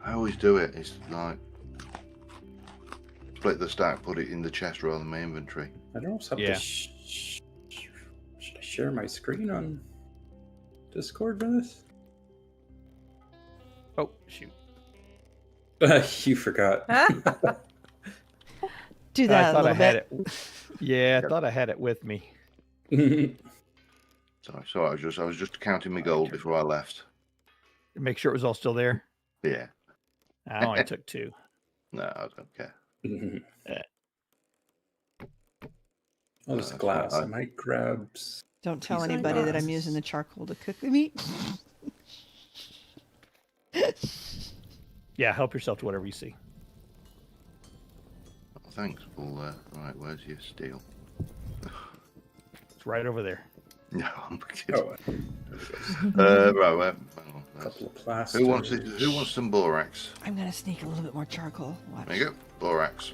I always do it. It's like split the stack, put it in the chest rather than my inventory. I don't have Yeah. to. Should I share my screen on Discord for this? Oh, shoot. You forgot. Do that I a thought I little had bit. it. Yeah, I thought I had it with me. So I was just counting my gold before I left. Make sure it was all still there. Yeah. I only took 2. No, I don't care. Oh, there's a glass. I might grab. Don't tell Piece of anybody that I'm glass. using the charcoal to cook the meat. Yeah, help yourself to whatever you see. Oh, thanks, Paul. Right, where's your steel? It's right over there. No, I'm kidding. Oh, Right, where? a couple of plaster. Who wants some borax? I'm gonna sneak a little bit more charcoal. Watch. There you go, borax.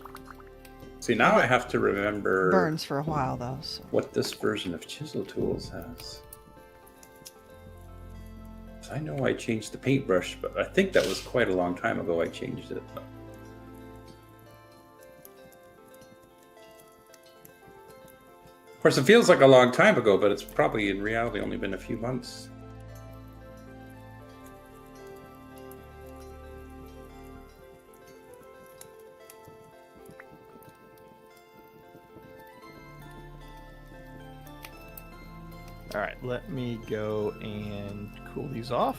See, now I have to remember Burns for a while though. So. what this version of Chisel Tools has. 'Cause I know I changed the paintbrush, but I think that was quite a long time ago I changed it. Of course, it feels like a long time ago, but it's probably in reality only been a few months. All right, let me go and cool these off.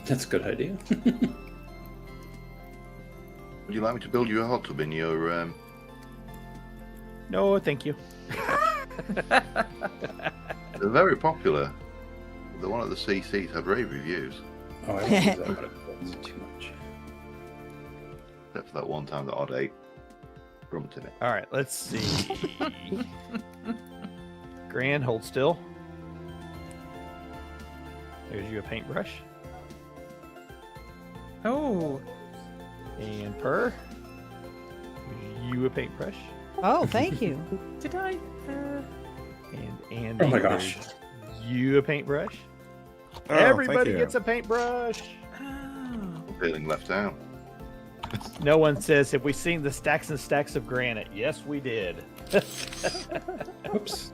That's a good idea. Would you like me to build you a hot tub in your? No, thank you. They're very popular. The one at the CC's had rave reviews, Oh, I don't use that, but it's too much. except for that one time that Odd ate grumped in it. All right, let's see. Gran, hold still. There's you a paintbrush. Oh, And Pyrrh. You a paintbrush. Oh, thank you. did I? And Andy. Oh my gosh. there's You a paintbrush. Oh, Everybody thank you. gets a paintbrush. Oh. Feeling left out. No one says, have we seen the stacks and stacks of granite? Yes, we did. Oops.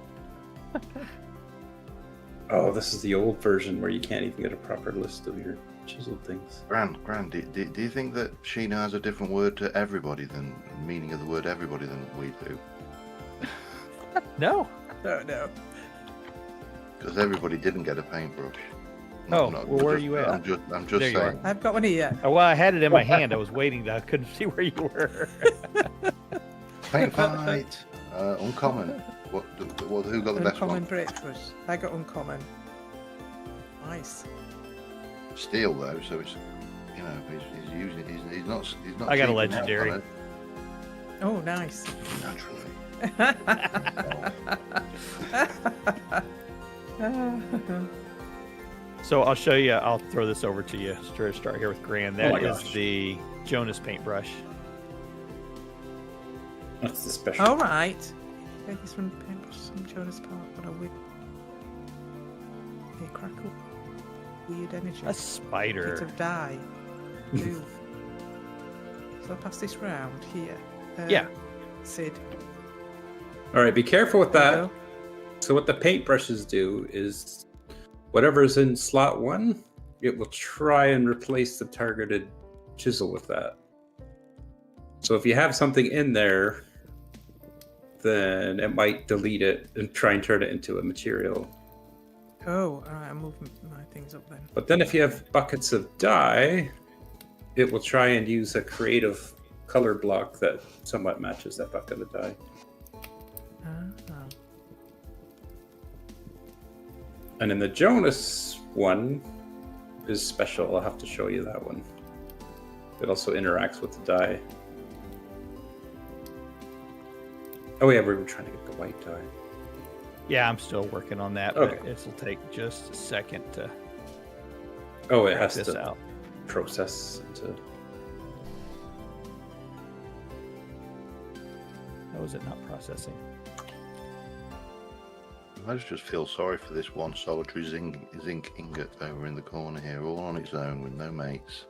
Oh, this is the old version where you can't even get a proper list of your chiseled things. Gran, do you think that Sheena has a different word to everybody than meaning of the word everybody than we do? No. No, no. Because everybody didn't get a paintbrush. Oh, well, where are you at? I'm just There you are. saying. I've got one here. Oh, well, I had it in my hand. I was waiting. I couldn't see where you were. Paint fight. Uncommon. Who got the best Uncommon one? breakfast. I got uncommon. Nice. Steel though, so it's he's using he's not I got a cheaping out legendary. on it, Oh, nice. naturally. So I'll show you. I'll throw this over to you. Start here with Gran. That my is gosh. the Jonas paintbrush. That's the special. All right. Yeah, this one paintbrush some Jonas Park. What a weird. Hey, crackle. Weird energy. A Bit spider. of dye. Move. So I'll pass this round here. Yeah. Sid. All right, be careful with there you that. go. So what the paintbrushes do is whatever's in slot 1 it will try and replace the targeted chisel with that. So if you have something in there, then it might delete it and try and turn it into a material. Oh, all right, I'm moving my things up then. But then if you have buckets of dye, it will try and use a creative color block that somewhat matches that bucket of dye. And in the Jonas one is special. I'll have to show you that one. It also interacts with the dye. Oh yeah, we were trying to get the white dye. Yeah, I'm still working on that, Okay. but this will take just a second to Oh, it work has this to out. process into... How is it not processing? I just feel sorry for this one solitary zinc ingot over in the corner here, all on its own with no mates.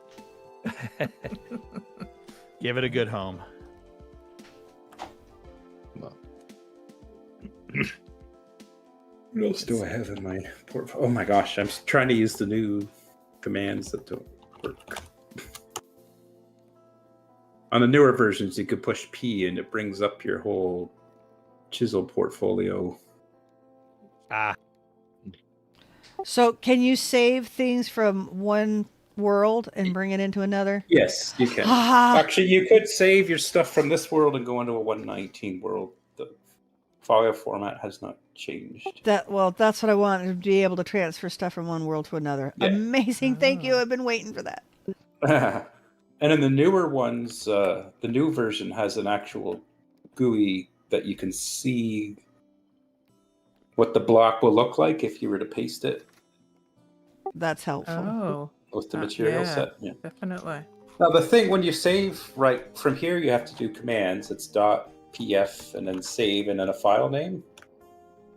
Give it a good home. Well, What else do I have in my portfolio? Oh my gosh, I'm trying to use the new commands that don't work. On the newer versions, you could push P and it brings up your whole chisel portfolio. Ah, So, can you save things from one world and bring it into another? Yes, you can. Ah. Actually, you could save your stuff from this world and go into a 119 world. The file format has not changed. That's what I want, to be able to transfer stuff from one world to another. Yeah. Amazing. Thank you. I've been waiting for that. And in the newer ones, the new version has an actual GUI that you can see what the block will look like if you were to paste it That's helpful. Oh, with the material yeah, set. Yeah. definitely. Now the thing, when you save, right from here, you have to do commands. It's .pf and then save and then a file name.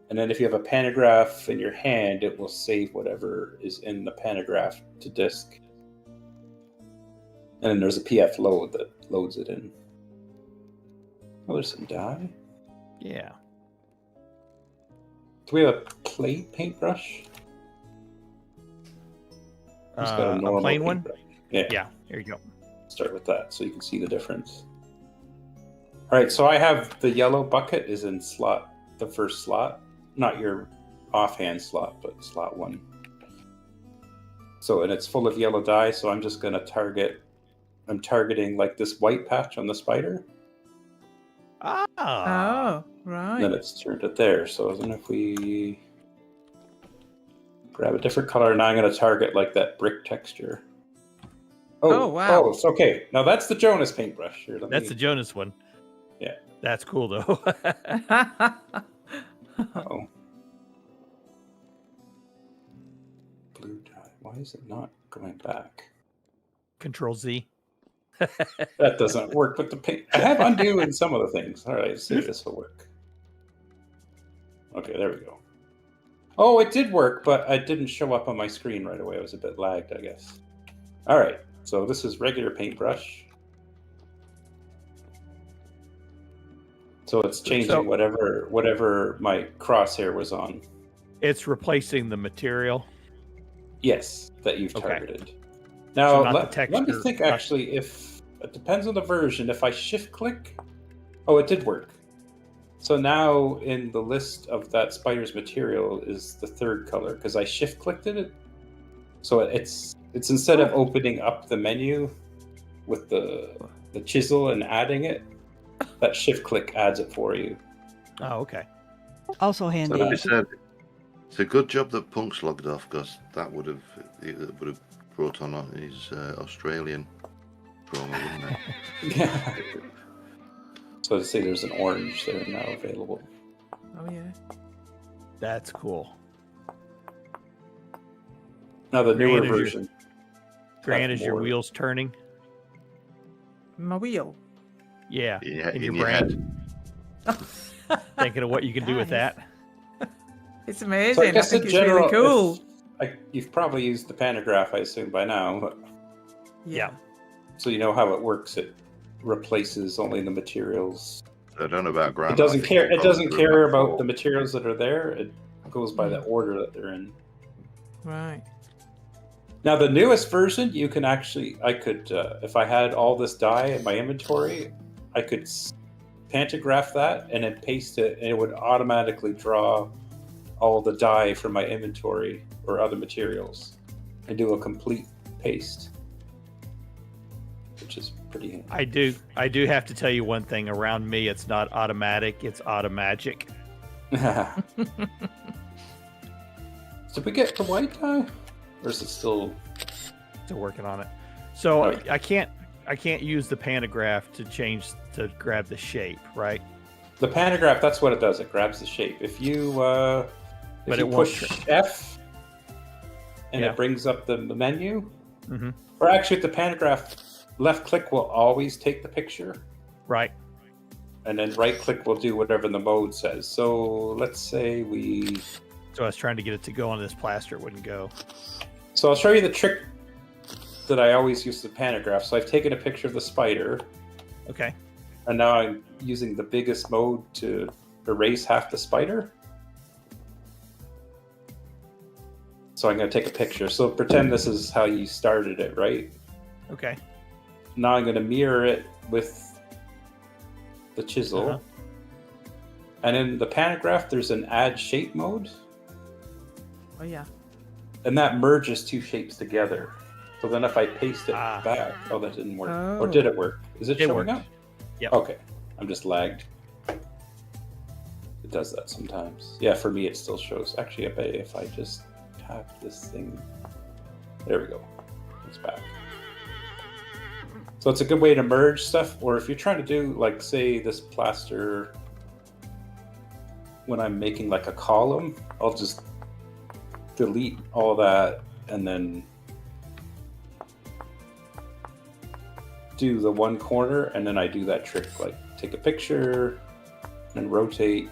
And then if you have a pantograph in your hand, it will save whatever is in the pantograph to disk. And then there's a pf load that loads it in. Oh, there's some dye. yeah. Do we have a clay paintbrush? Who's got A normal plain one? paintbrush? Yeah. Yeah, here you go. Start with that so you can see the difference. All right, so I have the yellow bucket is in slot, the first slot, not your offhand slot, but slot 1. So, and it's full of yellow dye, so I'm just going to target, I'm targeting like this white patch on the spider, Ah. Oh, and right. then it's turned it there. So then if we grab a different color, now I'm going to target like that brick texture. Oh, wow. Oh, it's okay. Now that's the Jonas paintbrush. Here, let That's me- the Jonas one. Yeah. That's cool though. Uh-oh. Blue dye. Why is it not going back? Control Z. That doesn't work with the paint. I have undo in some of the things. All right, let's see if this will work. Okay, there we go. Oh, it did work, but it didn't show up on my screen right away. I was a bit lagged, I guess. All right, so this is regular paintbrush. So it's changing So- whatever my crosshair was on. It's replacing the material. Yes, that you've Okay. targeted. Now, not the let me texture, think not- actually, if it depends on the version. If I shift click, oh, it did work. So now in the list of that spider's material is the third color because I shift clicked it. So it's instead of opening up the menu with the chisel and adding it, that shift click adds it for you. Oh, okay. Also handy. So It's a good job that Punk's logged off, because that would have brought on his Australian trauma, wouldn't it? Yeah. So to say there's an orange there now available. Oh, yeah. That's cool. Now the newer Grant, is your- version. Grant, is your more. wheels turning? My wheel. Yeah. Yeah, in in your your brain. Thinking of what you can do with Nice. that. It's So amazing. I guess think in it's general, really cool. you've probably used the pantograph, I assume, by now. But, Yeah. so you know how it works. It replaces only the materials. I don't know about Grant. It doesn't I think care. he It doesn't goes through care that about whole- the materials that are there. It goes by the order that they're in. Right. Now the newest version, you can actually, I could, if I had all this dye in my inventory, I could pantograph that and then paste it, and it would automatically draw all the dye from my inventory or other materials and do a complete paste, which is pretty handy. I do have to tell you one thing. Around me, it's not automatic; it's automagic. Did we get the white dye, or is it still? Still working on it. So Okay. I can't use the pantograph to grab the shape, right? The pantograph, that's what it does. It grabs the shape. If you But you it won't push F, and Yeah. it brings up the menu, Mm-hmm. or actually, the pantograph, left click will always take the picture, Right. and then right click will do whatever the mode says. So let's say we. So I was trying to get it to go on this plaster, it wouldn't go. So I'll show you the trick that I always use the pantograph. So I've taken a picture of the spider, Okay. and now I'm using the biggest mode to erase half the spider. So I'm going to take a picture. So pretend this is how you started it, right? Okay. Now I'm going to mirror it with the chisel. Uh-huh. And in the pantograph, there's an add shape mode, Oh yeah. and that merges two shapes together. So then if I paste it Ah. back, oh, that didn't work. Oh. Or did it work? Is it It showing worked. up? Yep. Okay. I'm just lagged. It does that sometimes. Yeah, for me it still shows. Actually, I bet if I just tap this thing. There we go. It's back. So it's a good way to merge stuff, or if you're trying to do, like, say, this plaster, when I'm making like a column, I'll just delete all that and then do the one corner, and then I do that trick, like take a picture and rotate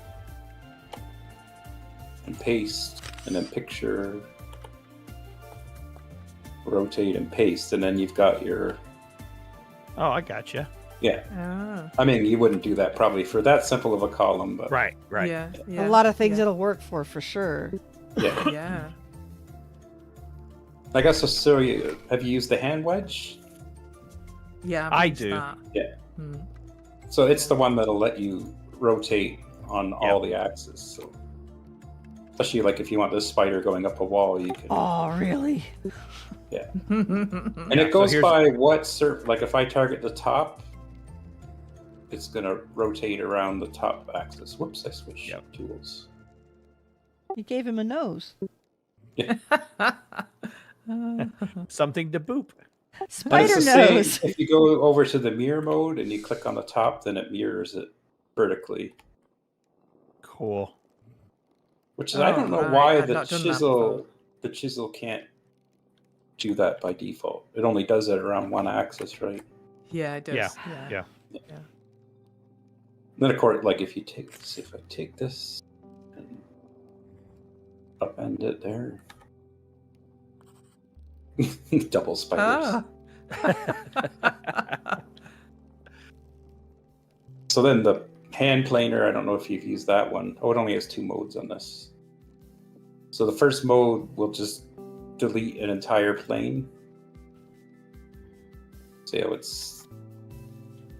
and paste, and then picture, rotate and paste, and then you've got your, Oh, I gotcha. yeah. Ah. I mean, you wouldn't do that probably for that simple of a column, but Right. Right. Yeah, yeah. A lot of things Yeah. it'll work for sure. yeah. Yeah. I guess I'll show you. Have you used the hand wedge? Yeah. I used do. that. Yeah. Hmm. So it's the one that'll let you rotate on all the axes. So especially like if you want this spider going up a wall, you can. Oh, really? And Yeah, it goes so here's- by what like if I target the top, it's gonna rotate around the top axis. Whoops, I switched Yep. tools. You gave him a nose. Something to boop. But it's Spider the same- nose. If you go over to the mirror mode and you click on the top, then it mirrors it vertically. Cool. Which is, I don't know right. why I've not done that before. the chisel can't do that by default. It only does it around one axis, right? Yeah, it does. Yeah. Then of course, like if you take this, if I take this and upend it there, double spiders. Ah. So then the hand planer, I don't know if you've used that one. Oh, it only has 2 modes on this. So the first mode will just delete an entire plane. See how it's...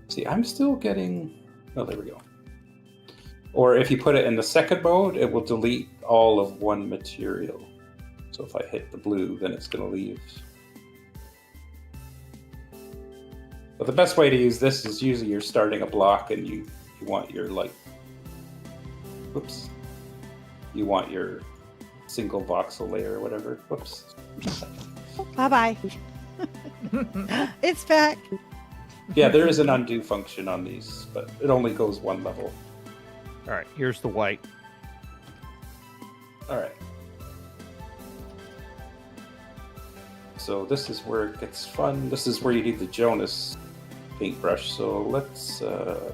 See, I'm still getting... Oh, there we go. Or if you put it in the second mode, it will delete all of one material. So if I hit the blue, then it's going to leave. But the best way to use this is usually you're starting a block and you want your, like... Whoops. You want your single voxel layer or whatever. Whoops. Bye-bye. It's back. Yeah, there is an undo function on these, but it only goes one level. All right. Here's the white. All right. So this is where it gets fun. This is where you need the Jonas paintbrush. So let's we'll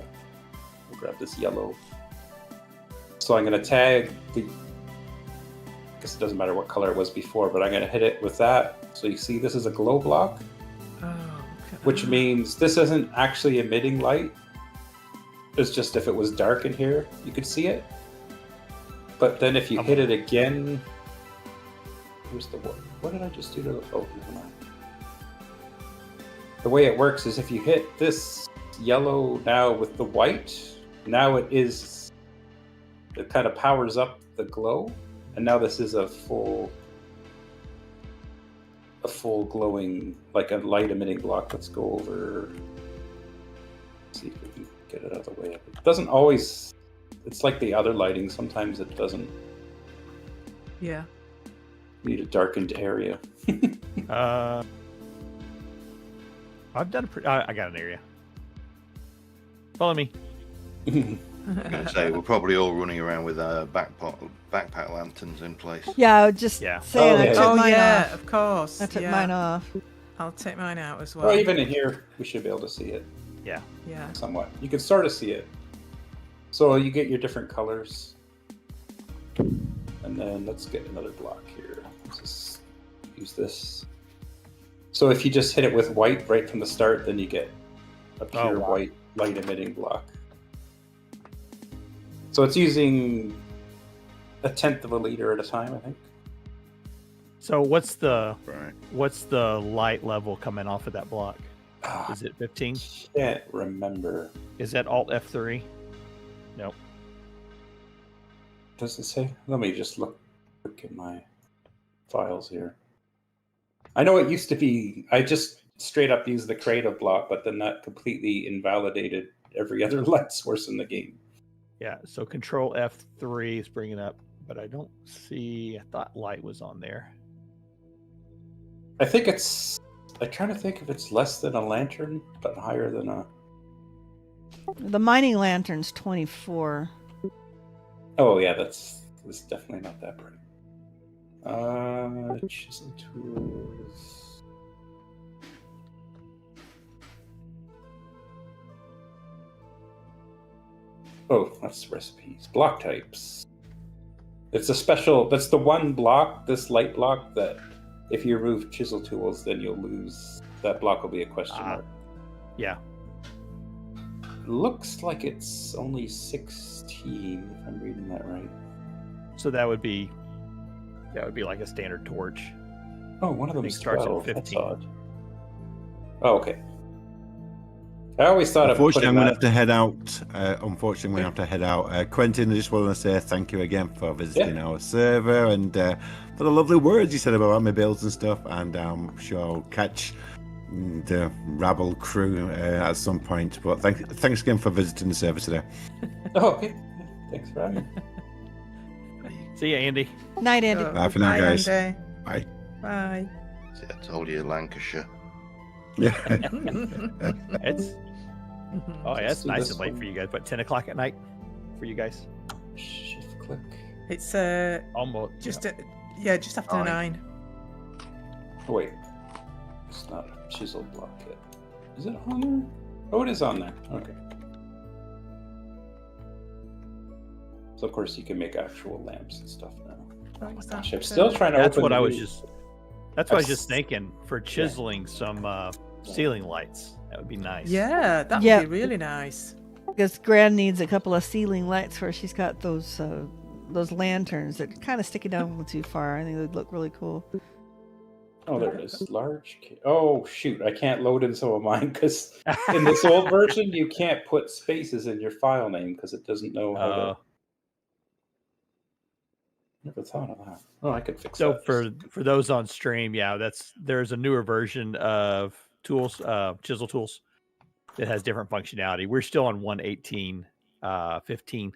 grab this yellow. So I'm going to tag the... I guess it doesn't matter what color it was before, but I'm going to hit it with that. So you see this is a glow block, Oh, okay. which means this isn't actually emitting light. It's just if it was dark in here, you could see it. But then if you hit it again, here's the one. what did I just do to the... Oh, never mind. The way it works is if you hit this yellow now with the white, now it kind of powers up the glow, and now this is a full glowing, like a light emitting block. Let's go over, see if we can get it out of the way. It doesn't always, it's like the other lighting, sometimes it doesn't. Yeah. Need a darkened area. I've done I got an area. Follow me. I'm going to say we're probably all running around with backpack lanterns in place. Yeah, I was just Yeah. saying Oh, I yeah. took mine yeah, off. of course. I took yeah. mine off. I'll take mine out as well. Well, even in here, we should be able to see it Yeah. Yeah. somewhat. You can sort of see it. So you get your different colors. And then let's get another block here. Let's just use this. So if you just hit it with white right from the start, then you get a pure white light emitting block. So it's using 1/10 of a liter at a time, I think. So what's the Right. light level coming off of that block? Is it 15? Can't remember. Is that Alt F3? Nope. Does it say? Let me just look at my files here. I know it used to be, I just straight up used the creative block, but then that completely invalidated every other light source in the game. Yeah. So Control F3 is bringing up, but I don't see. I thought light was on there. I think I'm trying to think if it's less than a lantern, but higher than a... The mining lantern's 24. Oh yeah, it's definitely not that bright. Chisel tools. Oh, that's recipes. Block types. It's a special. That's the one block, this light block, that if you remove chisel tools, then you'll lose. That block will be a question mark. Yeah. Looks like it's only 16, if I'm reading that right. So that would be like a standard torch. Oh, one of them think starts at 12. That's 15. odd. Oh, okay. I always thought Unfortunately, I'm going to of have to head out. Unfortunately, I'm going to have to head out. Quentin, I just want to say thank you again for visiting our server and for the lovely words you said about my builds and stuff. And I'm sure I'll catch the Rabble crew at some point. But thanks again for visiting the server today. Oh, okay. Yeah, thanks for having me. See ya, Andy. Night, Andy. Oh, Bye for now, bye, guys. Andy. Bye. Bye. See, I told you, Lancashire. Yeah. It's it's do nice this and late one. for you guys, but 10 o'clock at night for you guys. Shift click. It's Almost. just just after 9. Oh, wait. It's not a chisel block yet. Is it on there? Oh, it is on there. Okay. So, of course, you can make actual lamps and stuff now. Oh my Gosh, I'm still trying to That's open what the I was new- just. That's what I was just thinking for chiseling some ceiling lights. That would be nice. Yeah, that would Yeah. be really nice. Because Gran needs a couple of ceiling lights where she's got those lanterns that are kind of sticking down a little too far. I think they'd look really cool. Oh, there it is. Oh, shoot. I can't load in some of mine because in this old version, you can't put spaces in your file name because it doesn't know how to. Never thought of that. Oh, I could fix So that. for those on stream, there's a newer version of tools, chisel tools, that has different functionality. We're still on 1.18.15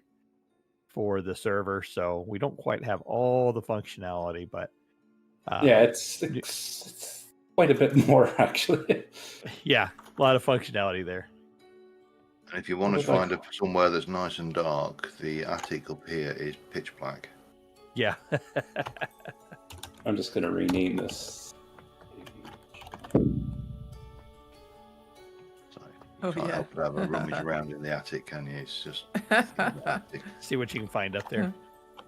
for the server, so we don't quite have all the functionality, but Yeah, it's quite a bit more actually. yeah, a lot of functionality there. And if you want to find somewhere that's nice and dark, the attic up here is pitch black. Yeah. I'm just going to rename this. So Oh, you can't yeah. help but have a rummage around in the attic, can you? It's just See what you can find up there.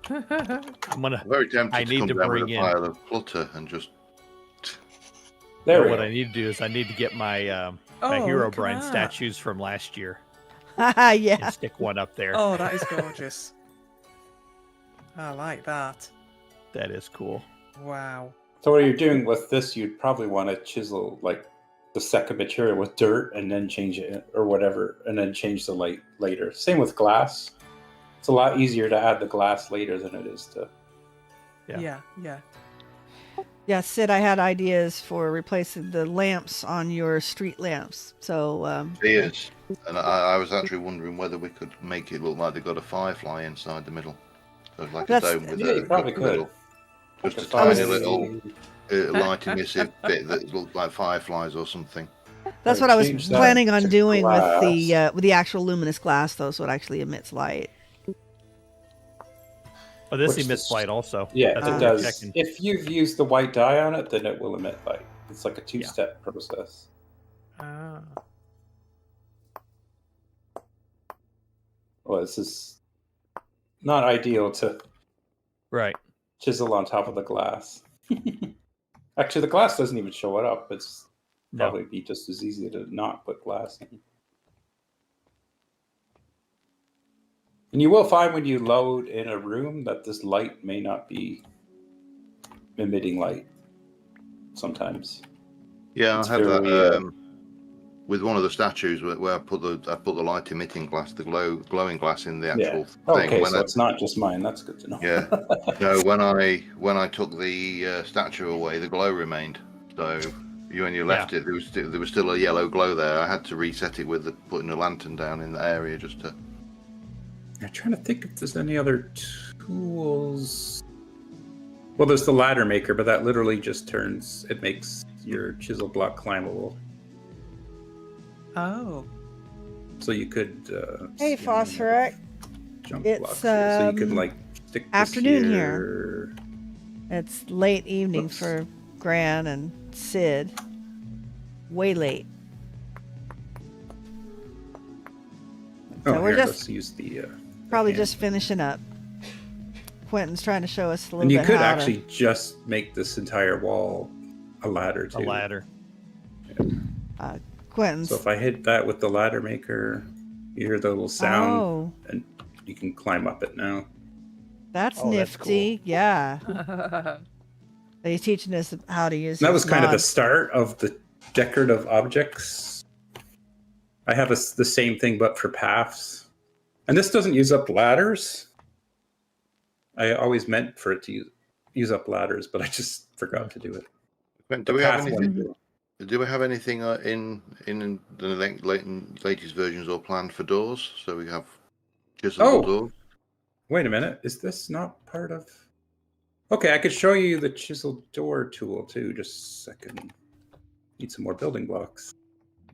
I'm gonna. I'm very tempted I to need come to down with bring a in. pile of clutter and just There we What go. I need to do is I need to get my my Oh, Hero look at Brine that. statues from last year Yeah. and stick one up there. Oh, that is gorgeous. I like that. That is cool. Wow. So what you're doing with this, you'd probably want to chisel like the second material with dirt and then change it or whatever, and then change the light later. Same with glass. It's a lot easier to add the glass later than it is to. Yeah. Yeah. Yeah, Sid, I had ideas for replacing the lamps on your street lamps. So, Cheers. And I was actually wondering whether we could make it look like they've got a firefly inside the middle. So like That's- a dome with Yeah, you probably just a could. little, just a Like tiny fire- little light emissive bit that looked like fireflies or something. that's Or what I was change that planning on to doing glass. with the actual luminous glass, though, so it actually emits light. Oh, this Which emits is- light also. Yeah, That's it what we're does. checking. If you've used the white dye on it, then it will emit light. It's like a two-step process. Ah. Well, this is not ideal to Right. chisel on top of the glass. Actually, the glass doesn't even show it up. It's No. probably be just as easy to not put glass in. And you will find when you load in a room that this light may not be emitting light sometimes. Yeah, It's I have that very, with one of the statues where I put the light emitting glass, the glowing glass in the Yeah. actual thing. Okay, When so I- it's not just mine. That's good to know. Yeah. No, when I took the statue away, the glow remained. So when you left it, there was still a yellow glow there. I had to reset it with putting a lantern down in the area just to. I'm trying to think if there's any other tools. Well, there's the ladder maker, but that literally just it makes your chisel block climbable. Oh. So you could. Hey, see PhosphorEx. jump It's, blocks here. So you could like stick this afternoon here. It's late evening Whoops. for Gran and Sid. Way late. Oh, So we're here, just- let's use the. Probably hand. just finishing up. Quentin's trying to show us a little And you bit could how actually just make this entire wall a ladder too. A ladder. to. Quentin's. So if I hit that with the ladder maker, you hear the little sound, Oh, and you can climb up it now. that's Oh, that's nifty. Yeah. So he's teaching us how to use. And that his was kind of the mod. start of the decorative objects. I have the same thing, but for paths. And this doesn't use up ladders. I always meant for it to use up ladders, but I just forgot to do it. Do we have Path anything? one- Do we have anything in the latest versions or planned for doors? So we have chiseled Oh! doors. Wait a minute. Is this not part of... Okay, I could show you the chisel door tool too. Just a second. Need some more building blocks.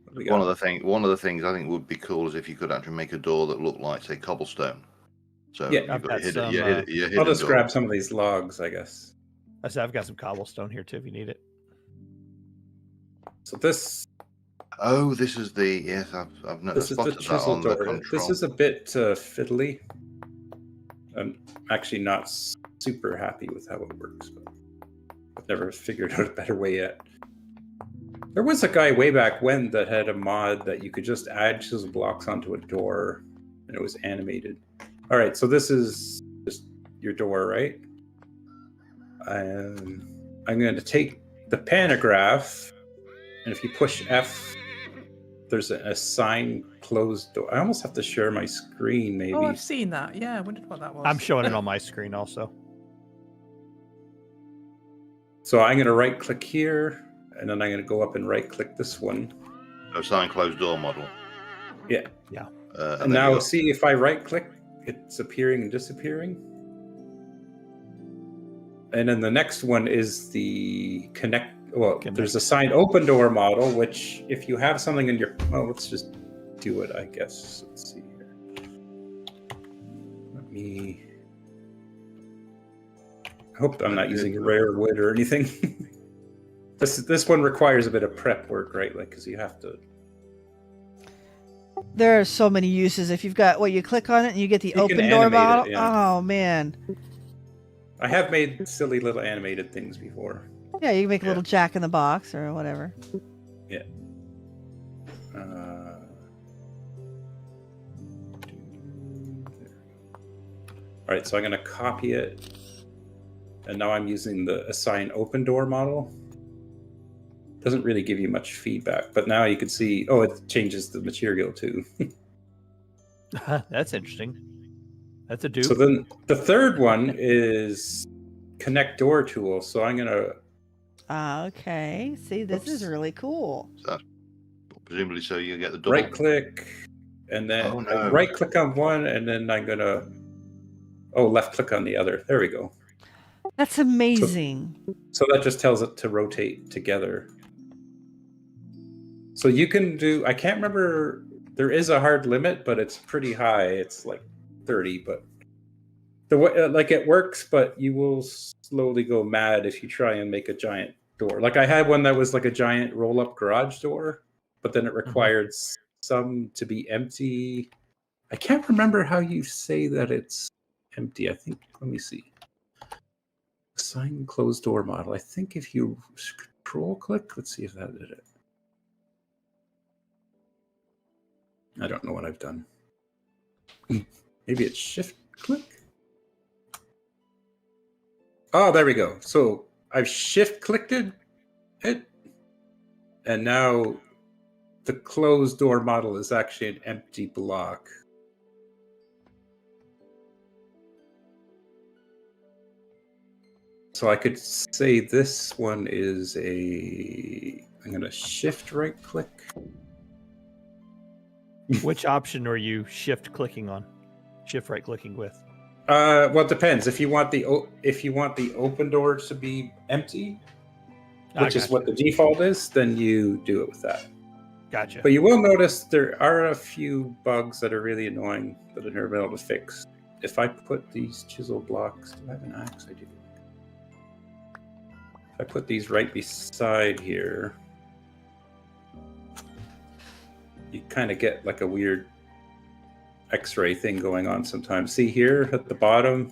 What do we got? One of the things I think would be cool is if you could actually make a door that looked like, say, cobblestone. So Yeah, you've I've got got your some, hidden I'll just door. grab some of these logs, I guess. I said I've got some cobblestone here too if you need it. So this Oh, this is the I've not This is the spotted that chisel on the door. control. This is a bit fiddly. I'm actually not super happy with how it works, but I've never figured out a better way yet. There was a guy way back when that had a mod that you could just add chisel blocks onto a door and it was animated. All right, so this is just your door, right? I'm going to take the pantograph, and if you push F, there's a sign closed door. I almost have to share my screen, maybe. Oh, I've seen that. Yeah, I wondered what that was. I'm showing it on my screen also. So I'm going to right click here, and then I'm going to go up and right click this one. A sign closed door model. Yeah. And And then now you got- see if I right click, it's appearing and disappearing. And then the next one is the connect. Well, there's a sign open door model, which if you have something in your, well, let's just do it, I guess. Let's see here. Let me. I hope I'm not using rare wood or anything. This one requires a bit of prep work, right? Like, because you have to. There are so many uses. If you've got you click on it and you get the You can open door animate it, model. yeah. Oh man. I have made silly little animated things before. Yeah, you can make a little Jack in the Box or whatever. Yeah. All right, so I'm going to copy it. And now I'm using the assign open door model. Doesn't really give you much feedback, but now you can see, oh, it changes the material too. That's interesting. That's a dupe. So then the third one is connect door tool. So I'm gonna Okay. See, this is Oops. really cool. Presumably, so you get the double. right click, and then Oh, no. right click on one, and then I'm gonna left click on the other. There we go. That's amazing. So that just tells it to rotate together. So you can do, I can't remember, there is a hard limit, but it's pretty high. It's like 30, but the way, like it works, but you will slowly go mad if you try and make a giant door. Like I had one that was like a giant roll-up garage door, but then it required some to be empty. I can't remember how you say that it's empty. I think, let me see. Assign closed door model. I think if you control click, let's see if that did it. I don't know what I've done. Maybe it's shift click. Oh, there we go. So I've shift clicked it, and now the closed door model is actually an empty block. So I could say this one is I'm going to shift right click. Which option are you shift clicking on? Shift right clicking with? Well, it depends. If you want the open door to be empty, which is what the default is, then you do it with that. Gotcha. But you will notice there are a few bugs that are really annoying that I've never been able to fix. If I put these chisel blocks, do I have an axe? I do. If I put these right beside here, you kind of get like a weird X-ray thing going on sometimes. See here at the bottom?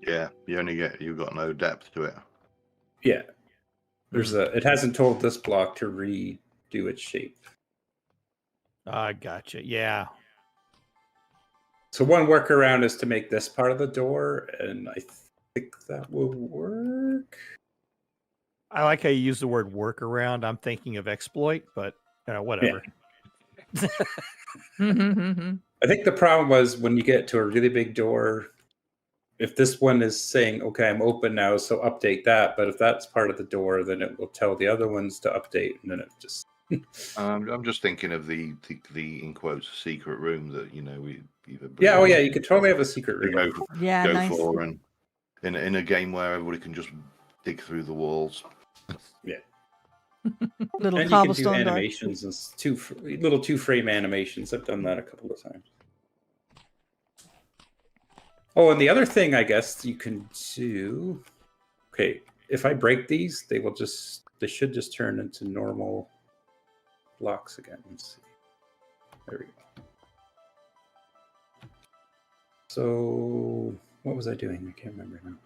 Yeah, you've got no depth to it. Yeah. It hasn't told this block to redo its shape. I gotcha. Yeah. So one workaround is to make this part of the door, and I think that will work. I like how you use the word workaround. I'm thinking of exploit, but whatever. Yeah. I think the problem was when you get to a really big door, if this one is saying, okay, I'm open now, so update that. But if that's part of the door, then it will tell the other ones to update, and then it just... I'm just thinking of the in quotes secret room that we either you could totally have a secret room. Yeah, go nice. for, and in a game where everybody can just dig through the walls. Yeah. Little And you can do cobblestone door. animations and little two-frame animations. I've done that a couple of times. Oh, and the other thing I guess you can do. Okay, if I break these, they should just turn into normal blocks again. Let's see. There we go. So what was I doing? I can't remember now.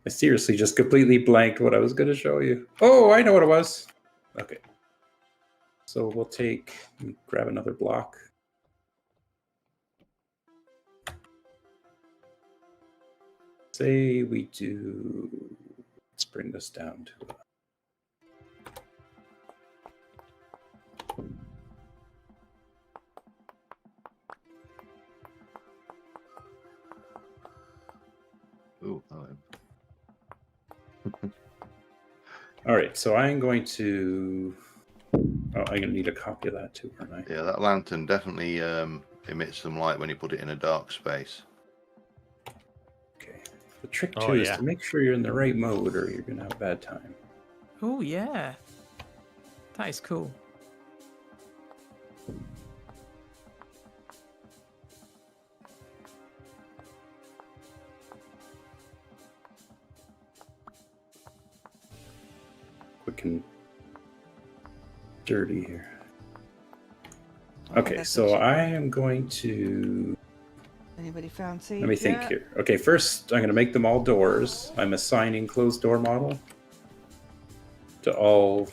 I seriously just completely blanked what I was going to show you. Oh, I know what it was. Okay. So we'll grab another block. Say we do, let's bring this down to Ooh, hello. All right, so I'm going to... Oh, I'm going to need a copy of that too, aren't I? Yeah, that lantern definitely emits some light when you put it in a dark space. Okay. The trick too is to make sure you're in the right mode or you're going to have a bad time. Oh, yeah. That is cool. Quick and dirty here. Okay, so I am going to... Anybody found Sage? Let me think here. Okay, first I'm going to make them all doors. I'm assigning closed door model to all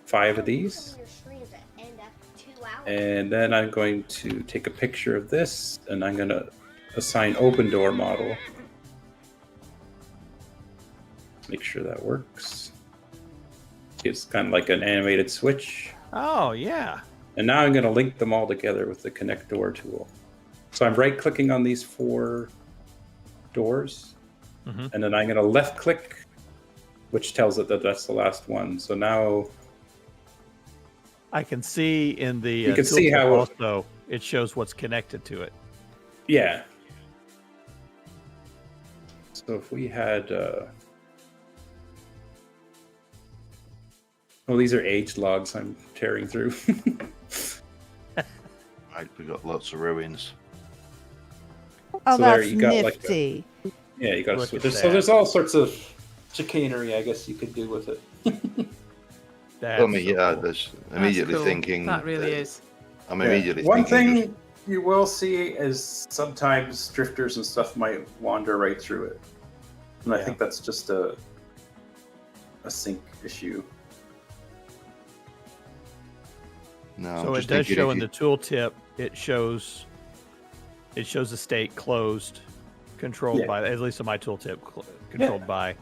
5 of these. Your streams that end after 2 And then I'm going to take a picture of this, and I'm going to assign open door model. Make sure that works. It's kind of like an animated switch. Oh, yeah. And now I'm going to link them all together with the connect door tool. So I'm right clicking on these 4 doors, and then I'm going to left click, which tells it that that's the last one. So now I can see in the you can see how also it shows what's connected to it. Yeah. So if we had well, these are age logs I'm tearing through. Right, we got lots of ruins. Oh, So there that's you got, like, nifty. Yeah, you got to Look switch. at So that. there's all sorts of chicanery, I guess you could do with it. That's I mean, so yeah, cool. there's That's immediately cool. thinking. That really is. I'm immediately One thinking. thing you will see is sometimes drifters and stuff might wander right through it, and I think that's just a sync issue. No, I'm So it just does thinking show if in you- the tooltip. It shows the state closed, controlled Yeah. by, at least in my tooltip, controlled by,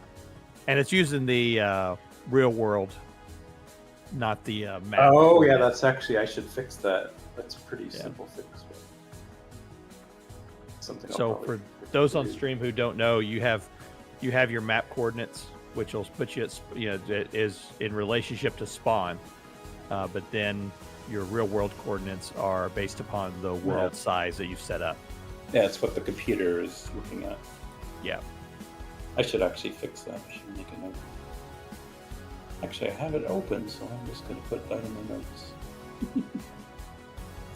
and it's using the real world, not the map. Oh yeah, that's actually I should fix that. That's a pretty simple fix. But something. I'll So probably for fix those for on you. stream who don't know, you have your map coordinates, which will put you at it is in relationship to spawn, but then your real world coordinates are based upon the world size that you've set up. Yeah, it's what the computer is looking at. Yeah. I should actually fix that. I should make a note. Actually, I have it open, so I'm just going to put that in the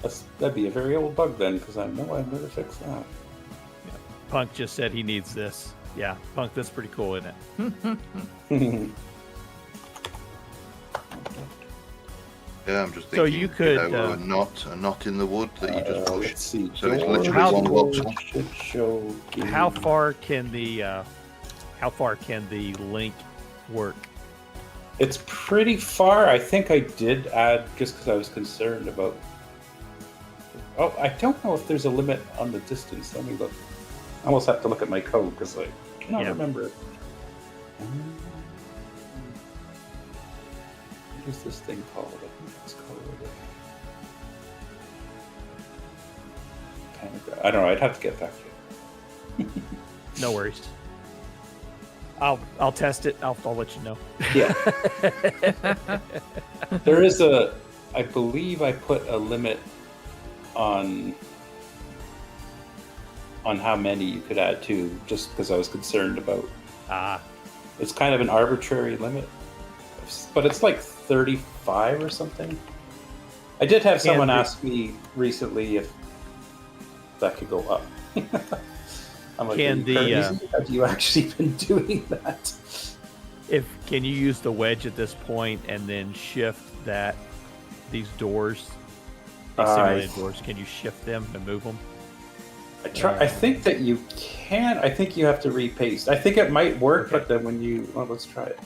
notes. That'd be a very old bug then, because I know I'm going to fix that. Punk just said he needs this. Yeah, Punk, that's pretty cool, isn't it? Yeah, I'm just So thinking. you could, a knot in the wood that you just push. Let's see. So it's Door literally one tools box. should show How game. far can the link work? It's pretty far. I think I did add just because I was concerned about. Oh, I don't know if there's a limit on the distance. Let me look. I almost have to look at my code because I cannot Yeah. remember it. What is this thing called? I think it's called. I don't know. I'd have to get back to it. No worries. I'll test it. I'll let you know. Yeah. There is I believe I put a limit on how many you could add to, just because I was concerned about. It's kind of an arbitrary limit, but it's like 35 or something. I did have someone ask me recently if that could go up. I'm like, Can "Are you crazy? Have you actually been doing that?" Can you use the wedge at this point and then shift these doors, these simulated doors? Can you shift them and move them? I think that you can. I think you have to repaste. I think it might work, but then when you let's try it.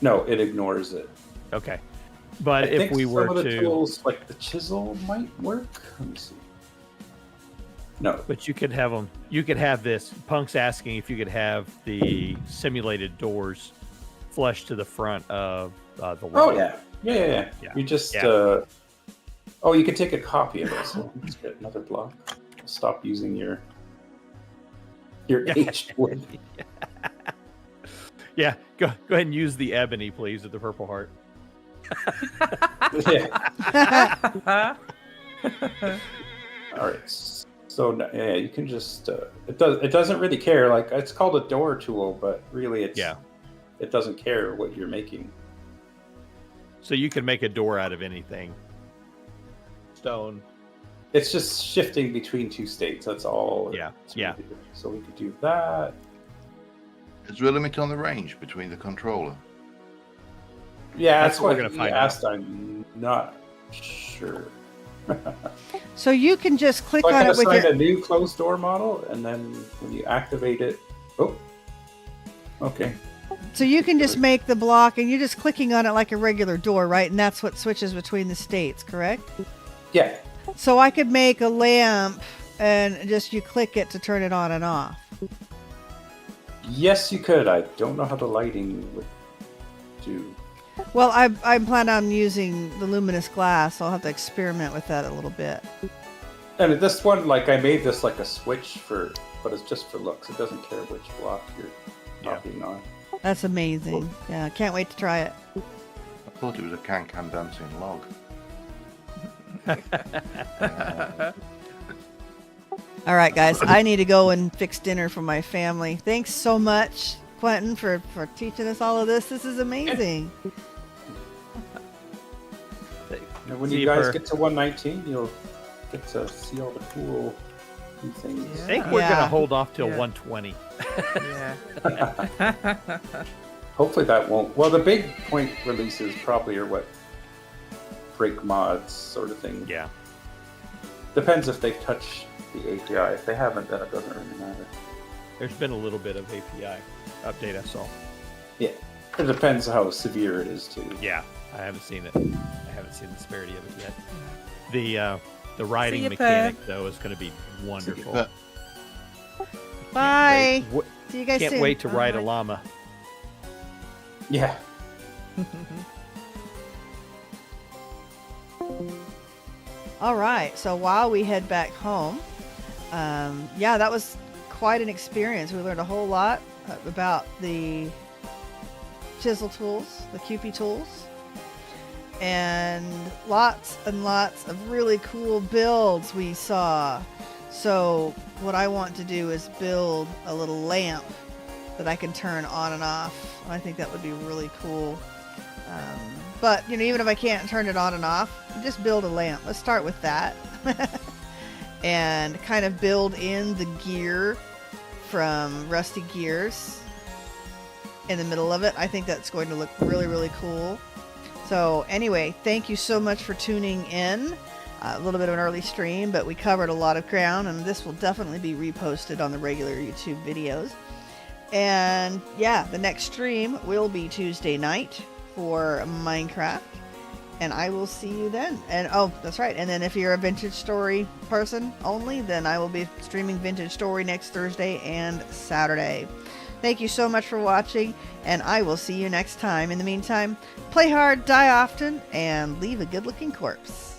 No, it ignores it. Okay, but I if think we were some of the to, tools, like the chisel, might work. Let me see. No, but you could have them. You could have this. Punk's asking if you could have the simulated doors flush to the front of the wall. oh yeah. You just you can take a copy of it. So let's get another block. Stop using your aged wood. Yeah, go ahead and use the ebony, please, with the purple heart. Yeah. All right. So you can just it doesn't really care. Like, it's called a door tool, but really it doesn't care what you're making. So you can make a door out of anything. Stone. It's just shifting between two states. That's all. Yeah. So we could do that. Is there a limit on the range between the controller? Yeah, That's that's what what we're gonna he find asked. I'm not sure. So you can just click So I on can it with assign your. a new closed door model, and then when you activate it, oh, okay. So you can just make the block and you're just clicking on it like a regular door, right? And that's what switches between the states, correct? Yeah. So I could make a lamp and just you click it to turn it on and off. Yes, you could. I don't know how the lighting would do. Well, I plan on using the luminous glass, so I'll have to experiment with that a little bit. And this one, like, I made this like a switch but it's just for looks. It doesn't care which block you're knocking on. That's amazing. Yeah, can't wait to try it. I thought it was a can-can dancing log. All right, guys, I need to go and fix dinner for my family. Thanks so much, Quentin, for teaching us all of this. This is amazing. And when you guys get to 119, you'll get to see all the cool new things. I think we're Yeah. going to hold off till 120. Yeah. Hopefully that won't. Well, the big point releases probably are what break mods sort of thing. Yeah. Depends if they've touched the API. If they haven't, then it doesn't really matter. There's been a little bit of API update I saw. Yeah. It depends how severe it is too. Yeah, I haven't seen it. I haven't seen the severity of it yet. The riding ya, mechanic, though, is going to be wonderful. Pyrrh. Bye. Can't wait, See you guys can't soon. wait to ride a Alright. llama. Yeah. All right, so while we head back home, yeah, that was quite an experience. We learned a whole lot about the chisel tools, the QP tools, and lots of really cool builds we saw. So what I want to do is build a little lamp that I can turn on and off. I think that would be really cool. But, you know, even if I can't turn it on and off, just build a lamp. Let's start with that. And kind of build in the gear from Rusty Gears in the middle of it. I think that's going to look really, really cool. So anyway, thank you so much for tuning in. A little bit of an early stream, but we covered a lot of ground, and this will definitely be reposted on the regular YouTube videos. And yeah, the next stream will be Tuesday night for Minecraft, and I will see you then. And oh, that's right. And then if you're a Vintage Story person only, then I will be streaming Vintage Story next Thursday and Saturday. Thank you so much for watching, and I will see you next time. In the meantime, play hard, die often, and leave a good-looking corpse.